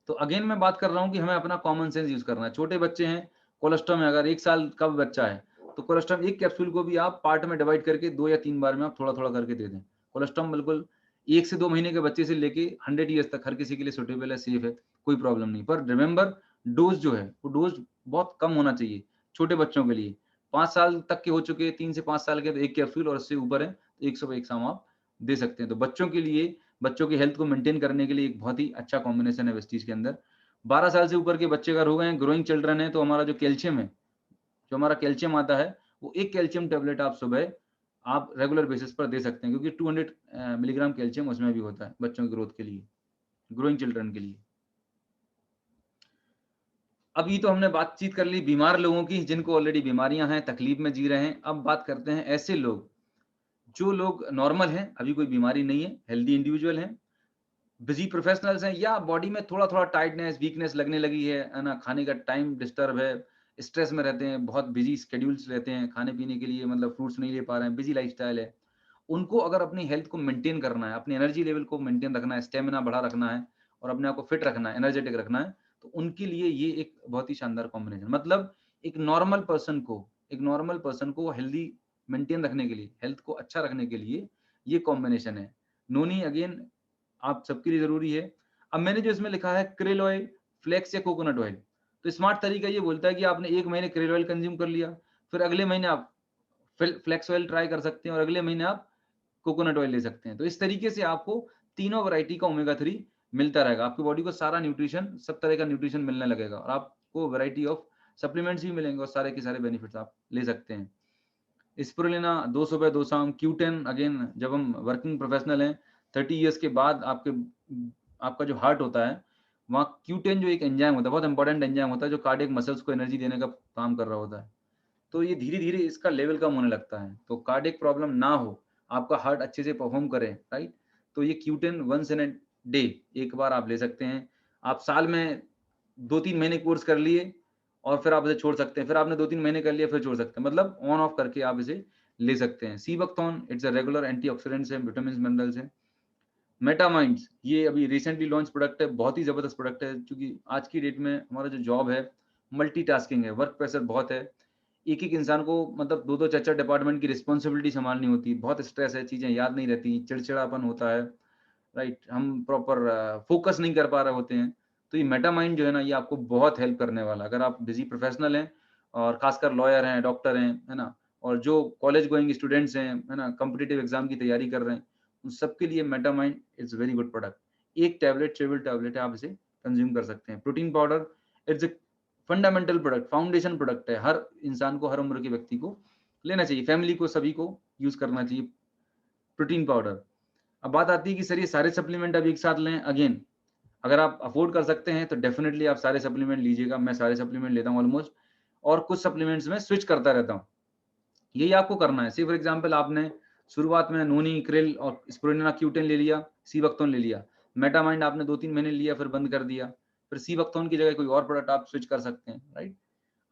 तो अगेन मैं बात कर रहा हूँ कि हमें अपना कॉमन सेंस यूज़ करना है। छोटे बच्चे हैं, कोलेस्ट्रॉल में अगर 1 साल का बच्चा है, तो कोलेस्ट्रॉल 1 कैप्सूल को भी आप पार्ट में डिवाइड करके 2 या 3 बार में आप थोड़ा-थोड़ा करके दे दें। कोलेस्ट्रॉल बिल्कुल 1 से 2 महीने के बच्चे से लेके 100 ईयर्स तक हर किसी के लिए सूटेबल है, सेफ है, कोई प्रॉब्लम नहीं। पर रिमेंबर डोज़ जो है, वो डोज़ बहुत कम होना चाहिए छोटे बच्चों के लिए। 5 साल तक के हो चुके हैं, 3 से 5 साल के तो 1 कैप्सूल और उससे ऊपर है, तो 101 शाम आप दे सकते हैं। तो बच्चों के लिए, बच्चों की हेल्थ को मेंटेन करने के लिए एक बहुत ही अच्छा कॉम्बिनेशन है वेस्टीज के अंदर। 12 साल से ऊपर के बच्चे अगर हो गए हैं, ग्रोइंग चिल्ड्रन है, तो हमारा जो कैल्शियम है, जो हमारा कैल्शियम आता है, वो 1 कैल्शियम टैबलेट आप सुबह आप रेगुलर बेसिस पर दे सकते हैं क्योंकि 200 मिलीग्राम कैल्शियम उसमें भी होता है बच्चों की ग्रोथ के लिए, ग्रोइंग चिल्ड्रन के लिए। अभी तो हमने बातचीत कर ली बीमार लोगों की, जिनको ऑलरेडी बीमारियां हैं, तकलीफ में जी रहे हैं। अब बात करते हैं ऐसे लोग, जो लोग नॉर्मल हैं, अभी कोई बीमारी नहीं है, हेल्दी इंडिविजुअल हैं, बिजी प्रोफेशनल्स हैं, या बॉडी में थोड़ा-थोड़ा टायर्डनेस, वीकनेस लगने लगी है ना? खाने का टाइम डिस्टर्ब है, स्ट्रेस में रहते हैं, बहुत बिजी शेड्यूल्स रहते हैं, खाने-पीने के लिए मतलब फ्रूट्स नहीं ले पा रहे हैं, बिजी लाइफ़स्टाइल है। उनको अगर अपनी हेल्थ को मेंटेन करना है, अपनी एनर्जी लेवल को मेंटेन रखना है, स्टैमिना बढ़ा रखना है और अपने आप को फिट रखना है, एनर्जेटिक रखना है, तो उनके लिए ये एक बहुत ही शानदार कॉम्बिनेशन, मतलब एक नॉर्मल पर्सन को हेल्दी मेंटेन रखने के लिए, हेल्थ को अच्छा रखने के लिए ये कॉम्बिनेशन है। नोनी अगेन आप सबके लिए ज़रूरी है। अब मैंने जो इसमें लिखा है krill ऑयल, फ्लेक्स या कोकोनट ऑयल, तो स्मार्ट तरीका ये बोलता है कि आपने 1 महीने krill ऑयल कंज़्यूम कर लिया, फिर अगले महीने आप फ्लेक्स ऑयल ट्राई कर सकते हैं और अगले महीने आप कोकोनट ऑयल ले सकते हैं। तो इस तरीके से आपको तीनों वैरायटी का ओमेगा 3 मिलता रहेगा। आपकी बॉडी को सारा न्यूट्रिशन, सब तरह का न्यूट्रिशन मिलने लगेगा और आपको वैरायटी ऑफ सप्लीमेंट्स भी मिलेंगे और सारे के सारे बेनिफिट्स आप ले सकते हैं। स्पिरुलिना 2 सुबह 2 शाम, Q10 अगेन जब हम वर्किंग प्रोफेशनल हैं, 30 इयर्स के बाद आपका जो हार्ट होता है, वहाँ Q10 जो एक एंजाइम होता है, बहुत इंपॉर्टेंट एंजाइम होता है, जो कार्डियक मसल्स को एनर्जी देने का काम कर रहा होता है। तो ये धीरे-धीरे इसका लेवल कम होने लगता है। तो कार्डियक प्रॉब्लम ना हो, आपका हार्ट अच्छे से परफॉर्म करे, राइट? तो ये Q10 once in a day, एक बार आप ले सकते हैं। आप साल में 2-3 महीने कोर्स कर लिए और फिर आप इसे छोड़ सकते हैं। फिर आपने 2-3 महीने कर लिया, फिर छोड़ सकते हैं। मतलब ऑन ऑफ करके आप इसे ले सकते हैं। Sea buckthorn it's a regular antioxidants है, विटामिन्स, मिनरल्स हैं। मेटामाइंड्स ये अभी रिसेंटली लॉन्च प्रोडक्ट है, बहुत ही ज़बरदस्त प्रोडक्ट है क्योंकि आज की डेट में हमारा जो जॉब है, मल्टीटास्किंग है, वर्क प्रेशर बहुत है। एक-एक इंसान को मतलब 2-2 4-4 डिपार्टमेंट की रिस्पॉन्सिबिलिटी सँभालनी होती है, बहुत स्ट्रेस है, चीज़ें याद नहीं रहती, चिड़चिड़ापन होता है, राइट? हम प्रॉपर फ़ोकस नहीं कर पा रहे होते हैं। तो ये मेटामाइंड जो है ना, ये आपको बहुत हेल्प करने वाला है। अगर आप बिज़ी प्रोफ़ेशनल हैं और ख़ासकर लॉयर हैं, डॉक्टर हैं, है ना? और जो कॉलेज गोइंग स्टूडेंट्स हैं, है ना? कॉम्पिटिटिव एग्ज़ाम की तैयारी कर रहे हैं, उन सबके लिए मेटामाइंड इज़ वेरी गुड प्रोडक्ट। एक टैबलेट, चेबल टैबलेट है, आप इसे कंज़्यूम कर सकते हैं। Protein powder it's a fundamental product, foundation product है। हर इंसान को, हर उम्र के व्यक्ति को लेना चाहिए, फैमिली को, सभी को यूज़ करना चाहिए प्रोटीन पाउडर। अब बात आती है कि सर ये सारे सप्लीमेंट अब एक साथ लें, अगेन अगर आप अफ़ोर्ड कर सकते हैं तो डेफ़िनिटली आप सारे सप्लीमेंट लीजिएगा। मैं सारे सप्लीमेंट लेता हूँ ऑलमोस्ट, और कुछ सप्लीमेंट्स में स्विच करता रहता हूँ। यही आपको करना है। से फॉर एग्ज़ाम्पल आपने शुरुआत में नोनी, krill और स्पिरुलिना Q10 ले लिया, सीबकथॉर्न ले लिया। मेटामाइंड आपने 2-3 महीने लिया फिर बंद कर दिया। फिर सीबकथॉर्न की जगह कोई और प्रोडक्ट आप स्विच कर सकते हैं, राइट?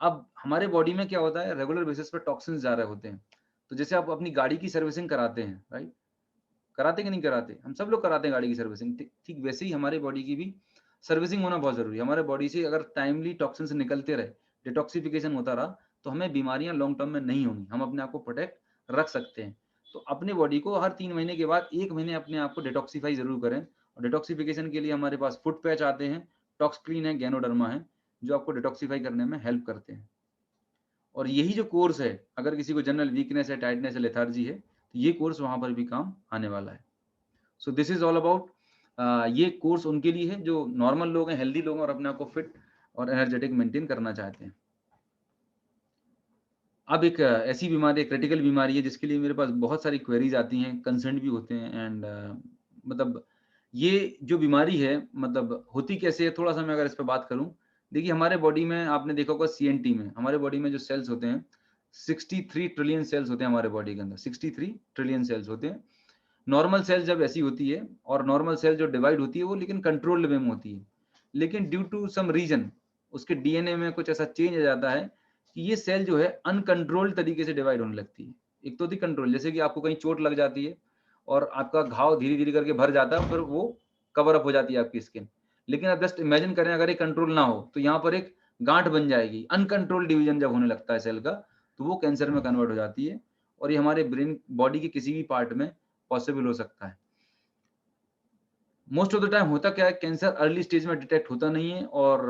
अब हमारे बॉडी में क्या होता है, रेगुलर बेसिस पे टॉक्सिन्स जा रहे होते हैं। तो जैसे आप अपनी गाड़ी की सर्विसिंग कराते हैं, राइट? कराते कि नहीं कराते? हम सब लोग कराते हैं गाड़ी की सर्विसिंग। ठीक ठीक वैसे ही हमारी बॉडी की भी सर्विसिंग होना बहुत ज़रूरी है। हमारे बॉडी से अगर टाइमली टॉक्सिन्स निकलते रहे, डिटॉक्सिफिकेशन होता रहा, तो हमें बीमारियाँ लॉन्ग टर्म में नहीं होंगी। हम अपने आप को प्रोटेक्ट रख सकते हैं। तो अपने बॉडी को हर 3 महीने के बाद 1 महीने अपने आप को डिटॉक्सिफाई ज़रूर करें और डिटॉक्सिफिकेशन के लिए हमारे पास फुट पैच आते हैं, टॉक्सक्लीन है, गैनोडर्मा है, जो आपको डिटॉक्सिफाई करने में हेल्प करते हैं। और यही जो कोर्स है, अगर किसी को जनरल वीकनेस है, टाइटनेस है, लेथार्जी है, तो ये कोर्स वहां पर भी काम आने वाला है। So this is all about, ये कोर्स उनके लिए है जो नॉर्मल लोग हैं, हेल्दी लोग हैं और अपने आप को फिट और एनर्जेटिक मेंटेन करना चाहते हैं। अब एक ऐसी बीमारी, क्रिटिकल बीमारी है जिसके लिए मेरे पास बहुत सारी क्वेरीज आती हैं, कंसर्न भी होते हैं एंड मतलब ये जो बीमारी है मतलब होती कैसे है, थोड़ा सा मैं अगर इस पे बात करूं। देखिए हमारे बॉडी में आपने देखा होगा सीएनटी में, हमारे बॉडी में जो सेल्स होते हैं 63 ट्रिलियन सेल्स होते हैं हमारे बॉडी के अंदर, 63 ट्रिलियन सेल्स होते हैं। नॉर्मल सेल जब ऐसी होती है और नॉर्मल सेल जो डिवाइड होती है वो लेकिन कंट्रोल्ड वे में होती है, लेकिन ड्यू टू सम रीजन उसके डीएनए में कुछ ऐसा चेंज आ जाता है कि ये सेल जो है अनकंट्रोल्ड तरीके से डिवाइड होने लगती है। एक तो थी कंट्रोल, जैसे कि आपको कहीं चोट लग जाती है और आपका घाव धीरे धीरे करके भर जाता है, फिर वो कवर अप हो जाती है आपकी स्किन। लेकिन आप जस्ट इमेजिन करें अगर ये कंट्रोल ना हो तो यहाँ पर एक गांठ बन जाएगी। अनकंट्रोल डिवीजन जब होने लगता है सेल का तो वो कैंसर में कन्वर्ट हो जाती है और ये हमारे ब्रेन बॉडी के किसी भी पार्ट में पॉसिबल हो सकता है। मोस्ट ऑफ द टाइम होता क्या है, कैंसर अर्ली स्टेज में डिटेक्ट होता नहीं है और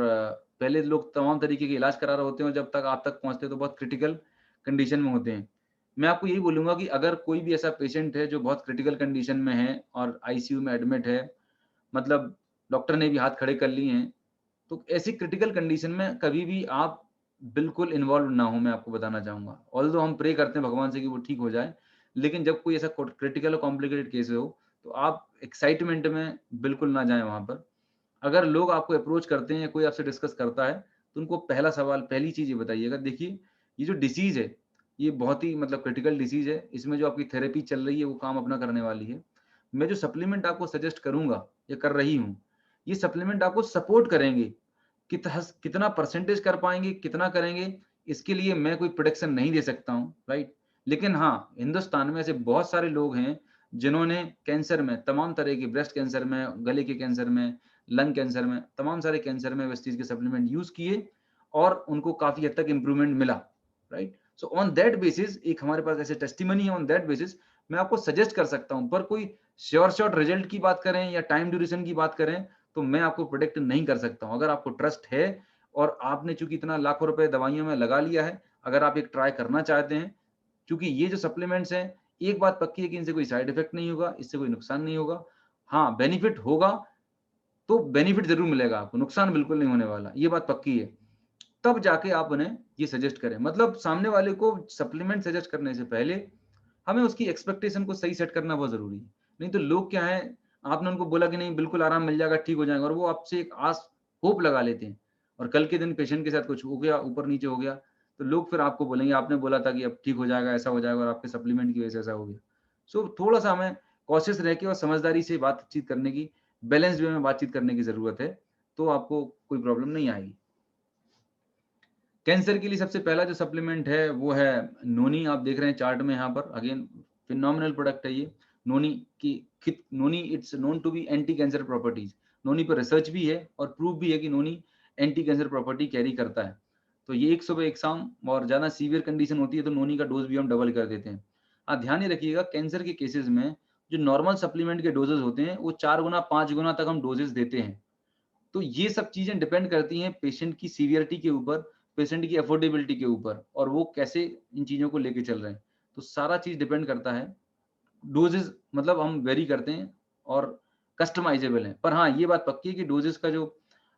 पहले लोग तमाम तरीके के इलाज करा रहे होते हैं और जब तक आप तक पहुंचते हैं तो बहुत क्रिटिकल कंडीशन में होते हैं। मैं आपको यही बोलूंगा कि अगर कोई भी ऐसा पेशेंट है जो बहुत क्रिटिकल कंडीशन में है और आईसीयू में एडमिट है, मतलब डॉक्टर ने भी हाथ खड़े कर लिए हैं, तो ऐसी क्रिटिकल कंडीशन में कभी भी आप बिल्कुल इन्वॉल्व ना हो, मैं आपको बताना चाहूंगा। ऑल्दो हम प्रे करते हैं भगवान से कि वो ठीक हो जाए, लेकिन जब कोई ऐसा क्रिटिकल और कॉम्प्लिकेटेड केस हो तो आप एक्साइटमेंट में बिल्कुल ना जाएं वहां पर। अगर लोग आपको अप्रोच करते हैं या कोई आपसे डिस्कस करता है तो उनको पहला सवाल, पहली चीज ये बताइएगा, देखिए ये जो डिसीज है ये बहुत ही मतलब क्रिटिकल डिसीज है, इसमें जो आपकी थेरेपी चल रही है वो काम अपना करने वाली है। मैं जो सप्लीमेंट आपको सजेस्ट करूंगा या कर रही हूँ, ये सप्लीमेंट आपको सपोर्ट करेंगे। कितना परसेंटेज कर पाएंगे, कितना करेंगे, इसके लिए मैं कोई प्रोडिक्शन नहीं दे सकता हूँ, राइट। लेकिन हाँ, हिंदुस्तान में ऐसे बहुत सारे लोग हैं जिन्होंने कैंसर में, तमाम तरह के, ब्रेस्ट कैंसर में, गले के कैंसर में, लंग कैंसर में, तमाम सारे कैंसर में वेस्टीज के सप्लीमेंट यूज किए और उनको काफी हद तक इंप्रूवमेंट मिला, right. So on that basis एक हमारे पास ऐसे टेस्टिमनी है, ऑन दैट बेसिस मैं आपको सजेस्ट कर सकता हूं। पर कोई श्योर शॉर्ट रिजल्ट की बात करें या टाइम ड्यूरेशन की बात करें तो मैं आपको प्रोडिक्ट नहीं कर सकता हूं। अगर आपको ट्रस्ट है और आपने चूंकि इतना लाखों रुपए दवाइयों में लगा लिया है, अगर आप एक ट्राई करना चाहते हैं, क्योंकि ये जो सप्लीमेंट्स हैं, एक बात पक्की है कि इनसे कोई साइड इफेक्ट नहीं होगा, इससे कोई नुकसान नहीं होगा। हाँ, बेनिफिट होगा तो बेनिफिट जरूर मिलेगा आपको, नुकसान बिल्कुल नहीं होने वाला, ये बात पक्की है। तब जाके आप उन्हें ये सजेस्ट करें। मतलब सामने वाले को सप्लीमेंट सजेस्ट करने से पहले हमें उसकी एक्सपेक्टेशन को सही सेट करना बहुत जरूरी है। नहीं तो लोग क्या है, आपने उनको बोला कि नहीं बिल्कुल आराम मिल जाएगा, ठीक हो जाएगा, और वो आपसे एक आस होप लगा लेते हैं और कल के दिन पेशेंट के साथ कुछ हो गया, ऊपर नीचे हो गया, तो लोग फिर आपको बोलेंगे आपने बोला था कि अब ठीक हो जाएगा, ऐसा हो जाएगा, और आपके सप्लीमेंट की वजह से ऐसा हो गया। सो थोड़ा सा हमें कॉशियस रह के और समझदारी से बातचीत करने की, बैलेंस वे में बातचीत करने की जरूरत है, तो आपको कोई प्रॉब्लम नहीं आएगी। कैंसर के लिए सबसे पहला जो सप्लीमेंट है वो है नोनी। आप देख रहे हैं चार्ट में, यहाँ पर अगेन फिनोमिनल प्रोडक्ट है ये नोनी की। Noni it's known to be anti cancer properties. Noni पर रिसर्च भी है और प्रूफ भी है कि noni anti cancer property carry करता है। तो ये एक सुबह एक शाम, और ज्यादा सीवियर कंडीशन होती है तो नोनी का डोज भी हम डबल कर देते हैं। आप ध्यान ही रखिएगा, कैंसर के केसेस में जो नॉर्मल सप्लीमेंट के डोजेस होते हैं वो 4 गुना 5 गुना तक हम डोजेस देते हैं। तो ये सब चीजें डिपेंड करती हैं पेशेंट की सीवियरिटी के ऊपर, पेशेंट की अफोर्डेबिलिटी के ऊपर, और वो कैसे इन चीजों को लेके चल रहे हैं। तो सारा चीज डिपेंड करता है। डोजेस मतलब हम वेरी करते हैं और कस्टमाइजेबल है। पर हाँ, ये बात पक्की है कि डोजेस का जो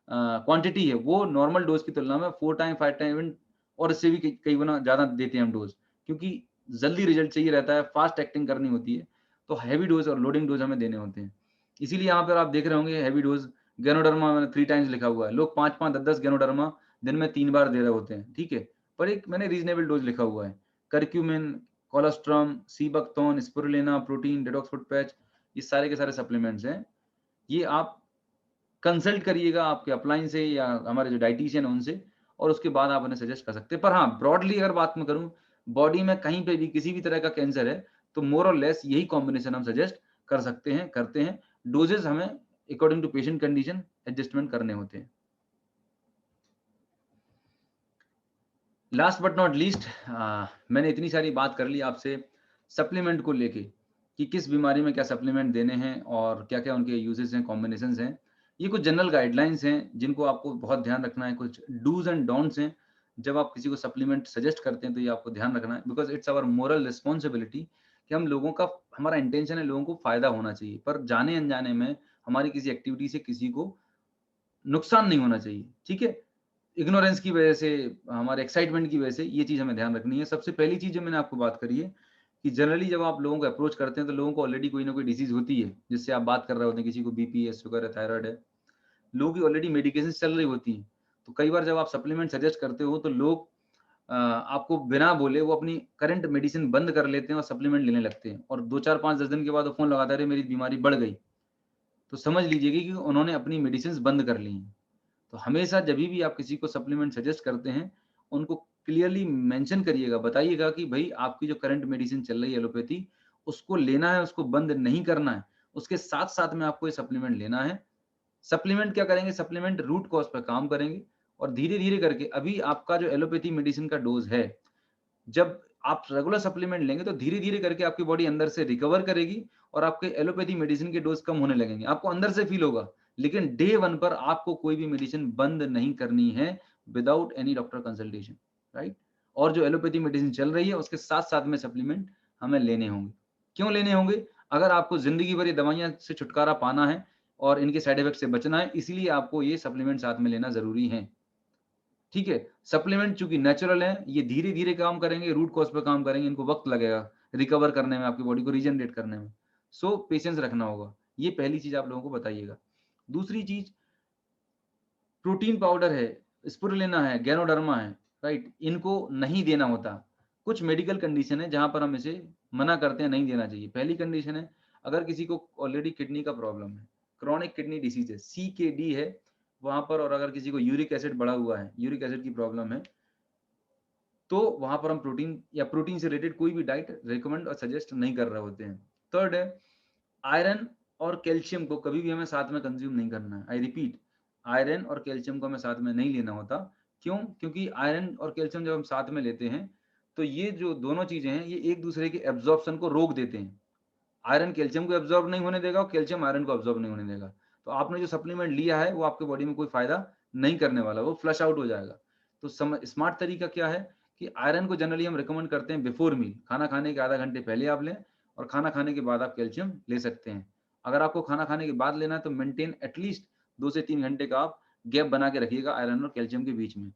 क्वांटिटी है वो नॉर्मल डोज की तुलना में 4 टाइम 5 टाइम और इससे भी कई गुना ज्यादा देते हैं हम डोज, क्योंकि जल्दी रिजल्ट चाहिए रहता है, फास्ट एक्टिंग करनी होती है, तो हैवी डोज और लोडिंग डोज हमें देने होते हैं। इसीलिए यहाँ पर आप देख रहे होंगे हैवी डोज गैनोडर्मा मैंने 3 टाइम्स लिखा हुआ है, लोग 5-5 10-10 गैनोडर्मा दिन में 3 बार दे रहे होते हैं, ठीक है। पर एक मैंने रीजनेबल डोज लिखा हुआ है। Curcumin, cholesterol, seabuckthorn, spirulina, protein detox foot patch, ये सारे के सारे सप्लीमेंट्स हैं। ये आप कंसल्ट करिएगा आपके अपलाइन से या हमारे जो डाइटिशियन है उनसे, और उसके बाद आप उन्हें सजेस्ट कर सकते हैं। पर हाँ, ब्रॉडली अगर बात मैं करूं, बॉडी में कहीं पे भी किसी भी तरह का कैंसर है तो मोर और लेस यही कॉम्बिनेशन हम सजेस्ट कर सकते हैं, करते हैं। डोजेस हमें according to patient condition adjustment करने होते हैं। लास्ट बट नॉट लीस्ट, मैंने इतनी सारी बात कर ली आपसे सप्लीमेंट को लेके, कि किस बीमारी में क्या सप्लीमेंट देने हैं और क्या-क्या उनके यूजेस हैं, कॉम्बिनेशंस हैं। ये कुछ जनरल गाइडलाइंस हैं जिनको आपको बहुत ध्यान रखना है, कुछ डूज़ एंड डोंट्स हैं। जब आप किसी को सप्लीमेंट सजेस्ट करते हैं तो ये आपको ध्यान रखना है, because it's our moral responsibility कि हम लोगों का, हमारा इंटेंशन है लोगों को फ़ायदा होना चाहिए, पर जाने-अनजाने में हमारी किसी एक्टिविटी से किसी को नुकसान नहीं होना चाहिए, ठीक है? इग्नोरेंस की वजह से, हमारे एक्साइटमेंट की वजह से ये चीज़ हमें ध्यान रखनी है। सबसे पहली चीज़ जो मैंने आपको बात करी है कि जनरली जब आप लोगों को अप्रोच करते हैं तो लोगों को ऑलरेडी कोई ना कोई डिसीज़ होती है, जिससे आप बात कर रहे होते हैं, किसी को बीपी है, शुगर है, थायरॉइड है। लोगों की ऑलरेडी मेडिकेशंस चल रही होती हैं। तो कई बार जब आप सप्लीमेंट सजेस्ट करते हो तो लोग आपको बिना बोले वो अपनी करंट मेडिसिन बंद कर लेते हैं और सप्लीमेंट लेने लगते हैं और 2, 4, 5, 10 दिन के बाद वो फ़ोन लगाते हैं, "अरे! मेरी बीमारी बढ़ गई।" तो समझ लीजिए कि उन्होंने अपनी मेडिसिन्स बंद कर ली हैं। तो हमेशा जभी भी आप किसी को सप्लीमेंट सजेस्ट करते हैं, उनको क्लियरली मेंशन करिएगा, बताइएगा कि भई आपकी जो करंट मेडिसिन चल रही है एलोपैथी, उसको लेना है, उसको बंद नहीं करना है। उसके साथ-साथ में आपको ये सप्लीमेंट लेना है। सप्लीमेंट क्या करेंगे? सप्लीमेंट रूट कॉज़ पे काम करेंगे और धीरे-धीरे करके अभी आपका जो एलोपैथी मेडिसिन का डोज़ है, जब आप रेगुलर सप्लीमेंट लेंगे तो धीरे-धीरे करके आपकी बॉडी अंदर से रिकवर करेगी और आपके एलोपैथी मेडिसिन के डोज़ कम होने लगेंगे। आपको अंदर से फ़ील होगा, लेकिन डे 1 पर आपको कोई भी मेडिसिन बंद नहीं करनी है without any doctor consultation, right? और जो एलोपैथी मेडिसिन चल रही है उसके साथ-साथ में सप्लीमेंट हमें लेने होंगे। क्यों लेने होंगे? अगर आपको ज़िंदगी भर ये दवाइयाँ से छुटकारा पाना है और इनके साइड इफेक्ट से बचना है, इसीलिए आपको ये सप्लीमेंट साथ में लेना ज़रूरी है। ठीक है? सप्लीमेंट चूँकि नेचुरल है, ये धीरे-धीरे काम करेंगे, रूट कॉज़ पे काम करेंगे, इनको वक़्त लगेगा रिकवर करने में, आपकी बॉडी को रीजनरेट करने में। सो पेशेंस रखना होगा। ये पहली चीज़ आप लोगों को बताइएगा। दूसरी चीज़, प्रोटीन पाउडर है, स्पिरुलिना है, गैनोडर्मा है, राइट? इनको नहीं देना होता। कुछ मेडिकल कंडीशन है जहाँ पर हम इसे मना करते हैं, नहीं देना चाहिए। पहली कंडीशन है, अगर किसी को ऑलरेडी किडनी का प्रॉब्लम है, क्रोनिक किडनी डिसीज़ है, सीकेडी है वहाँ पर, और अगर किसी को यूरिक एसिड बढ़ा हुआ है, यूरिक एसिड की प्रॉब्लम है, तो वहाँ पर हम प्रोटीन या प्रोटीन से रिलेटेड कोई भी डाइट रिकमेंड और सजेस्ट नहीं कर रहे होते हैं। थर्ड है, आयरन और कैल्शियम को कभी भी हमें साथ में कंज़्यूम नहीं करना है। आई रिपीट, आयरन और कैल्शियम को हमें साथ में नहीं लेना होता। क्यों? क्योंकि आयरन और कैल्शियम जब हम साथ में लेते हैं, तो ये जो दोनों चीज़ें हैं, ये एक-दूसरे के एब्ज़ॉर्प्शन को रोक देते हैं। आयरन कैल्शियम को एब्ज़ॉर्ब नहीं होने देगा और कैल्शियम आयरन को एब्ज़ॉर्ब नहीं होने देगा। तो आपने जो सप्लीमेंट लिया है, वो आपके बॉडी में कोई फ़ायदा नहीं करने वाला, वो फ्लश आउट हो जाएगा। तो स्मार्ट तरीका क्या है कि आयरन को जनरली हम रिकमेंड करते हैं बिफोर मील, खाना खाने के आधा घंटे पहले आप लें और खाना खाने के बाद आप कैल्शियम ले सकते हैं। अगर आपको खाना खाने के बाद लेना है तो मेंटेन एटलीस्ट 2 से 3 घंटे का आप गैप बना के रखिएगा आयरन और कैल्शियम के बीच में।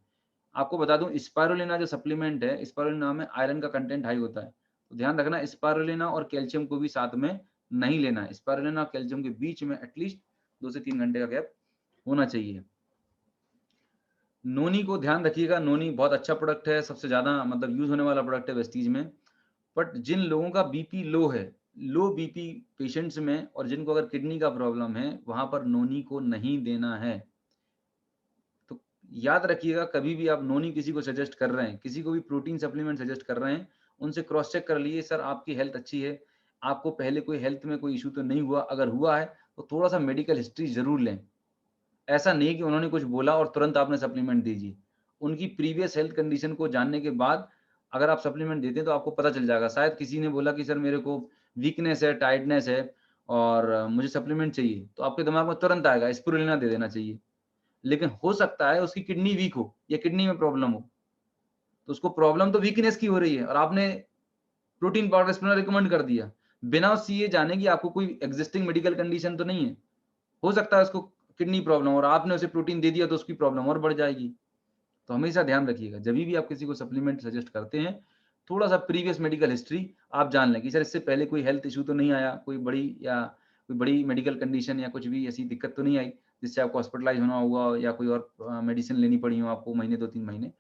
आपको बता दूँ, स्पाइरुलिना जो सप्लीमेंट है, स्पाइरुलिना में आयरन का कंटेंट हाई होता है। तो ध्यान रखना, स्पाइरुलिना और कैल्शियम को भी साथ में नहीं लेना है। स्पाइरुलिना और कैल्शियम के बीच में एटलीस्ट 2 से 3 घंटे का गैप होना चाहिए। नोनी को ध्यान रखिएगा, नोनी बहुत अच्छा प्रोडक्ट है, सबसे ज़्यादा मतलब यूज़ होने वाला प्रोडक्ट है वेस्टीज में। बट जिन लोगों का बीपी लो है, लो बीपी पेशेंट्स में, और जिनको अगर किडनी का प्रॉब्लम है, वहाँ पर नोनी को नहीं देना है। तो याद रखिएगा, कभी भी आप नोनी किसी को सजेस्ट कर रहे हैं, किसी को भी प्रोटीन सप्लीमेंट सजेस्ट कर रहे हैं, उनसे क्रॉस चेक कर लीजिए, सर आपकी हेल्थ अच्छी है, आपको पहले कोई हेल्थ में कोई इश्यू तो नहीं हुआ? अगर हुआ है, तो थोड़ा-सा मेडिकल हिस्ट्री ज़रूर लें। ऐसा नहीं कि उन्होंने कुछ बोला और तुरंत आपने सप्लीमेंट दीजिए। उनकी प्रीवियस हेल्थ कंडीशन को जानने के बाद अगर आप सप्लीमेंट देते हैं तो आपको पता चल जाएगा। शायद किसी ने बोला कि सर मेरे को वीकनेस है, टायर्डनेस है और मुझे सप्लीमेंट चाहिए, तो आपके दिमाग में तुरंत आएगा स्पिरुलिना दे देना चाहिए। लेकिन हो सकता है उसकी किडनी वीक हो या किडनी में प्रॉब्लम हो, तो उसको प्रॉब्लम तो वीकनेस की हो रही है और आपने प्रोटीन पाउडर स्पिरुलिना रिकमेंड कर दिया, बिना उससे ये जाने कि आपको कोई एक्जिस्टिंग मेडिकल कंडीशन तो नहीं है। हो सकता है उसको किडनी प्रॉब्लम और आपने उसे प्रोटीन दे दिया तो उसकी प्रॉब्लम और बढ़ जाएगी। तो हमेशा ध्यान रखिएगा, जभी भी आप किसी को सप्लीमेंट सजेस्ट करते हैं, थोड़ा-सा प्रीवियस मेडिकल हिस्ट्री आप जान लें कि सर इससे पहले कोई हेल्थ इश्यू तो नहीं आया, कोई बड़ी मेडिकल कंडीशन या कुछ भी ऐसी दिक्कत तो नहीं आई, जिससे आपको हॉस्पिटलाइज़ होना हुआ या कोई और मेडिसिन लेनी पड़ी हो आपको महीने 2-3 महीने।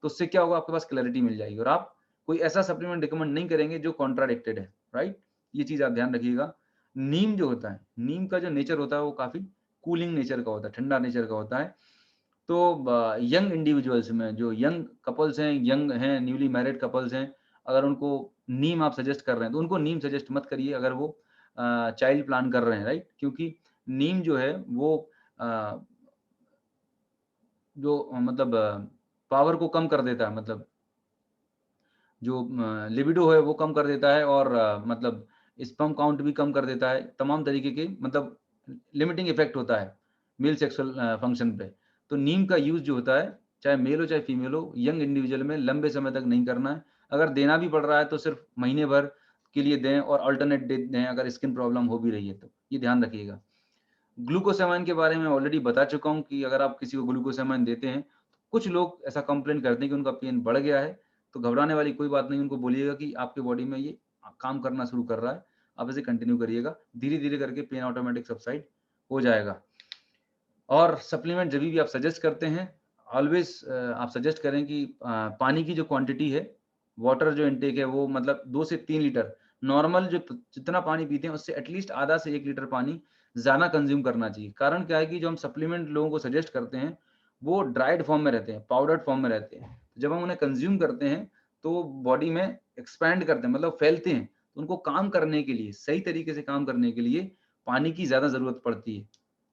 तो उससे क्या होगा, आपके पास क्लैरिटी मिल जाएगी और आप कोई ऐसा सप्लीमेंट रिकमेंड नहीं करेंगे जो कॉन्ट्राडिक्टेड है, राइट? ये चीज़ आप ध्यान रखिएगा। नीम जो होता है, नीम का जो नेचर होता है वो काफ़ी कूलिंग नेचर का होता है, ठंडा नेचर का होता है। तो यंग इंडिविजुअल्स में जो यंग कपल्स हैं, यंग हैं, न्यूली मैरिड कपल्स हैं, अगर उनको नीम आप सजेस्ट कर रहे हैं, तो उनको नीम सजेस्ट मत करिए अगर वो चाइल्ड प्लान कर रहे हैं, राइट? क्योंकि नीम जो है वो अ, जो मतलब पावर को कम कर देता है, मतलब जो लिबिडो है वो कम कर देता है और मतलब स्पर्म काउंट भी कम कर देता है, तमाम तरीके के मतलब लिमिटिंग इफेक्ट होता है मेल सेक्सुअल फंक्शन पे। तो नीम का यूज़ जो होता है, चाहे मेल हो चाहे फीमेल हो, यंग इंडिविजुअल में लंबे समय तक नहीं करना है। अगर देना भी पड़ रहा है तो सिर्फ़ महीने भर के लिए दें और अल्टरनेट डे दें अगर स्किन प्रॉब्लम हो भी रही है तो। ये ध्यान रखिएगा। ग्लूकोसामाइन के बारे में ऑलरेडी बता चुका हूँ कि अगर आप किसी को ग्लूकोसामाइन देते हैं, तो कुछ लोग ऐसा कंप्लेंट करते हैं कि उनका पेन बढ़ गया है, तो घबराने वाली कोई बात नहीं, उनको बोलिएगा कि आपके बॉडी में ये काम करना शुरू कर रहा है, आप इसे कंटिन्यू करिएगा। धीरे-धीरे करके पेन ऑटोमेटिक सबसाइड हो जाएगा। और सप्लीमेंट जभी भी आप सजेस्ट करते हैं, ऑलवेज़ आप सजेस्ट करें कि पानी की जो क्वांटिटी है, वाटर जो इनटेक है वो मतलब 2 से 3 लीटर, नॉर्मल जो जितना पानी पीते हैं उससे एटलीस्ट आधा से 1 लीटर पानी ज़्यादा कंज़्यूम करना चाहिए। कारण क्या है कि जो हम सप्लीमेंट लोगों को सजेस्ट करते हैं, वो ड्राइड फॉर्म में रहते हैं, पाउडर्ड फॉर्म में रहते हैं। जब हम उन्हें कंज़्यूम करते हैं, तो बॉडी में एक्सपैंड करते हैं मतलब फैलते हैं। तो उनको काम करने के लिए, सही तरीके से काम करने के लिए पानी की ज़्यादा ज़रूरत पड़ती है।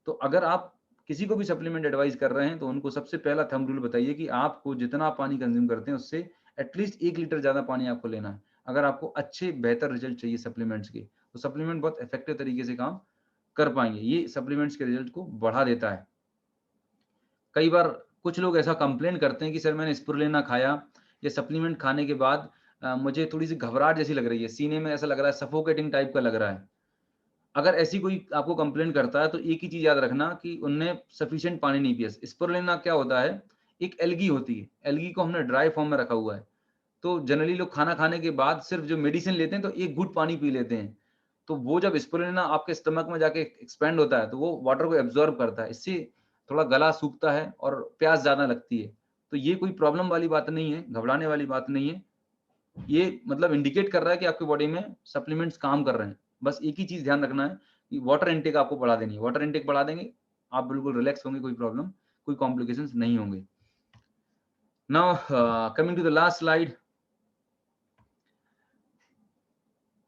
तो अगर आप किसी को भी सप्लीमेंट एडवाइस कर रहे हैं, तो उनको सबसे पहला थंब रूल बताइए कि आपको जितना आप पानी कंज़्यूम करते हैं, उससे एटलीस्ट 1 लीटर ज़्यादा पानी आपको लेना है। अगर आपको अच्छे बेहतर रिज़ल्ट चाहिए सप्लीमेंट्स के, तो सप्लीमेंट बहुत इफ़ेक्टिव तरीके से काम कर पाएँगे। ये सप्लीमेंट्स के रिज़ल्ट को बढ़ा देता है। कई बार कुछ लोग ऐसा कंप्लेंट करते हैं कि सर मैंने स्पिरुलिना खाया या सप्लीमेंट खाने के बाद मुझे थोड़ी-सी घबराहट जैसी लग रही है, सीने में ऐसा लग रहा है सफोकेटिंग टाइप का लग रहा है। अगर ऐसी कोई आपको कंप्लेंट करता है तो एक ही चीज़ याद रखना कि उनने सफिशिएंट पानी नहीं पिया। स्पिरुलिना क्या होता है, एक एल्गी होती है, एल्गी को हमने ड्राई फॉर्म में रखा हुआ है। तो जनरली लोग खाना खाने के बाद सिर्फ़ जो मेडिसिन लेते हैं तो 1 घूँट पानी पी लेते हैं। तो वो जब स्पिरुलिना आपके स्टमक में जाके एक्सपैंड होता है तो वो वाटर को एब्ज़ॉर्ब करता है। इससे थोड़ा गला सूखता है और प्यास ज़्यादा लगती है। तो ये कोई प्रॉब्लम वाली बात नहीं है, घबराने वाली बात नहीं है। ये मतलब इंडिकेट कर रहा है कि आपकी बॉडी में सप्लीमेंट्स काम कर रहे हैं। बस एक ही चीज़ ध्यान रखना है कि वाटर इनटेक आपको बढ़ा देनी है। वाटर इनटेक बढ़ा देंगे, आप बिल्कुल रिलैक्स होंगे, कोई प्रॉब्लम, कोई कॉम्प्लिकेशंस नहीं होंगे। Now coming to the last slide.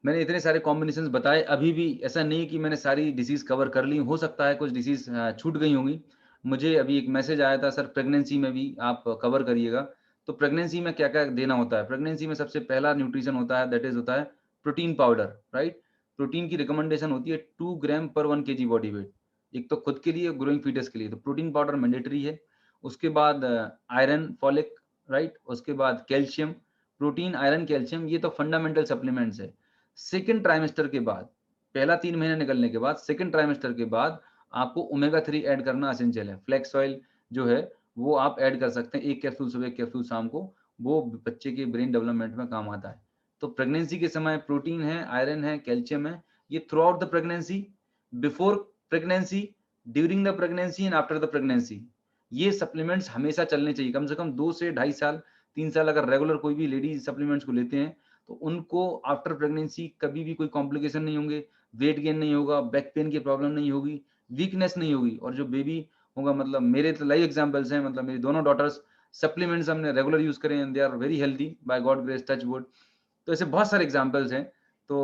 मैंने इतने सारे कॉम्बिनेशंस बताए, अभी भी ऐसा नहीं है कि मैंने सारी डिसीज़ कवर कर ली। हो सकता है कुछ डिसीज़ छूट गई होंगी। मुझे अभी एक मैसेज आया था, सर प्रेगनेंसी में भी आप कवर करिएगा। तो प्रेगनेंसी में क्या-क्या देना होता है? प्रेगनेंसी में सबसे पहला न्यूट्रिशन होता है, दैट इज़ होता है प्रोटीन पाउडर, राइट? प्रोटीन की रिकमेंडेशन होती है 2 ग्राम पर 1 केजी बॉडी वेट। एक तो खुद के लिए, ग्रोइंग फीटस के लिए। तो प्रोटीन पाउडर मैंडेटरी है। उसके बाद आयरन, फॉलिक, राइट? उसके बाद कैल्शियम, प्रोटीन, आयरन, कैल्शियम ये तो फंडामेंटल सप्लीमेंट्स है। सेकंड ट्राइमेस्टर के बाद, पहला 3 महीने निकलने के बाद, सेकंड ट्राइमेस्टर के बाद आपको ओमेगा 3 ऐड करना एसेंशियल है। फ्लैक्स ऑयल जो है, वो आप ऐड कर सकते हैं। 1 कैप्सूल सुबह, 1 कैप्सूल शाम को, वो बच्चे के ब्रेन डेवलपमेंट में काम आता है। तो प्रेगनेंसी के समय प्रोटीन है, आयरन है, कैल्शियम है, ये through out the pregnancy, before pregnancy, during the pregnancy and after the pregnancy. ये सप्लीमेंट्स हमेशा चलने चाहिए। कम से कम 2 से ढाई साल, 3 साल अगर रेगुलर कोई भी लेडीज़ सप्लीमेंट्स को लेते हैं, तो उनको आफ्टर प्रेगनेंसी कभी भी कोई कॉम्प्लिकेशन नहीं होंगे, वेट गेन नहीं होगा, बैक पेन की प्रॉब्लम नहीं होगी, वीकनेस नहीं होगी और जो बेबी होगा मतलब मेरे तो लाइव एग्जांपल्स हैं मतलब मेरी दोनों डॉटर्स सप्लीमेंट्स हमने रेगुलर यूज़ करे and they are very healthy by God grace touch wood. तो ऐसे बहुत सारे एग्जांपल्स हैं। तो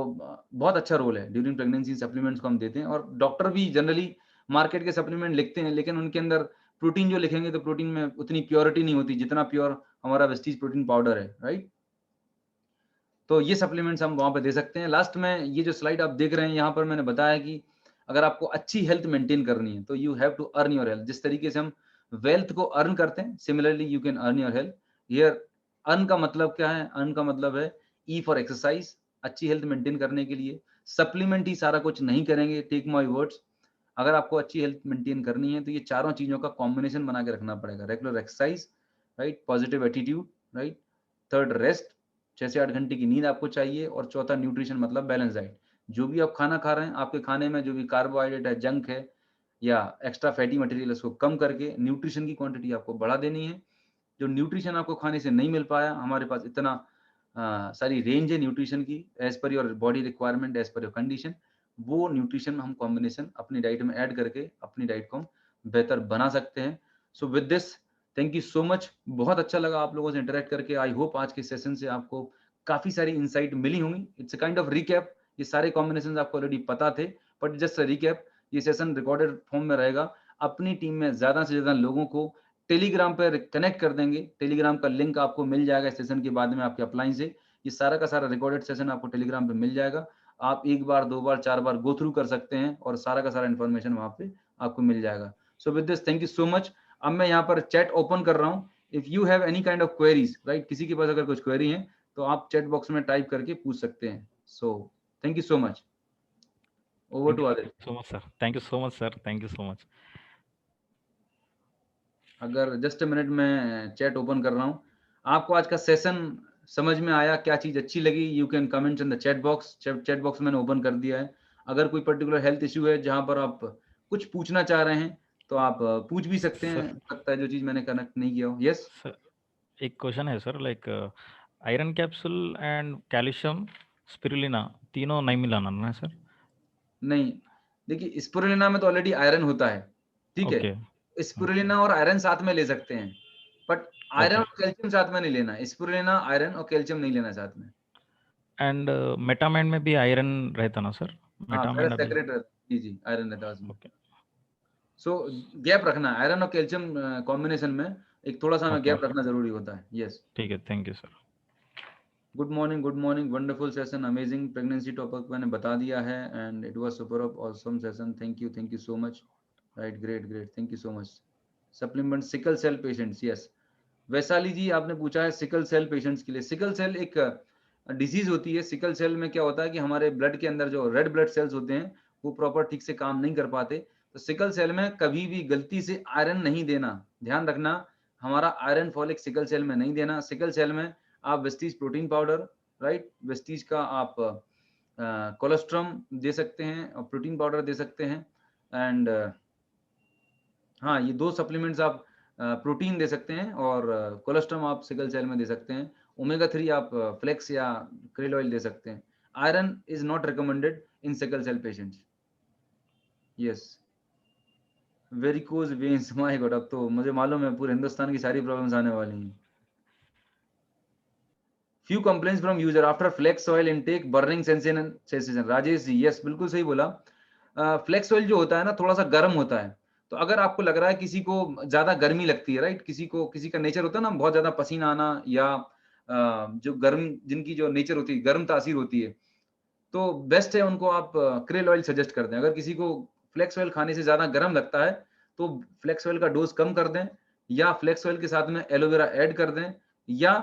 बहुत अच्छा रोल है ड्यूरिंग प्रेगनेंसी सप्लीमेंट्स को हम देते हैं और डॉक्टर भी जनरली मार्केट के सप्लीमेंट लिखते हैं लेकिन उनके अंदर प्रोटीन जो लिखेंगे तो प्रोटीन में उतनी प्योरिटी नहीं होती जितना प्योर हमारा वेस्टीज प्रोटीन पाउडर है, राइट? तो ये सप्लीमेंट्स हम वहाँ पे दे सकते हैं। लास्ट में ये जो स्लाइड आप देख रहे हैं यहाँ पर मैंने बताया कि अगर आपको अच्छी हेल्थ मेंटेन करनी है तो you have to earn your health. जिस तरीके से हम वेल्थ को अर्न करते हैं similarly you can earn your health. Here earn का मतलब क्या है? अर्न का मतलब है ई फॉर एक्सरसाइज, अच्छी हेल्थ मेंटेन करने के लिए। सप्लीमेंट ही सारा कुछ नहीं करेंगे, टेक माय वर्ड्स। अगर आपको अच्छी हेल्थ मेंटेन करनी है तो ये चारों चीज़ों का कॉम्बिनेशन बना के रखना पड़ेगा। Regular exercise, right? Positive attitude, right? Third rest, 6 से 8 घंटे की नींद आपको चाहिए और चौथा न्यूट्रिशन मतलब बैलेंस डाइट। जो भी आप खाना खा रहे हैं, आपके खाने में जो भी कार्बोहाइड्रेट है, जंक है या एक्स्ट्रा फैटी मटेरियल है, उसको कम करके न्यूट्रिशन की क्वांटिटी आपको बढ़ा देनी है। जो न्यूट्रिशन आपको खाने से नहीं मिल पाया, हमारे पास इतना सारी रेंज है न्यूट्रिशन की as per your body requirement, as per your condition. वो न्यूट्रिशन हम कॉम्बिनेशन अपनी डाइट में ऐड करके अपनी डाइट को हम बेहतर बना सकते हैं। So with this thank you so much. बहुत अच्छा लगा आप लोगों से इंटरैक्ट करके। आई होप आज के सेशन से आपको काफ़ी सारी इनसाइट मिली होंगी। It's a kind of recap. ये सारे कॉम्बिनेशंस आपको ऑलरेडी पता थे, बट जस्ट अ रिकैप। ये सेशन रिकॉर्डेड फॉर्म में रहेगा। अपनी टीम में ज़्यादा से ज़्यादा लोगों को टेलीग्राम पर कनेक्ट कर देंगे। टेलीग्राम का लिंक आपको मिल जाएगा इस सेशन के बाद में आपके अपलाइन से। ये सारा का सारा रिकॉर्डेड सेशन आपको टेलीग्राम पे मिल जाएगा। आप 1 बार 2 बार 4 बार गो थ्रू कर सकते हैं और सारा का सारा इन्फॉर्मेशन वहाँ पे आपको मिल जाएगा। सो with this thank you so much. अब मैं यहाँ पर चैट ओपन कर रहा हूँ। If you have any kind of queries, right, किसी के पास अगर कुछ क्वेरी है तो आप चैट बॉक्स में टाइप करके पूछ सकते हैं। So thank you so much. Over thank to you Aditya. So much sir, thank you so much sir, thank you so much. अगर जस्ट अ मिनट में चैट ओपन कर रहा हूँ। आपको आज का सेशन समझ में आया, क्या चीज अच्छी लगी? You can comment in the chat box. Chat box मैंने ओपन कर दिया है। अगर कोई पर्टिकुलर हेल्थ इश्यू है जहां पर आप कुछ पूछना चाह रहे हैं तो आप पूछ भी सकते हैं। सर सकता है जो चीज मैंने कनेक्ट नहीं किया हो। यस। सर एक क्वेश्चन है sir, like iron capsule and calcium spirulina तीनों नहीं मिलाना ना सर? नहीं, देखिए स्पिरुलिना में तो ऑलरेडी आयरन होता है, ठीक ओके। है। स्पिरुलिना और आयरन साथ में ले सकते हैं, बट आयरन ओके। और कैल्शियम साथ में नहीं लेना। स्पिरुलिना, आयरन और कैल्शियम नहीं लेना साथ में। एंड मेटामाइन में भी आयरन रहता ना सर? हाँ, मेटामाइन अभी। पैरासैकराइड जी जी, आयरन रहता है उसमें। ओके। सो गैप रखना है, आयरन और कैल्शियम कॉम्बिनेशन में एक थोड़ा सा हमें ओके। गैप रखना जरूरी होता है। यस। ठीक है, thank you sir. Good morning, wonderful session, amazing. Pregnancy topic मैंने बता दिया है and it was super awesome session. Thank you so much. Right, great great, thank you so much. Supplement sickle cell patients, yes. Vaishali ji आपने पूछा है sickle cell patients के लिए। Sickle cell एक डिजीज होती है। सिकल सेल में क्या होता है कि हमारे ब्लड के अंदर जो रेड ब्लड सेल्स होते हैं वो प्रॉपर ठीक से काम नहीं कर पाते। तो सिकल सेल में कभी भी गलती से आयरन नहीं देना, ध्यान रखना। हमारा आयरन फॉलिक सिकल सेल में नहीं देना। सिकल सेल में आप Vestige protein powder, right, Vestige का आप कोलेस्ट्रम दे सकते हैं और प्रोटीन पाउडर दे सकते हैं। एंड हाँ, ये 2 सप्लीमेंट्स आप प्रोटीन दे सकते हैं और कोलेस्ट्रम आप सिकल सेल में दे सकते हैं। ओमेगा 3 आप फ्लेक्स या krill ऑयल दे सकते हैं। Iron is not recommended in sickle cell patients. Yes. Varicose veins, my God, अब तो मुझे मालूम है पूरे हिंदुस्तान की सारी प्रॉब्लम्स आने वाली हैं। Few complaints from user after flex oil intake, burning sensation. Rajesh ji, yes, बिल्कुल सही बोला। फ्लेक्स ऑयल जो होता है ना थोड़ा सा गर्म होता है। तो अगर आपको लग रहा है किसी को ज्यादा गर्मी लगती है, राइट, किसी का नेचर होता है ना बहुत ज्यादा पसीना आना, या जो गर्म, जिनकी जो नेचर होती है गर्म तासीर होती है, तो बेस्ट है उनको आप क्रेल ऑयल सजेस्ट कर दें। अगर किसी को फ्लेक्स ऑयल खाने से ज्यादा गर्म लगता है तो फ्लेक्स ऑयल का डोज कम कर दें, या फ्लेक्स ऑयल के साथ में एलोवेरा ऐड कर दें, या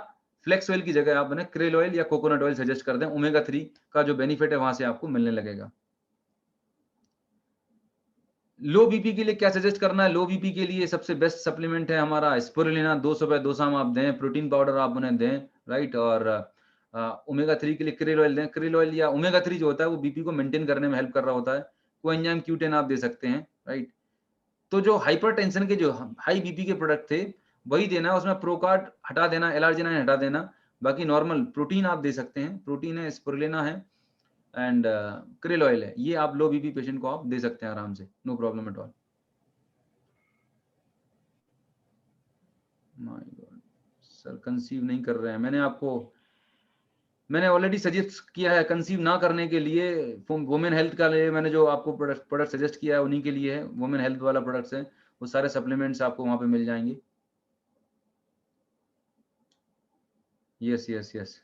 फ्लेक्स ऑयल की जगह आप उन्हें क्रेल ऑयल या कोकोनट ऑयल सजेस्ट कर दें। ओमेगा 3 का जो बेनिफिट है वहां से आपको मिलने लगेगा। लो बीपी के लिए क्या सजेस्ट करना है? लो बीपी के लिए सबसे बेस्ट सप्लीमेंट है हमारा स्पिरुलिना। 2 सुबह 2 शाम आप दें। प्रोटीन पाउडर आप उन्हें दें, राइट। और ओमेगा 3 के लिए क्रिल ऑयल दें। क्रिल ऑयल या ओमेगा 3 जो होता है वो बीपी को मेंटेन करने में हेल्प कर रहा होता है। कोएंजाइम Q10 आप दे सकते हैं, राइट। तो जो हाइपरटेंशन के जो हाई बीपी के प्रोडक्ट थे वही देना है। उसमें प्रोकार्ड हटा देना, एलार्जिनाइन हटा देना। बाकी नॉर्मल प्रोटीन आप दे सकते हैं। प्रोटीन है, स्पिरुलिना है एंड क्रिल ऑयल है। ये आप लो बीपी पेशेंट को आप दे सकते हैं आराम से, no problem at all. My God sir, conceive नहीं कर रहे हैं। मैंने ऑलरेडी सजेस्ट किया है कंसीव ना करने के लिए। वुमेन हेल्थ का लिए मैंने जो आपको प्रोडक्ट सजेस्ट किया है उन्हीं के लिए है। वुमेन हेल्थ वाला प्रोडक्ट्स है, वो सारे सप्लीमेंट्स आपको वहां पे मिल जाएंगे। Yes yes yes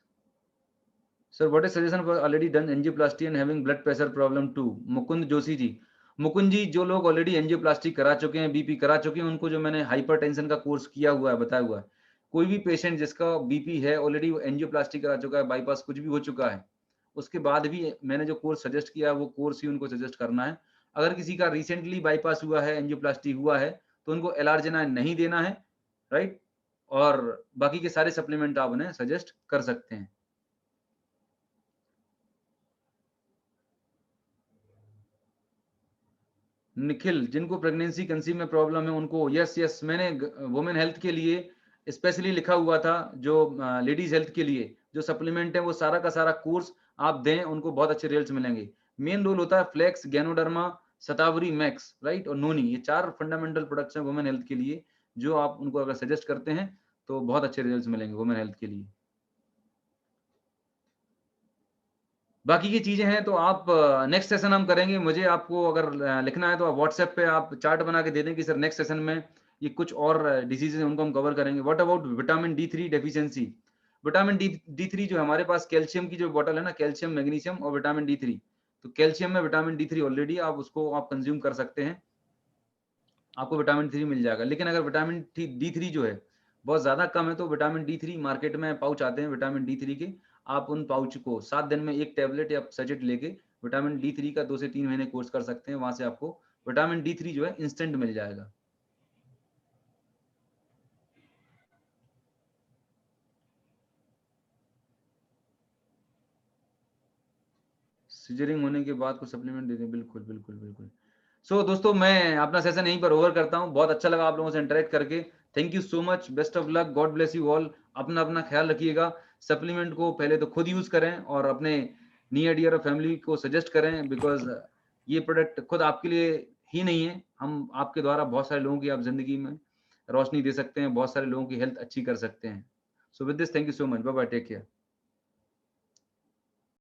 sir, what is suggestion for already done angioplasty and having blood pressure problem too? Mukund Joshi ji. Mukund ji, जो लोग ऑलरेडी एंजियोप्लास्टी करा चुके हैं, बीपी करा चुके हैं, उनको जो मैंने हाइपरटेंशन का कोर्स किया हुआ है, बताया हुआ है। कोई भी पेशेंट जिसका बीपी है ऑलरेडी एंजियोप्लास्टी करा चुका है, बाईपास कुछ भी हो चुका है, उसके बाद भी मैंने जो कोर्स सजेस्ट किया है वो कोर्स ही उनको सजेस्ट करना है। अगर किसी का रिसेंटली बाईपास हुआ है, एंजियोप्लास्टी हुआ है, तो उनको एलार्जिनाइन नहीं देना है, राइट। और बाकी के सारे सप्लीमेंट आप उन्हें सजेस्ट कर सकते हैं। निखिल, जिनको प्रेगनेंसी कंसीव में प्रॉब्लम है उनको, यस यस, मैंने वुमेन हेल्थ के लिए स्पेशली लिखा हुआ था। जो लेडीज हेल्थ के लिए जो सप्लीमेंट है वो सारा का सारा कोर्स आप दें, उनको बहुत अच्छे रिजल्ट्स मिलेंगे। मेन रोल होता है फ्लेक्स, गैनोडर्मा, शतावरी मैक्स, राइट, और नोनी। ये 4 फंडामेंटल प्रोडक्ट्स हैं वुमेन हेल्थ के लिए, जो आप उनको अगर सजेस्ट करते हैं तो बहुत अच्छे रिजल्ट्स मिलेंगे वुमेन हेल्थ के लिए। बाकी की चीजें हैं तो आप नेक्स्ट सेशन हम करेंगे। मुझे आपको अगर लिखना है तो आप व्हाट्सएप पे आप चार्ट बना के दे दें कि सर नेक्स्ट सेशन में ये कुछ और डिजीजेज हैं उनको हम कवर करेंगे। What about vitamin D3 deficiency? Vitamin D3 जो हमारे पास कैल्शियम की जो बॉटल है ना, कैल्शियम, मैग्नीशियम और विटामिन D3, तो कैल्शियम में विटामिन D3 ऑलरेडी आप उसको आप कंज्यूम कर सकते हैं, आपको विटामिन 3 मिल जाएगा। लेकिन अगर विटामिन D3 जो है बहुत ज़्यादा कम है, तो विटामिन D3 मार्केट में पाउच आते हैं विटामिन D3 के, आप उन पाउच को 7 दिन में 1 टैबलेट या सचेट लेके विटामिन D3 का 2 से 3 महीने कोर्स कर सकते हैं। वहाँ से आपको विटामिन D3 जो है इंस्टेंट मिल जाएगा। सिजरिंग होने के बाद को सप्लीमेंट दे दें, बिल्कुल, बिल्कुल, बिल्कुल। सो दोस्तों, मैं अपना सेशन यहीं पर ओवर करता हूँ। बहुत अच्छा लगा आप लोगों से इंटरेक्ट करके। Thank you so much, best of luck, God bless you all. अपना ख्याल रखिएगा। सप्लीमेंट को पहले तो खुद यूज करें और अपने नियर डियर और फैमिली को सजेस्ट करें, बिकॉज ये प्रोडक्ट खुद आपके लिए ही नहीं है, हम आपके द्वारा बहुत सारे लोगों की आप जिंदगी में रोशनी दे सकते हैं, बहुत सारे लोगों की हेल्थ अच्छी कर सकते हैं। So with this, thank you so much, bye bye, take care.